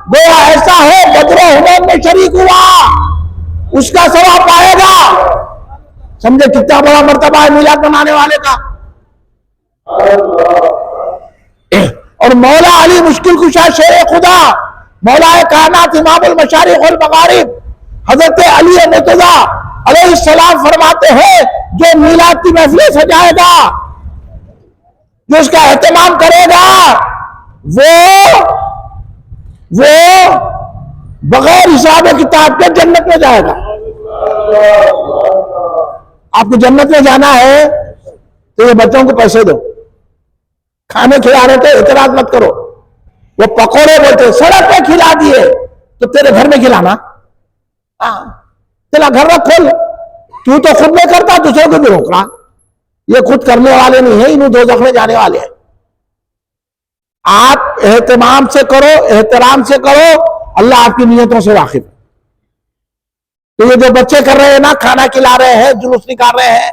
गोया ऐसा है बदर हुनैन में शरीक हुआ, उसका सवाब पाएगा। समझे कितना बड़ा मर्तबा है मीलाद मनाने वाले का। और मौला अली मुश्किल कुशा शेर खुदा, मौला कायनात इमामुल मशारिक़ वल मगारिब हजरत अली मुर्तज़ा अलैहिस्सलाम फरमाते हैं, जो मीलाद की महफिल सजाएगा, जो उसका एहतमाम करेगा, वो बगैर हिसाब किताब के जन्नत में जाएगा। आपको जन्नत में जाना है तो ये बच्चों को पैसे दो, खाने खिला रहे थे इतराज मत करो। वो पकौड़े बोलते सड़क पे खिला दिए तो तेरे घर में खिलाना, तेरा घर में खोल, तू तो खुद नहीं करता, दूसरों को भी रोक रहा। ये खुद करने वाले नहीं है, इन्हें दोजख में जाने वाले हैं। आप एहतमाम से करो, एहतराम से करो, अल्लाह आपकी नियतों से वाकिफ। तो ये जो बच्चे कर रहे हैं ना, खाना खिला रहे हैं, जुलूस निकाल रहे हैं,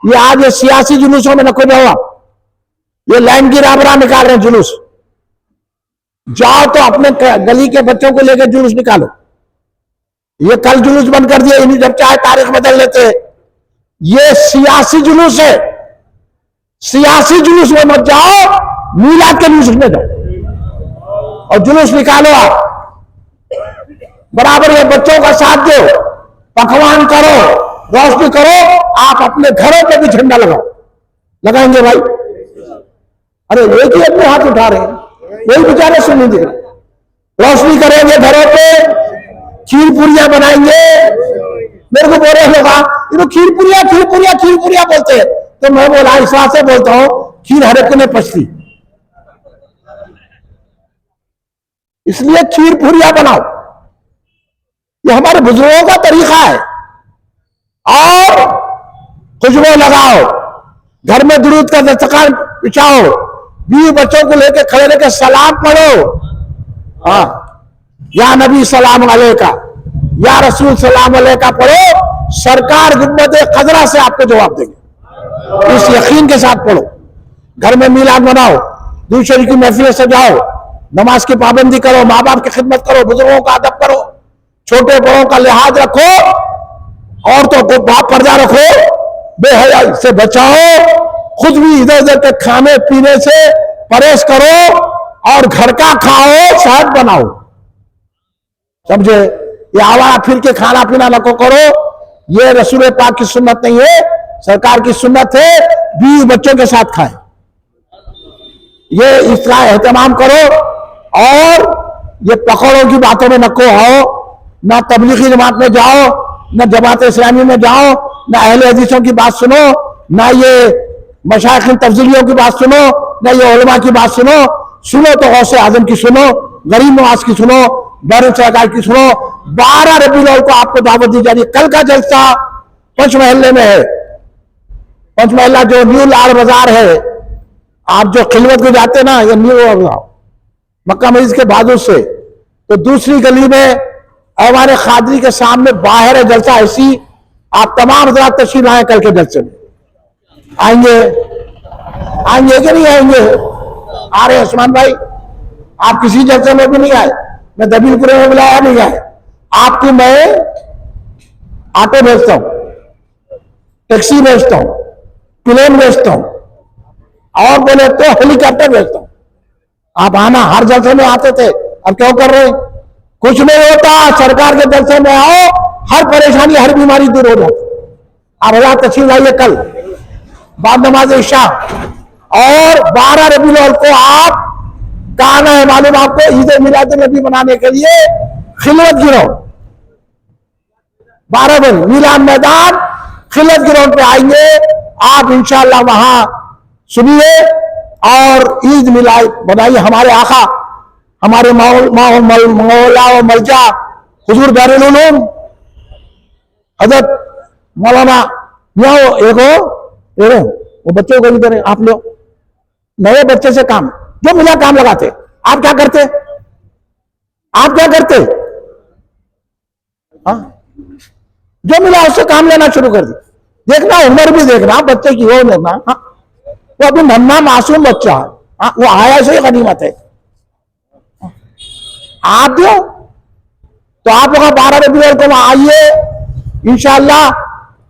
ये आज ये सियासी जुलूसों में न को जाओ आप, ये लाइन की राबरा निकाल रहे हैं जुलूस। जाओ तो अपने गली के बच्चों को लेकर जुलूस निकालो। ये कल जुलूस बंद कर दिया, इन्हीं जब चाहे तारीख बदल लेते हैं। ये सियासी जुलूस है, सियासी जुलूस में मत जाओ, मीलाद के जुलूस में जाओ और जुलूस निकालो। आप बराबर ये बच्चों का साथ दो, पकवान करो, रोशनी करो। आप अपने घरों पे भी झंडा लगाओ, लगाएंगे भाई? अरे एक ही अपने हाथ उठा रहे हैं, वही बेचारे सुन नहीं दिख रहे। रोशनी करेंगे घरों पे, खीर पूरियां बनाएंगे। मेरे को बोल रहे लोग खीर पूरियां बोलते हैं, तो मैं बोला इस बात से बोलता हूं, खीर हर एक को नहीं पचती, इसलिए खीर पूरियां बनाओ। ये हमारे बुजुर्गों का तरीका है। और खुशबू लगाओ, घर में दुरूद का दस्तरखान बिछाओ, बीवी बच्चों को लेकर खड़े रहकर सलाम पढ़ो। हाँ, या नबी सलाम अलैका, या रसूल सलाम अलैका पढ़ो। सरकार गुम्बद खजरा से आपको जवाब देंगे, इस यकीन के साथ पढ़ो। घर में मिलाद बनाओ, दूसरे की महफिल सजाओ, नमाज की पाबंदी करो, माँ बाप की खिदमत करो, बुजुर्गों का अदब करो, छोटे बड़ों का लिहाज रखो, औरतों को बाप पर्दा रखो, बेहयाई से बचाओ, खुद भी इधर उधर के खाने पीने से परहेज करो और घर का खाओ, सेहत बनाओ। समझे? ये आवारा फिर के खाना पीना नको करो, ये रसूल पाक की सुन्नत नहीं है, सरकार की सुन्नत है। बीवी बच्चों के साथ खाएं, ये इसका एहतमाम करो। और ये पकौड़ों की बातों में नको आओ, ना तबलीगी जमात में जाओ, ना जमात इस्लामी में जाओ, ना अहले हदीसों की बात सुनो, ना ये मशाइख तफसीलियों की बात सुनो, ना ये उलमा की बात सुनो। सुनो तो गौसे आजम की सुनो, गरीब नवाज की सुनो, बैरून सरकार की सुनो। 12 रबीउल अव्वल को आपको दावत दी जा रही है। कल का जलसा पंचमहल्ले में है, पंचमहल्ला जो न्यू लाल बाजार है, आप जो खिलवत को जाते ना, ये न्यू मक्का मस्जिद के बाजू से, तो दूसरी गली में ऐवान खादरी के सामने बाहर है जलसा। ऐसी आप तमाम हज़रात तशरीफ लाएं, कल के जलसे में आएंगे, आएंगे कि नहीं आएंगे? आ रहे उस्मान भाई, आप किसी जलसे में भी नहीं आए, मैं दबीलपुर में बुलाया नहीं आए आपकी। मैं ऑटो भेजता हूं, टैक्सी भेजता हूं, प्लेन भेजता हूं, और बोले तो हेलीकॉप्टर भेजता हूं। आप आना, हर जलसे में आते थे, अब क्यों कर रहे? कुछ नहीं होता, सरकार के जलसे में आओ, हर परेशानी हर बीमारी दूर हो जाती। आप हज़रात तशरीफ लाइए कल बाद नमाज इशा। और 12 रबीउल अव्वल को आप कहना है मालूम आपको, ईद मिलाद नबी मनाने के लिए खिलवत गिरो, 12 बजे मिलाद मैदान खिलवत ग्राउंड पे आएंगे आप, इंशाअल्लाह वहां सुनिए और ईद मिलाद बनाइए। हमारे आका, हमारे मौला व मलजा हुजूर बैरुल उलूम हजरत मौलाना वो बच्चों को इधर आप लोग नए बच्चे से काम, जो मिला काम लगाते। आप क्या करते? आप क्या करते? हाँ, जो मिला उससे काम लेना शुरू कर दी। देखना, उम्र भी देखना बच्चे की, वो देखना। हाँ, वो अभी नन्हा मासूम बच्चा है, हाँ, वो आया से ही गनीमत है। आप दो तो आप लोग 12 रबीउल अव्वल को आइए इंशाअल्लाह।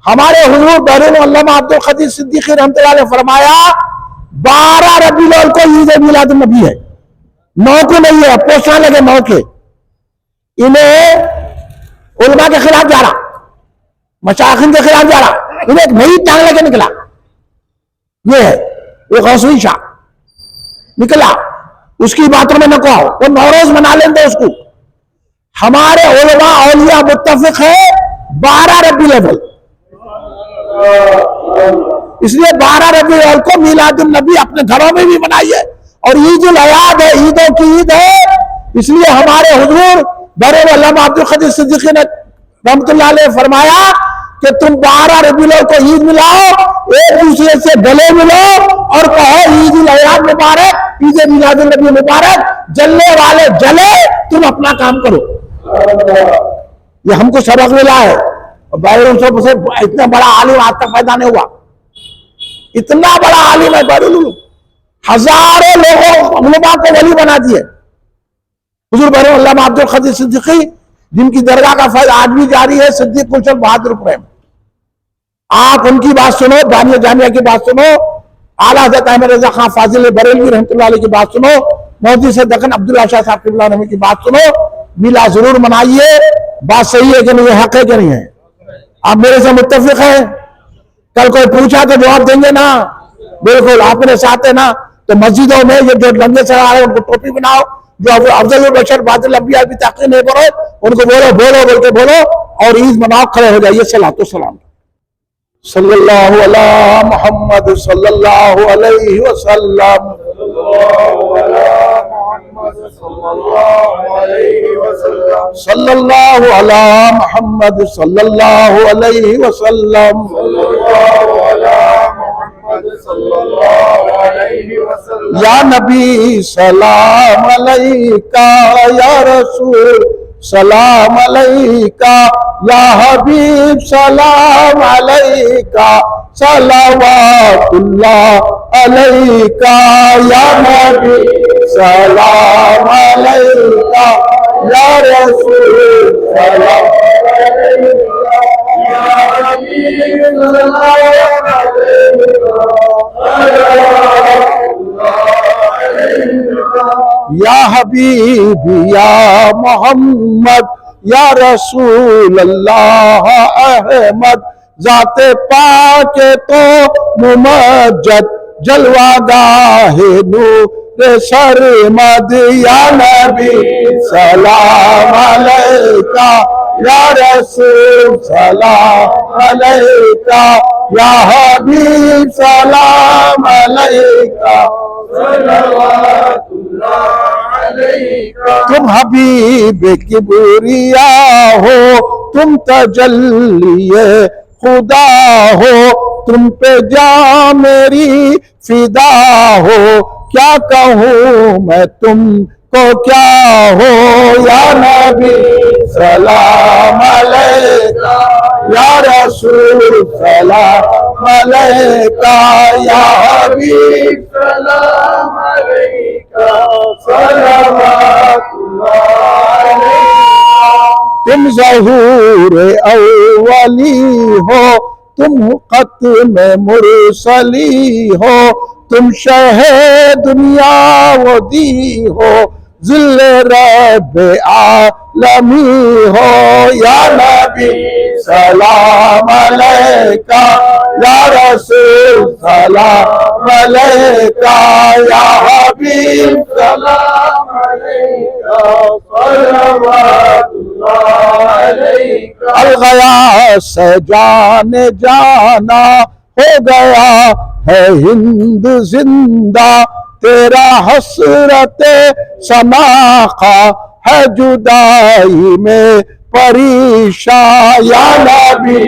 हमारे हुजूर बैरून अल्लामा अब्दुल कदीर सिद्दीकी रहमतुल्लाह अलैह फरमाया 12 रबीउल अव्वल को ईद मिलाद नबी है, 9 को नहीं है। पोस्टर लगे 9 के। इन्हें उलमा के खिलाफ जा रहा, मशाइखिन के खिलाफ जा रहा, इन्हें एक नई टांग लेके निकला। ये है वो गौसवी शाह निकला, उसकी बातों में नको आओ, वो नौरोज मना लेंगे उसको। हमारे उलमा औलिया मुत्तफिक है 12 रबीउल अव्वल, इसलिए 12 रबीउल अव्वल को मिलादुन नबी अपने घरों में भी मनाइए। और ईदुल अयाद है, ईदों की ईद है, इसलिए हमारे हुजूर बैरून अल्लामा अब्दुल कदीर सिद्दीकी ने रहमतुल्लाह अलैह फरमाया कि तुम 12 रबीउल अव्वल को ईद मिलाओ, एक दूसरे से गले मिलो और कहो ईद उल अज़हा मुबारक, ईद मिलादुन नबी मुबारक। जलने वाले जले, तुम अपना काम करो। ये हमको सबक मिला है। और बैरून से इतना बड़ा आलिम आज तक पैदा नहीं हुआ। इतना बड़ा आलिम है बैरून उलूम, हजारों लोगों उलमा को वली बना दिए। हुजूर बैरून अल्लामा अब्दुल क़ादिर सिद्दीकी, जिनकी दरगाह का फैज़ आज भी जारी है, सिद्दीक गुलशन बहादुर प्रेम। आप उनकी बात सुनो, दानिया जामिया की बात सुनो, आला हज़रत अहमद रज़ा खान फाजिल बरेलवी रहमतुल्लाह अलैह की बात सुनो, मौलवी सैयद दक्कन अब्दुल्ला शाह साहब क़िबला नमी की बात सुनो। मिला जरूर मनाइए। बात सही है कि नहीं, हक है कि नहीं है? आप मेरे से मुत्तफिक है? कल कोई पूछा तो जवाब देंगे ना? बिल्कुल। आप मेरे साथ है ना? तो मस्जिदों में ये जो लंबे से आ रहे हैं उनको टोपी बनाओ, जो अफजल बशर बादल अंबिया की ताक़ीद नहीं करो, उनको बोलो बोलो बोल के बोलो और ईद मनाओ, खड़े हो जाइए। सलातो सलाम सल्लल्लाहु अला मुहम्मद सल्लल्लाहु अलैहि वसल्लम, सल्लल्लाहु अला मुहम्मद सल्लल्लाहु अलैहि वसल्लम, या नबी सलाम अलैका, या रसूल सलाम अलैका, या हबीब सलाम अलैका, सलावतुल्लाह अलैका, या नबी सलाम अलैका, या रसूल सलाम अलैका, या हबीब सलाम अलैका, या हबीब या मोहम्मद, या रसूल अल्लाह अहमद, जाते पाके तो मुमज्जद, जलवागाहे नूर सरमद, या नबी सलाम अलैका, या रसूल सलाम अलैका, या हबीब सलाम अलैका, तुम हबीब किबरिया हो, तुम तजल्लिए खुदा हो, तुम पे जा मेरी फिदा हो, क्या कहूँ मैं तुमको क्या हो, या नबी सलाम अलैका, या रसूल सलाम अलैका, या हबीब सलाम अलैका, सलावतुल्लाह अलैका। तुम ज़हूर अव्वली हो, तुम ख़त्म मुरसली हो, तुम शहे दुनिया वदी हो, ज़िल्ले रब आलमी हो, या नबी सलाम अलैका, या रसूल सलाम अलैका, या हबीब सलाम अलैका, सलावतुल्लाह अलैका। अलगया से जाने जाना हो गया है हिंद जिंदा, तेरा हसरते समाखा है जुदाई में परेशान, या नबी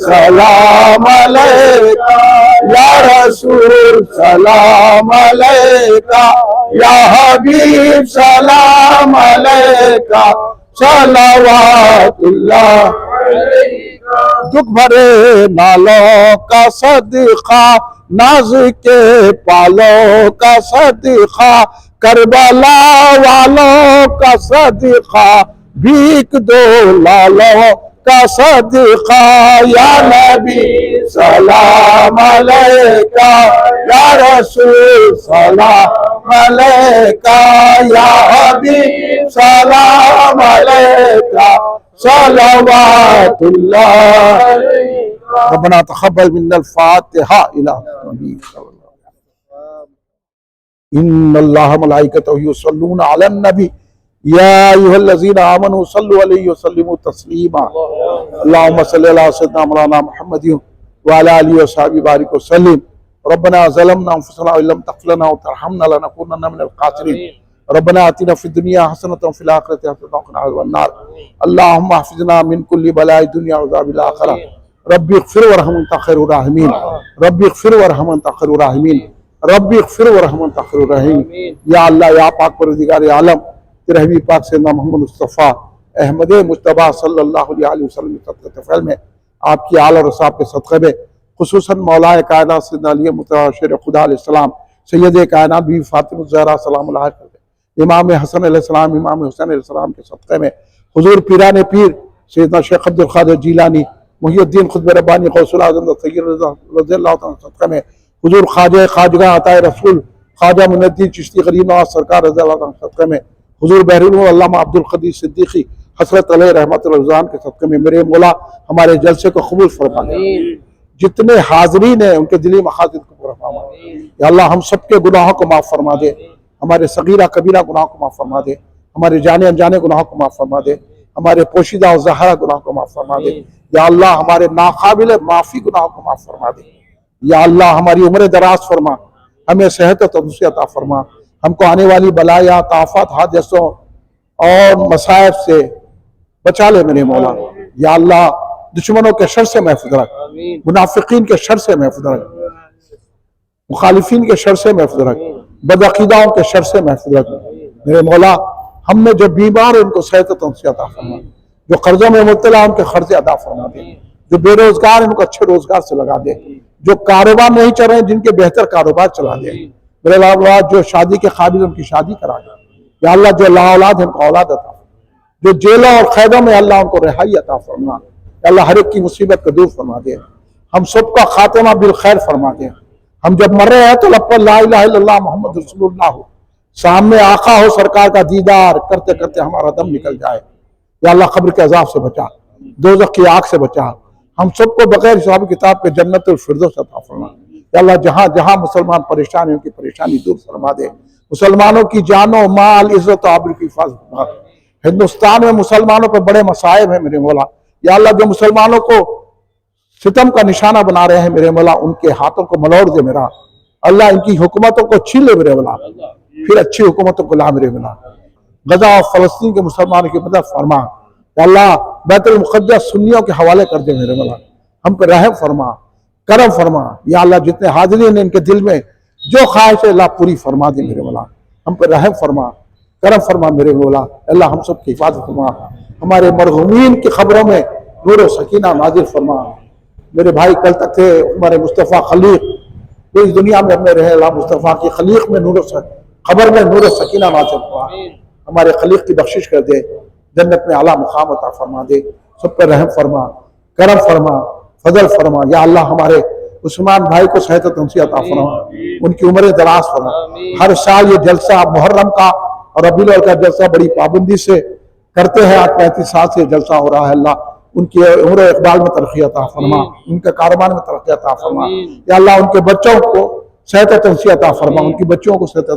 सलाम अलैका, या रसूल सलाम अलैका, या हबीब सलाम अलैका, सलावतुल्लाह अलैका। दुख भरे नालों का सदका, नाज के पालों का सदका, करबला वालों का सदका, भीख दो लालों का सदका, या नबी सलाम अलैका, या रसूल सलाम अलैका, या हबीब सलाम अलैका, सलावतुल्लाह अलैका। रब्बना तक़ब्बल मिन्नल फ़ातिहा इला नबी इन्नल्लाह व मलाइकतहु युसल्लूना अलन नबी या अय्युहल्लज़ीना आमनू सल्लु अलैहि व सल्लिमू तस्लीमा। अल्लाहुम्मा सल्लि अला सय्यिदिना मौलाना मुहम्मदिन व अला आलिहि व सहाबिहि बारिक व सल्लिम। रब्बना ज़लमना अनफुसना व लम तग़फिर लना व तरहमना लनकूनन्ना मिनल ख़ासिरीन। रब्बना आतिना फ़िद दुनिया हसनतन व फ़िल आखिरति हसनतन व क़िना अज़ाबन्नार। अल्लाहुम्मा हफ़िज़ना मिन कुल्लि बलाइ दुनिया व अज़ाबिल आखिरह। रब्बी इग़फिर वरहम अन्ता खैरुर राहिमीन, रब्बी इग़फिर वरहम अन्ता खैरुर राहिमीन, रब्बी इग़फिर वरहम अन्ता खैरुर राहिमीन। या अल्लाह या पाक परवरदिगार आलम, तेरे हबीब पाक सैयदना मोहम्मद मुस्तफ़ा अहमद मुज्तबा सल्लल्लाहु अलैहि वसल्लम के तफ़ैल में, आपकी आल और असहाब के सदक़े में, खुसूसन मौलाए कायनात सैयदना अली मुतअशर खुदा अलैहिस्सलाम, सैयद कायनात बीवी फातिमा ज़हरा सलाम अलैहा, इमाम हसन अलैहिस्सलाम, इमाम हुसैन अलैहिस्सलाम के सदक़े में, हुज़ूर पीराने पीर सैयदना शेख अब्दुल क़ादिर जीलानी, मुहियुद्दीन ख़ुतब रब्बानी गौसुल आज़म सय्यद रज़ियल्लाहु तआला के सदक़े में, हुज़ूर ख्वाजा ख्वाजगा अताए रसूल ख्वाजा मुइनुद्दीन चिश्ती गरीब नवाज़ सरकार रज़ियल्लाहु तआला के सदक़े में, हुज़ूर बहरुल अल्लामा अब्दुल क़दीर सिद्दीक़ी हज़रत अलैहि रहमतुल रज़वान के सदक़े में, मेरे मौला हमारे जलसे को कबूल फरमा दे। जितने हाज़रीन हैं उनके दिली मक़ासिद को पूरा फरमा दे। या अल्लाह हम सबके गुनाहों को माफ़ फरमा दे, हमारे सगीरा कबीरा गुनाहों को माफ़ फरमा दे, हमारे जाने अनजाने गुनाहों को माफ़ फरमा दे, हमारे पोशीदा और ज़ाहिरा गुनाहों को माफ़ फरमा दे। या अल्लाह हमारे नाकाबिल माफ़ी गुनाहों को माफ़ फरमा दे। या अल्लाह हमारी उम्र दराज फरमा, हमें सेहत और तंदुरुस्ती अता फरमा, हमको आने वाली बलाया ताफत हादसों और मसाइब से बचा ले मेरे मौला। या अल्लाह दुश्मनों के शर से महफूज रख, मुनाफिकीन के शर से महफूज रख, मुखालिफिन के शर से महफूज रख, बदअकीदाओं के शर से महफूज रख मेरे मौला। हम में जो बीमार है उनको सेहत और तंदुरुस्ती अता फरमा, जो कर्जों में मुब्तला उनके कर्जे अदा फरमा दे, जो बेरोजगार है उनको अच्छे रोजगार से लगा दे, जो कारोबार नहीं चल रहे जिनके बेहतर कारोबार चला दे मेरे अल्लाह। जो शादी के काबिल उनकी शादी करा दे। या अल्लाह जो ला औलाद है उनको औलाद अता, जो जेलों और कैदों में अल्लाह उनको रिहाई अता फरमा। या अल्लाह हर एक की मुसीबत को दूर फरमा दे, हम सबका खात्मा बिल खैर फरमा दे। हम जब मर रहे हैं तो लफ्ज़ ला इलाहा इल्लल्लाह मुहम्मद रसूलुल्लाह हो, सामने आका हो, सरकार का दीदार करते करते हमारा दम निकल जाए। या अल्लाह कब्र के अजाब से बचा, दोज़ख की आग से बचा, हम सबको बगैर हिसाब किताब के जन्नतुल फिरदौस अता फरमा। या अल्लाह जहाँ जहाँ मुसलमान परेशान है उनकी परेशानी दूर फरमा दे, मुसलमानों की जानो माल इज्जत आबरू की हिफाजत फरमा। हिंदुस्तान में मुसलमानों पर बड़े मसाइब हैं मेरे मौला। या अल्लाह जो मुसलमानों को सितम का निशाना बना रहे हैं मेरे मौला, उनके हाथों को मलौड़ दे मेरा अल्लाह, इनकी हुकूमतों को छीन ले मेरे मौला, फिर अच्छी हुकूमतों को ला मेरे मौला। गजा और फलस्तीन के मुसलमानों की मदद फरमा। या अल्लाह बैतुल मुक़द्दस सुन्नियों के हवाले कर दे मेरे मौला, हम पर रहम फरमा, करम फरमा। या अल्लाह जितने हाज़रीन हैं इनके दिल में जो ख्वाहिश है अल्लाह पूरी फरमा दे मेरे मौला, हम पर रहम फरमा, करम फरमा मेरे मौला। अल्लाह हम सब की हिफाजत फरमा, हमारे मरहूमीन की खबरों में नूर और सकीना नाजिल फरमा। मेरे भाई कल तक थे हमारे मुस्तफ़ा खलीक, तो इस दुनिया में अपने रहे अल्लाह मुस्तफ़ा की खलीक में नूर खबर में नूर सकीना नाजिल फरमा, हमारे खलीक की बख्शिश कर दे, जन्नत में आला मुकाम अता फरमा दे, सब पर रहम फरमा, करम फरमा, फजल फरमा। या अल्लाह हमारे उस्मान भाई को सेहत तंसी अता फरमा, उनकी उम्र दराज फरमा। हर साल ये जलसा मुहर्रम का और रबीउल अव्वल का जलसा बड़ी पाबंदी से करते हैं, आज 35 साल से जलसा हो रहा है। अल्लाह उनकी उम्र इकबाल में तरक्की अता फरमा, उनके कारोबार में तरक्की अता फरमा। या अल्लाह उनके बच्चों को सेहत तंसी अता फरमा, उनकी बच्चों को सेहत,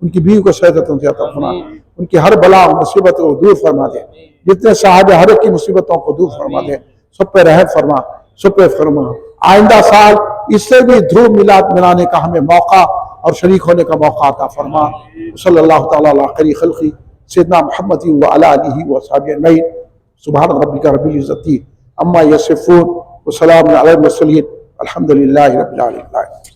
उनकी बीवी को सेहत तंसी अता फरमा, उनकी हर बला मुसीबत को दूर फरमा दे, जितने साहब हर एक की मुसीबतों को दूर फरमा दे, सब पे रहम फरमा, सब पे फरमा। आइंदा साल इससे भी ध्रुव मिलाद मनाने का हमें मौका और शरीक होने का मौका अता फरमा। सल्लल्लाहु तआला अला खैरि खल्क़ी सय्यदना मुहम्मद व अला आलिहि व अस्हाबिहि अजमईन। सुब्हान रब्बिका रब्बिल इज़्ज़ति अम्मा यसिफून व सलामुन अलल मुरसलीन, अल्हम्दुलिल्लाहि रब्बिल आलमीन।